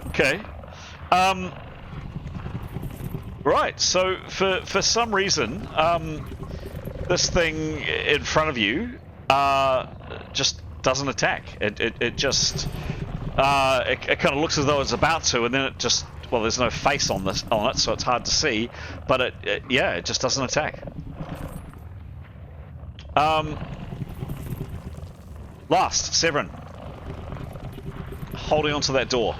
Okay. Right, so for some reason, this thing in front of you just doesn't attack. It just it kind of looks as though it's about to, and then it just, well, there's no face on it, so it's hard to see. But it just doesn't attack. Last, Severin, holding onto that door.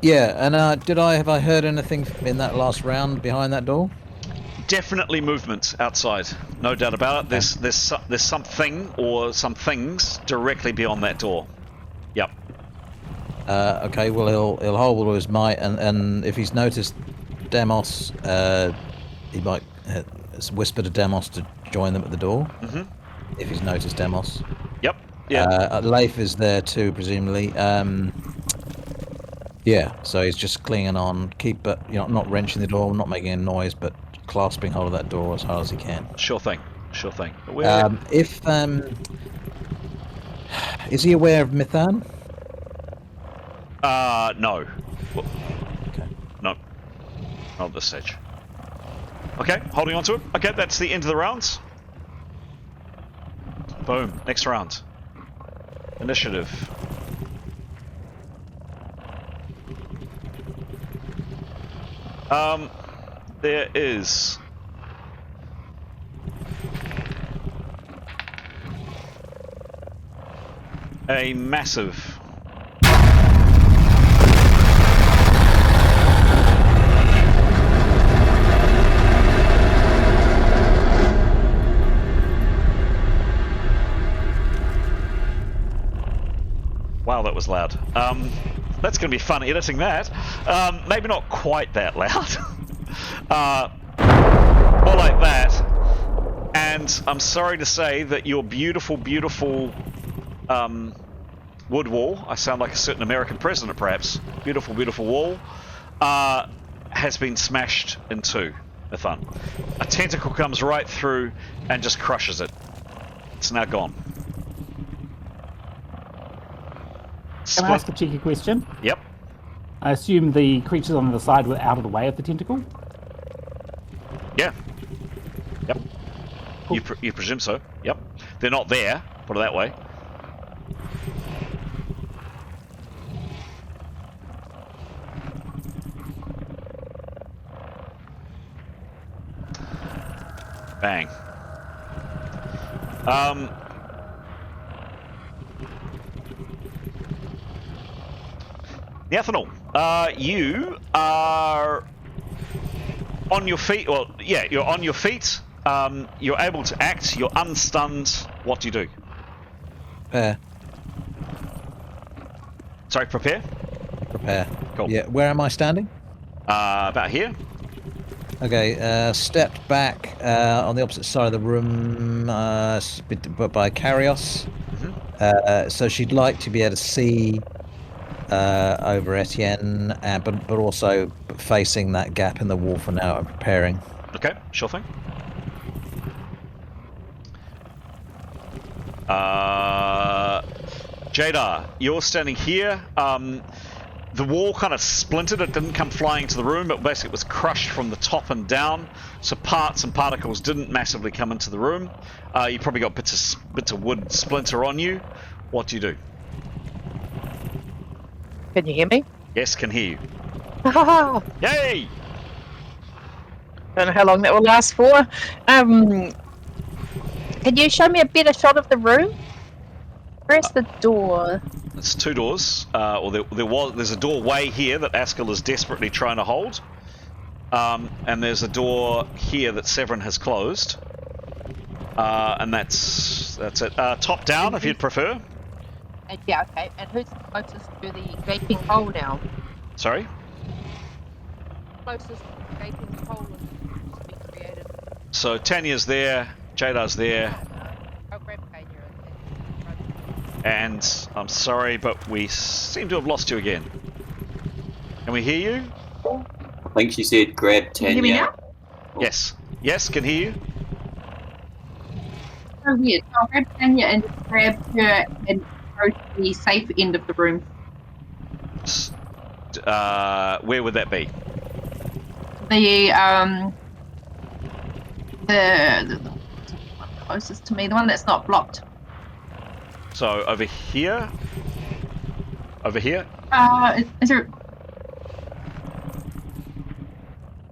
Yeah, and have I heard anything in that last round behind that door? Definitely movement outside, no doubt about it. There's something or some things directly beyond that door. Yep. Okay, well he'll hold all his might, and if he's noticed Demos, he might whisper to Demos to join them at the door. Mm-hmm. If he's noticed Demos. Yep. Yeah. Leif is there too, presumably. Yeah, so he's just clinging on, not wrenching the door, not making any noise, but clasping hold of that door as hard as he can. Sure thing. Is he aware of Mithan? No. Well, okay. No. Not at this stage. Okay, holding on to it. Okay, that's the end of the rounds. Boom. Next round. Initiative. There is a massive wow, that was loud. That's going to be fun editing that. Maybe not quite that loud. More like that. And I'm sorry to say that your beautiful, beautiful wood wall, I sound like a certain American president perhaps, beautiful, beautiful wall, has been smashed in two. Ethan. A tentacle comes right through and just crushes it. It's now gone. Can I ask a cheeky question? Yep. I assume the creatures on the side were out of the way of the tentacle? Yeah. Yep. Cool. You presume so. Yep. They're not there, put it that way. Bang. Ethanol, you are on your feet. Well, yeah, you're on your feet. You're able to act. You're unstunned. What do you do? Sorry, prepare? Prepare. Cool. Yeah, where am I standing? About here. Okay, stepped back on the opposite side of the room, but by Karios. So she'd like to be able to see over Etienne, but also facing that gap in the wall for now and preparing. Okay, sure thing. Jadar, you're standing here. The wall kind of splintered. It didn't come flying into the room, but basically it was crushed from the top and down. So parts and particles didn't massively come into the room. You probably got bits of wood splinter on you. What do you do? Can you hear me? Yes, can hear you. Yay! Yay! Don't know how long that will last for. Can you show me a better shot of the room? Where's the door? It's two doors. There's a doorway here that Askell is desperately trying to hold. And there's a door here that Severin has closed. And that's it. Top down, if you'd prefer. Yeah, okay. And who's closest to the gaping hole now? Sorry? Closest to the gaping hole that's been created. So Tanya's there, Jadar's there, I'll grab Tanya and I'm sorry, but we seem to have lost you again. Can we hear you? I think she said grab Can you hear me Tanya. now? Yes. Yes, can hear you. Oh, weird. I'll grab Tanya and grab her and go to the safe end of the room. Where would that be? The one closest to me, the one that's not blocked. So over here? Over here? Is there?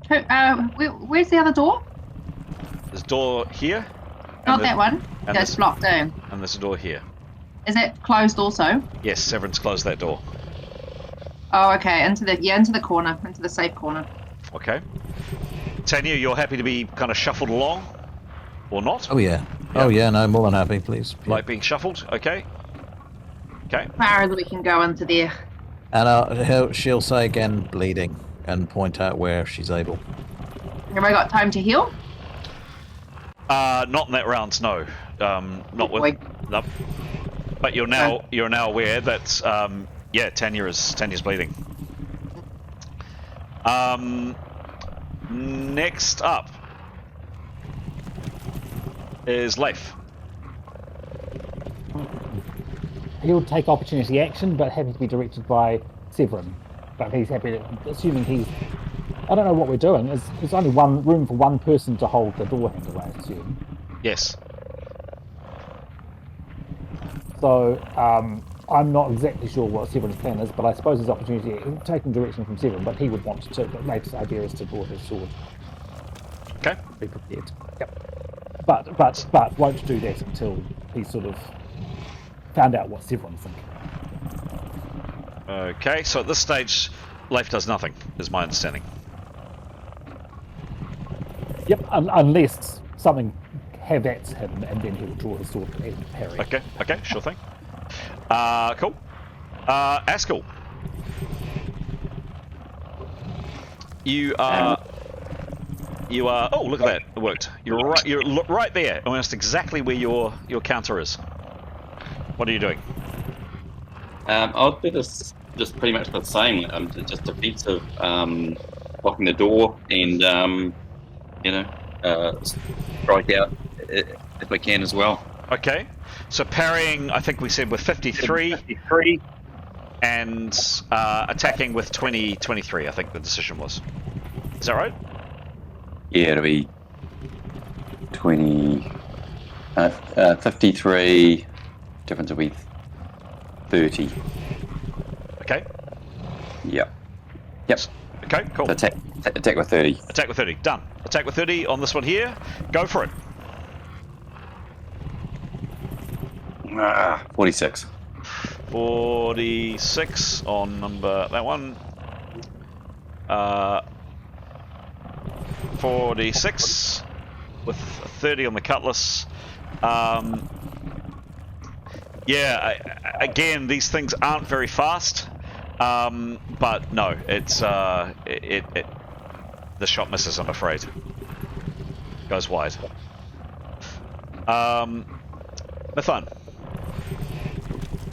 Where's the other door? There's a door here. Not that one. and That's blocked down. And there's a door here. Is it closed also? Yes, Severin's closed that door. Oh, okay. Into the corner, into the safe corner. Okay. Tanya, you're happy to be kind of shuffled along? Or not? Oh yeah. Oh yeah, no, more than happy, please. Like being shuffled? Okay. Okay. Far as we can go into there. And she'll say again, bleeding, and point out where she's able. Have I got time to heal? Not in that round, no. Not with. Nope. But you're now aware that yeah, Tanya's bleeding. Next up is Leif. He'll take opportunity action, but having to be directed by Severin. But he's happy to, assuming he's. I don't know what we're doing. There's only one room for one person to hold the door handle, I assume. Yes. So I'm not exactly sure what Severin's plan is, but I suppose his opportunity, taking direction from Severin, but he would want to. But Leif's idea is to draw his sword. Okay. Be prepared. Yep. But won't do that until he's sort of found out what Severin's thinking. Okay, so at this stage, Leif does nothing, is my understanding. Yep, unless something habats him, and then he'll draw his sword and parry. Okay, sure thing. Cool. Askell. You are. Oh, look at that! It worked. You're right there, almost exactly where your counter is. What are you doing? I'd better just pretty much the same. Just defensive, blocking the door, and strike out if I can as well. Okay. So parrying, I think we said with 53, and attacking with 23. I think the decision was. Is that right? Yeah, it'll be 53. Difference will be 30. Okay. Yep. Okay, cool. So attack with 30. Attack with 30. Done. Attack with 30 on this one here. Go for it. 46. 46 on that one. 46 with 30 on the cutlass. Again, these things aren't very fast, but no, it's the shot misses, I'm afraid. Goes wide. Fun.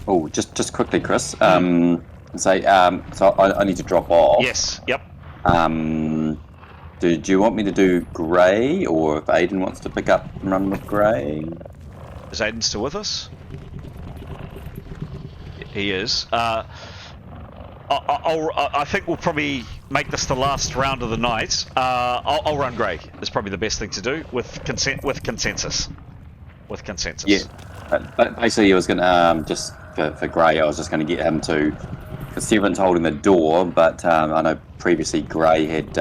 Oh, just quickly, Chris. So I need to drop off. Yes. Yep. Do you want me to do Grey, or if Aiden wants to pick up and run with Grey? Is Aiden still with us? He is. I think we'll probably make this the last round of the night. I'll run Grey. It's probably the best thing to do with consensus. Yeah. But basically, I was going to just for Grey, I was just going to get him to. Because Severin's holding the door, but I know previously Grey had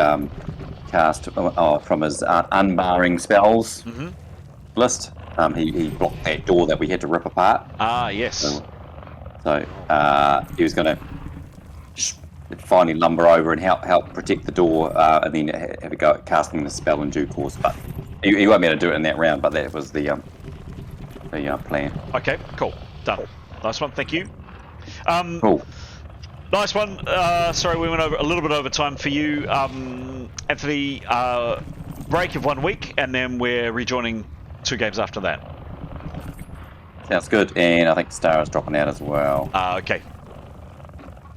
cast from his unbarring spells list. He blocked that door that we had to rip apart. Ah, yes. So he was going to finally lumber over and help protect the door, and then have a go at casting the spell in due course. But he won't be able to do it in that round. But that was the plan. Okay, cool, done. Nice one, thank you. Cool. Nice one. Sorry, we went over a little bit over time for you, Anthony. Break of 1 week, and then we're rejoining 2 games after that. Sounds good, and I think Stara's dropping out as well. Okay.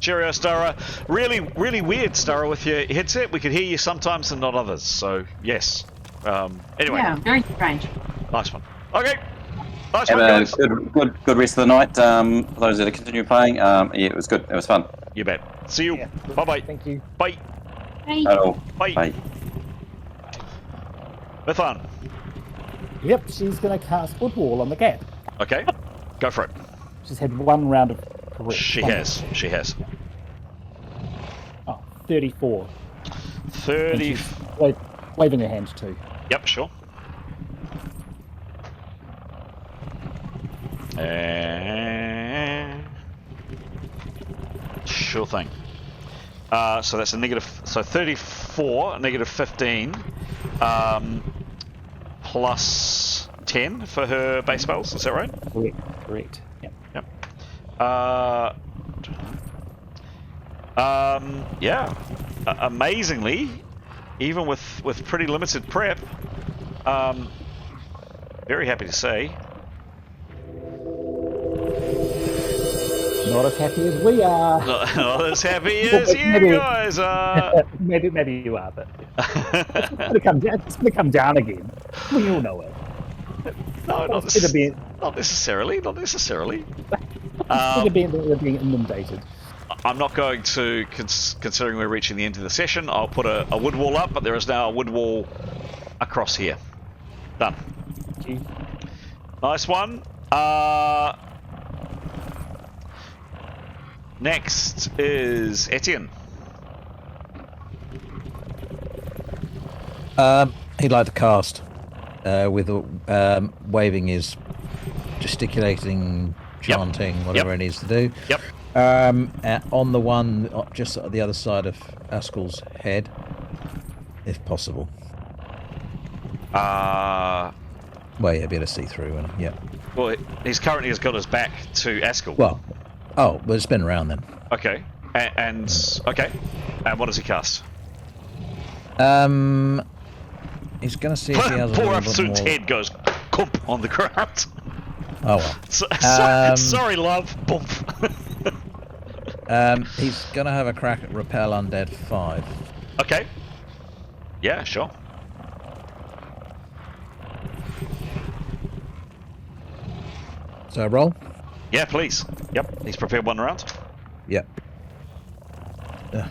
Cheerio, Stara. Really, really weird, Stara, with your headset. We could hear you sometimes and not others, so yes. Anyway. Yeah, very strange. Nice one. Okay. Nice Have one, a guys. good rest of the night. For those that are continue playing, it was good. It was fun. You bet. See you. Yeah. Bye-bye. Thank you. Bye. Hey. Hello. Bye. Bye. Bethan. Yep, she's going to cast Wood Wall on the gap. Okay. Go for it. She's had 1 round of correct. She has. 34. 30. Waving her hand too. Yep, sure. Sure thing. So that's a negative. So 34, negative 15, plus 10 for her base spells. Is that right? Correct. Yep. Yeah. Amazingly, even with pretty limited prep, very happy to say. Not as happy as we are. Not as happy as you guys are. Maybe you are, but it's going to come down again. We all know it. No, not necessarily. Not necessarily. We're being inundated. I'm not going to, considering we're reaching the end of the session, I'll put a wood wall up, but there is now a wood wall across here. Done. Thank you. Nice one. Next is Etienne. He'd like to cast with waving his gesticulating, chanting, whatever it needs to do. Yep. On the one just at the other side of Askel's head, if possible. Well, yeah, be able to see through, and yeah. Well, he's currently has got his back to Askel. Well, spin around then. Okay. And okay. And what does he cast? He's going to see if he has a Poor little bit Afsoon's more... head goes kump on the ground. Oh well. Sorry, love. Bump. He's gonna have a crack at repel undead 5. Okay. Yeah, sure. So roll. Yeah, please. Yep, he's prepared 1 round. Yep.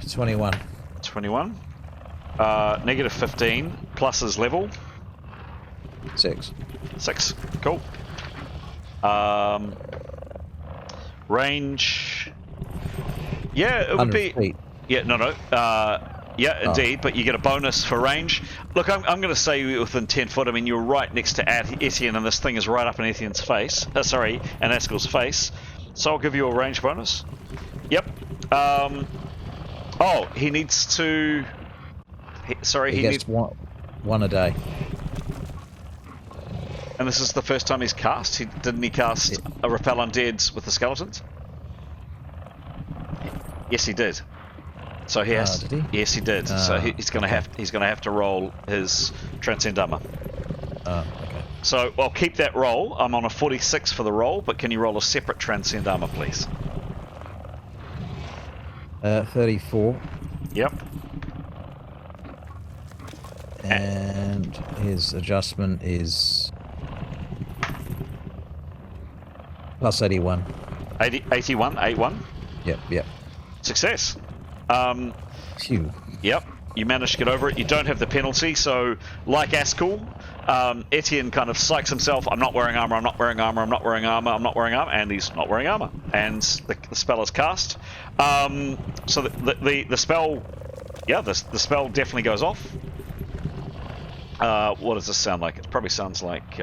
21. 21. Negative 15 plus his level. 6. 6. Cool. Range. Yeah, it would be. Feet. Yeah, no. Yeah, indeed, but you get a bonus for range. Look, I'm going to say within 10 foot. I mean, you're right next to Etienne, and this thing is right up in Etienne's face. Sorry, and Askel's face. So I'll give you a range bonus. Yep. Oh, he needs to. He gets needs one a day. And this is the first time he's cast. Didn't he cast a repel undead with the skeletons? Yes, he did. So he has. Did he? Yes, he did. So he's going to have to roll his transcend armor. Okay. So I'll keep that roll. I'm on a 46 for the roll, but can you roll a separate transcend armor, please? 34. Yep. And his adjustment is plus 81. 81. 81. Yep. Success. Phew. Yep, you managed to get over it. You don't have the penalty, so like Askel, Etienne kind of psychs himself. I'm not wearing armor. I'm not wearing armor. I'm not wearing armor. I'm not wearing armor, and he's not wearing armor. And the spell is cast. So the spell, yeah, the spell definitely goes off. What does this sound like? It probably sounds like.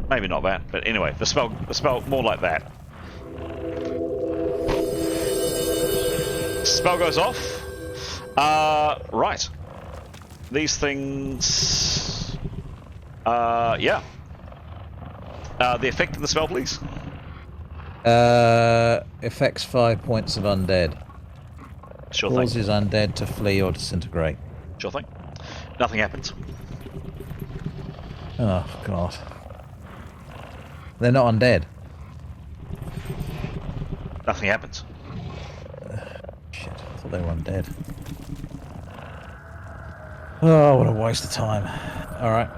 Maybe not that, but anyway, the spell more like that. Spell goes off. Right. These things. Yeah. The effect of the spell, please. Affects 5 points of undead. Sure thing. Causes undead to flee or disintegrate. Sure thing. Nothing happens. Oh god. They're not undead. Nothing happens. Shit, I thought they were undead. Oh, what a waste of time. Alright.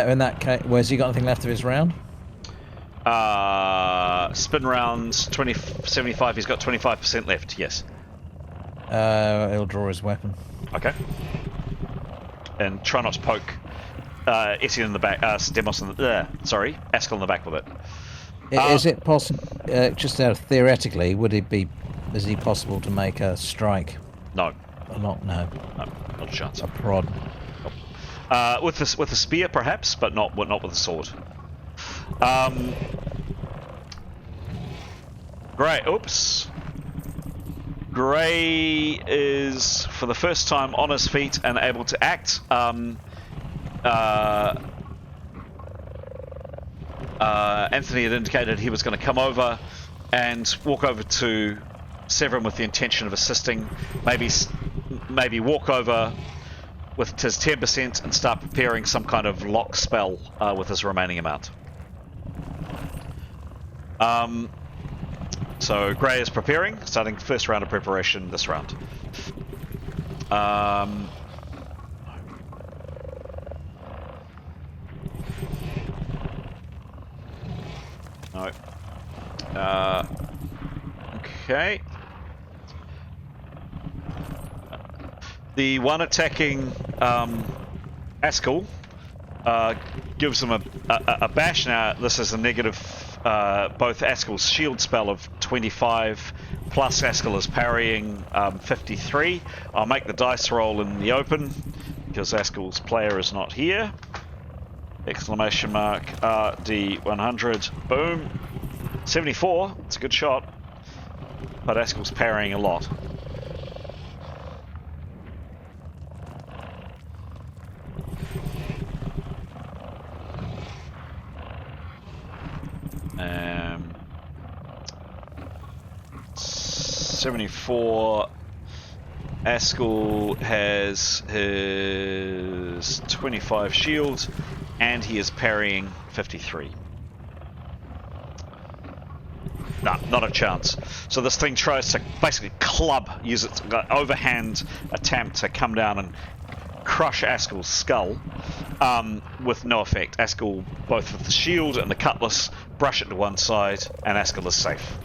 In that case, where's he got anything left of his round? Spin rounds 75, he's got 25% left, yes. He'll draw his weapon. Okay. And try not to poke Etienne in the back, Demos in the, Askel in the back with it. Is it possible, just theoretically, is it possible to make a strike? No. Or not? No. No, not a chance. A prod. With a spear, perhaps, but not with a sword. Great. Oops. Gray is, for the first time, on his feet and able to act. Anthony had indicated he was going to come over and walk over to Severin with the intention of assisting. Maybe walk over with his 10% and start preparing some kind of lock spell with his remaining amount. So Gray is preparing, starting first round of preparation this round. No. Okay. The one attacking Askel gives him a bash. Now this is a negative, both Askel's shield spell of 25 plus Askel is parrying 53. I'll make the dice roll in the open because Askel's player is not here. Exclamation mark RD100. Boom. 74. It's a good shot. But Askel's parrying a lot. Um, 74 Askell has his 25 shield, and he is parrying 53. No, not a chance. So this thing tries to basically use its overhand attempt to come down and crush Askell's skull, with no effect. Askell, both with the shield and the cutlass, brush it to one side, and Askell is safe.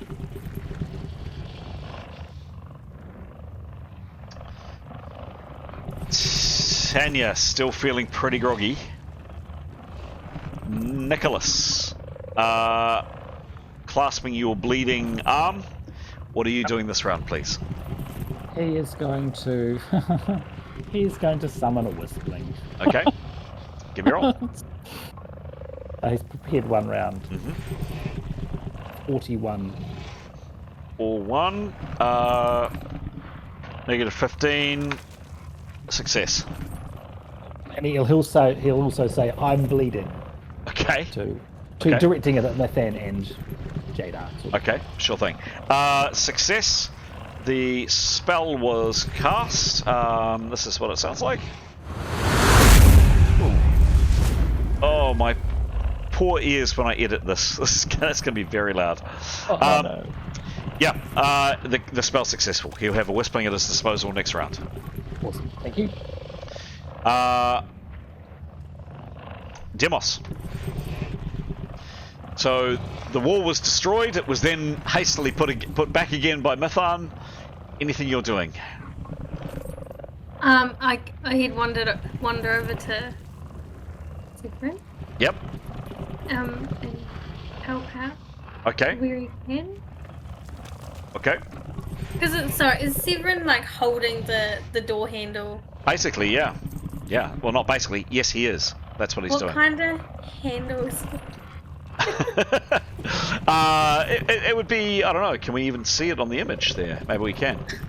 Tanya, still feeling pretty groggy. Nicholas, clasping your bleeding arm, what are you doing this round, please? He is going to... He's going to summon a Whispling. Okay. Give me a roll. He's prepared one round. 41. All one. Negative 15. Success. And he'll also say, I'm bleeding. Okay. To Okay. directing it at Nathan and Jada. Okay, sure thing. Success. The spell was cast. This is what it sounds like. Ooh. Oh, my poor ears when I edit this. That's going to be very loud. No. Yeah, the spell's successful. He'll have a Whispling at his disposal next round. Awesome. Thank you. Demos. So the wall was destroyed. It was then hastily put back again by Mithan. Anything you're doing? He'd wander over to Severin. Yep. And help out Okay. where he can. Okay. Because is Severin like holding the door handle? Basically, yeah. Yeah. Well, not basically. Yes, he is. That's what he's What doing. kind of handles? It would be, I don't know, can we even see it on the image there? Maybe we can. Could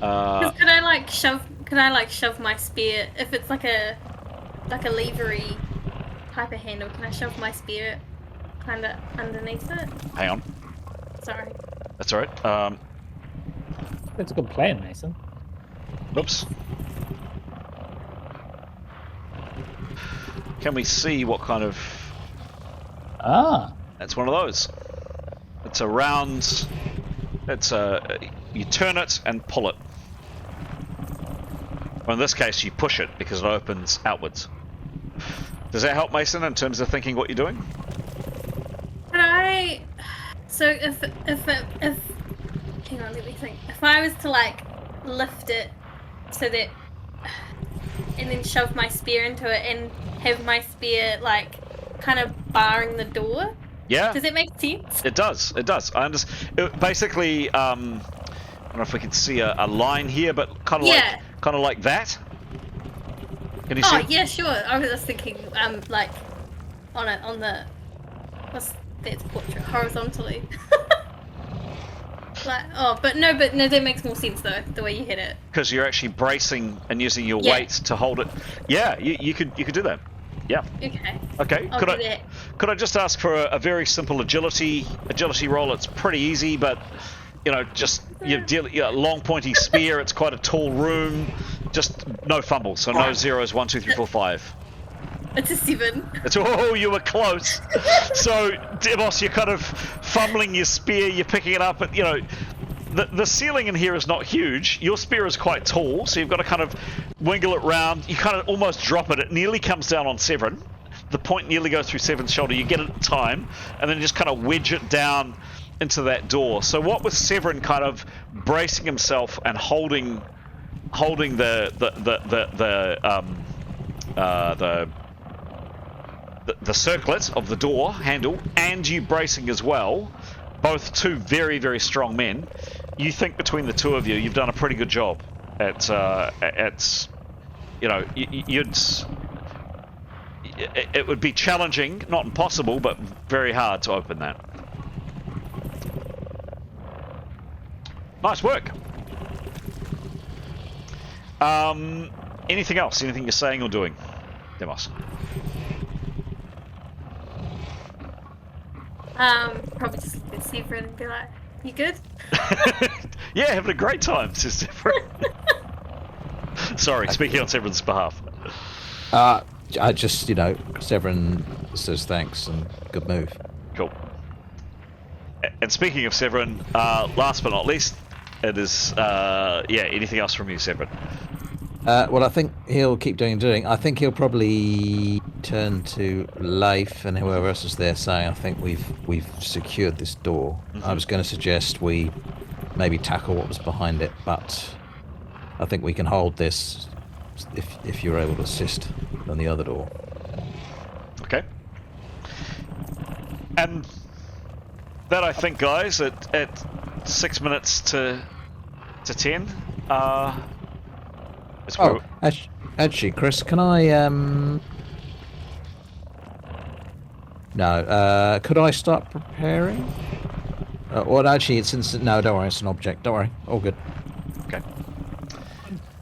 I shove my spear if it's like a levery type of handle? Can I shove my spear kind of underneath it? Hang on. Sorry. That's alright. That's a good plan, Mason. Oops. Can we see what kind of... That's one of those. It's a round... you turn it and pull it. Or in this case, you push it because it opens outwards. Does that help, Mason, in terms of thinking what you're doing? Could I... So if hang on, let me think. If I was to like lift it so that, and then shove my spear into it and have my spear like kind of barring the door. Yeah. Does it make sense? It does. It does. I understand. Basically, I don't know if we can see a line here, but kind of like that. Can you see? Oh yeah, sure. I was just thinking, like on the that's portrait horizontally. But no, that makes more sense though, the way you hit it. Because you're actually bracing and using your weight to hold it. Yeah, you could do that. Yeah. Okay. Okay. Could I just ask for a very simple agility roll? It's pretty easy, but just long pointy spear. It's quite a tall room. Just no fumble. So no zeros. 1, 2, 3, 4, 5. It's a 7. You were close. So, Demos, you're kind of fumbling your spear, you're picking it up, but, the ceiling in here is not huge. Your spear is quite tall, so you've got to kind of wiggle it round. You kind of almost drop it. It nearly comes down on Severin. The point nearly goes through Severin's shoulder. You get it at time, and then just kind of wedge it down into that door. So what with Severin kind of bracing himself and holding the circlet of the door handle, and you bracing as well, both two very, very strong men, you think between the two of you, you've done a pretty good job at it would be challenging, not impossible, but very hard to open that. Nice work. Anything else? Anything you're saying or doing, Demos? Probably just look at Severin and be like, "You good?" Yeah, having a great time, says Severin. Sorry, speaking on Severin's behalf. I just, Severin says thanks and good move. Cool. And speaking of Severin, last but not least, it is, anything else from you, Severin? Well, I think he'll keep doing. I think he'll probably turn to Leif and whoever else is there, saying, I think we've secured this door. Mm-hmm. I was going to suggest we maybe tackle what was behind it, but I think we can hold this if you're able to assist on the other door. Okay. And that, I think, guys, at 6 minutes to 10, is where... Actually, Chris, can I, No, could I start preparing? Well, actually, it's instant. No, don't worry, it's an object. Don't worry, all good. Okay.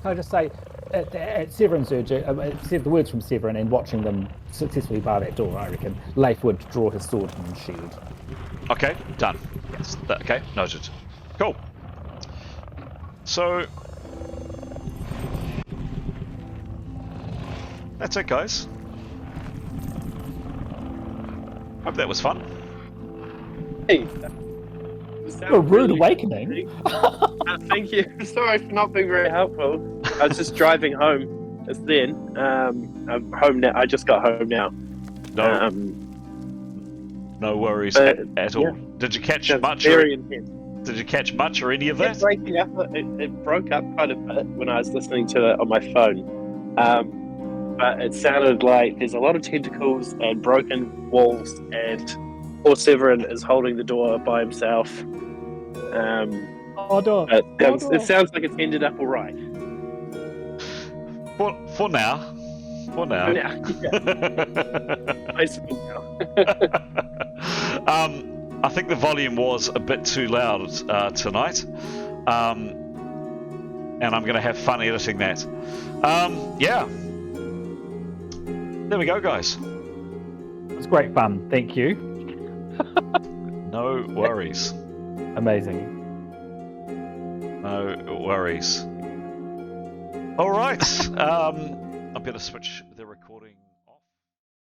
Can I just say, at Severin's urge, the words from Severin and watching them successfully bar that door, I reckon Leif would draw his sword and shield. Okay, done. Yes. Okay, noted. Cool. So that's it, guys. Hope that was fun. Hey. A rude awakening. Thank you. Sorry for not being very helpful. I was just driving home. It's then. I'm home now. I just got home now. No worries at all. Did you catch much? Very intense. Did you catch much or any of that? Breaking up. It broke up quite a bit when I was listening to it on my phone. But it sounded like there's a lot of tentacles and broken walls, and poor Severin is holding the door by himself. It sounds like it's ended up all right. For now. For now. Yeah. Basically now. I think the volume was a bit too loud tonight, and I'm going to have fun editing that. Yeah. There we go, guys. It was great fun. Thank you. No worries. Amazing. No worries. All right. I'm going to switch the record.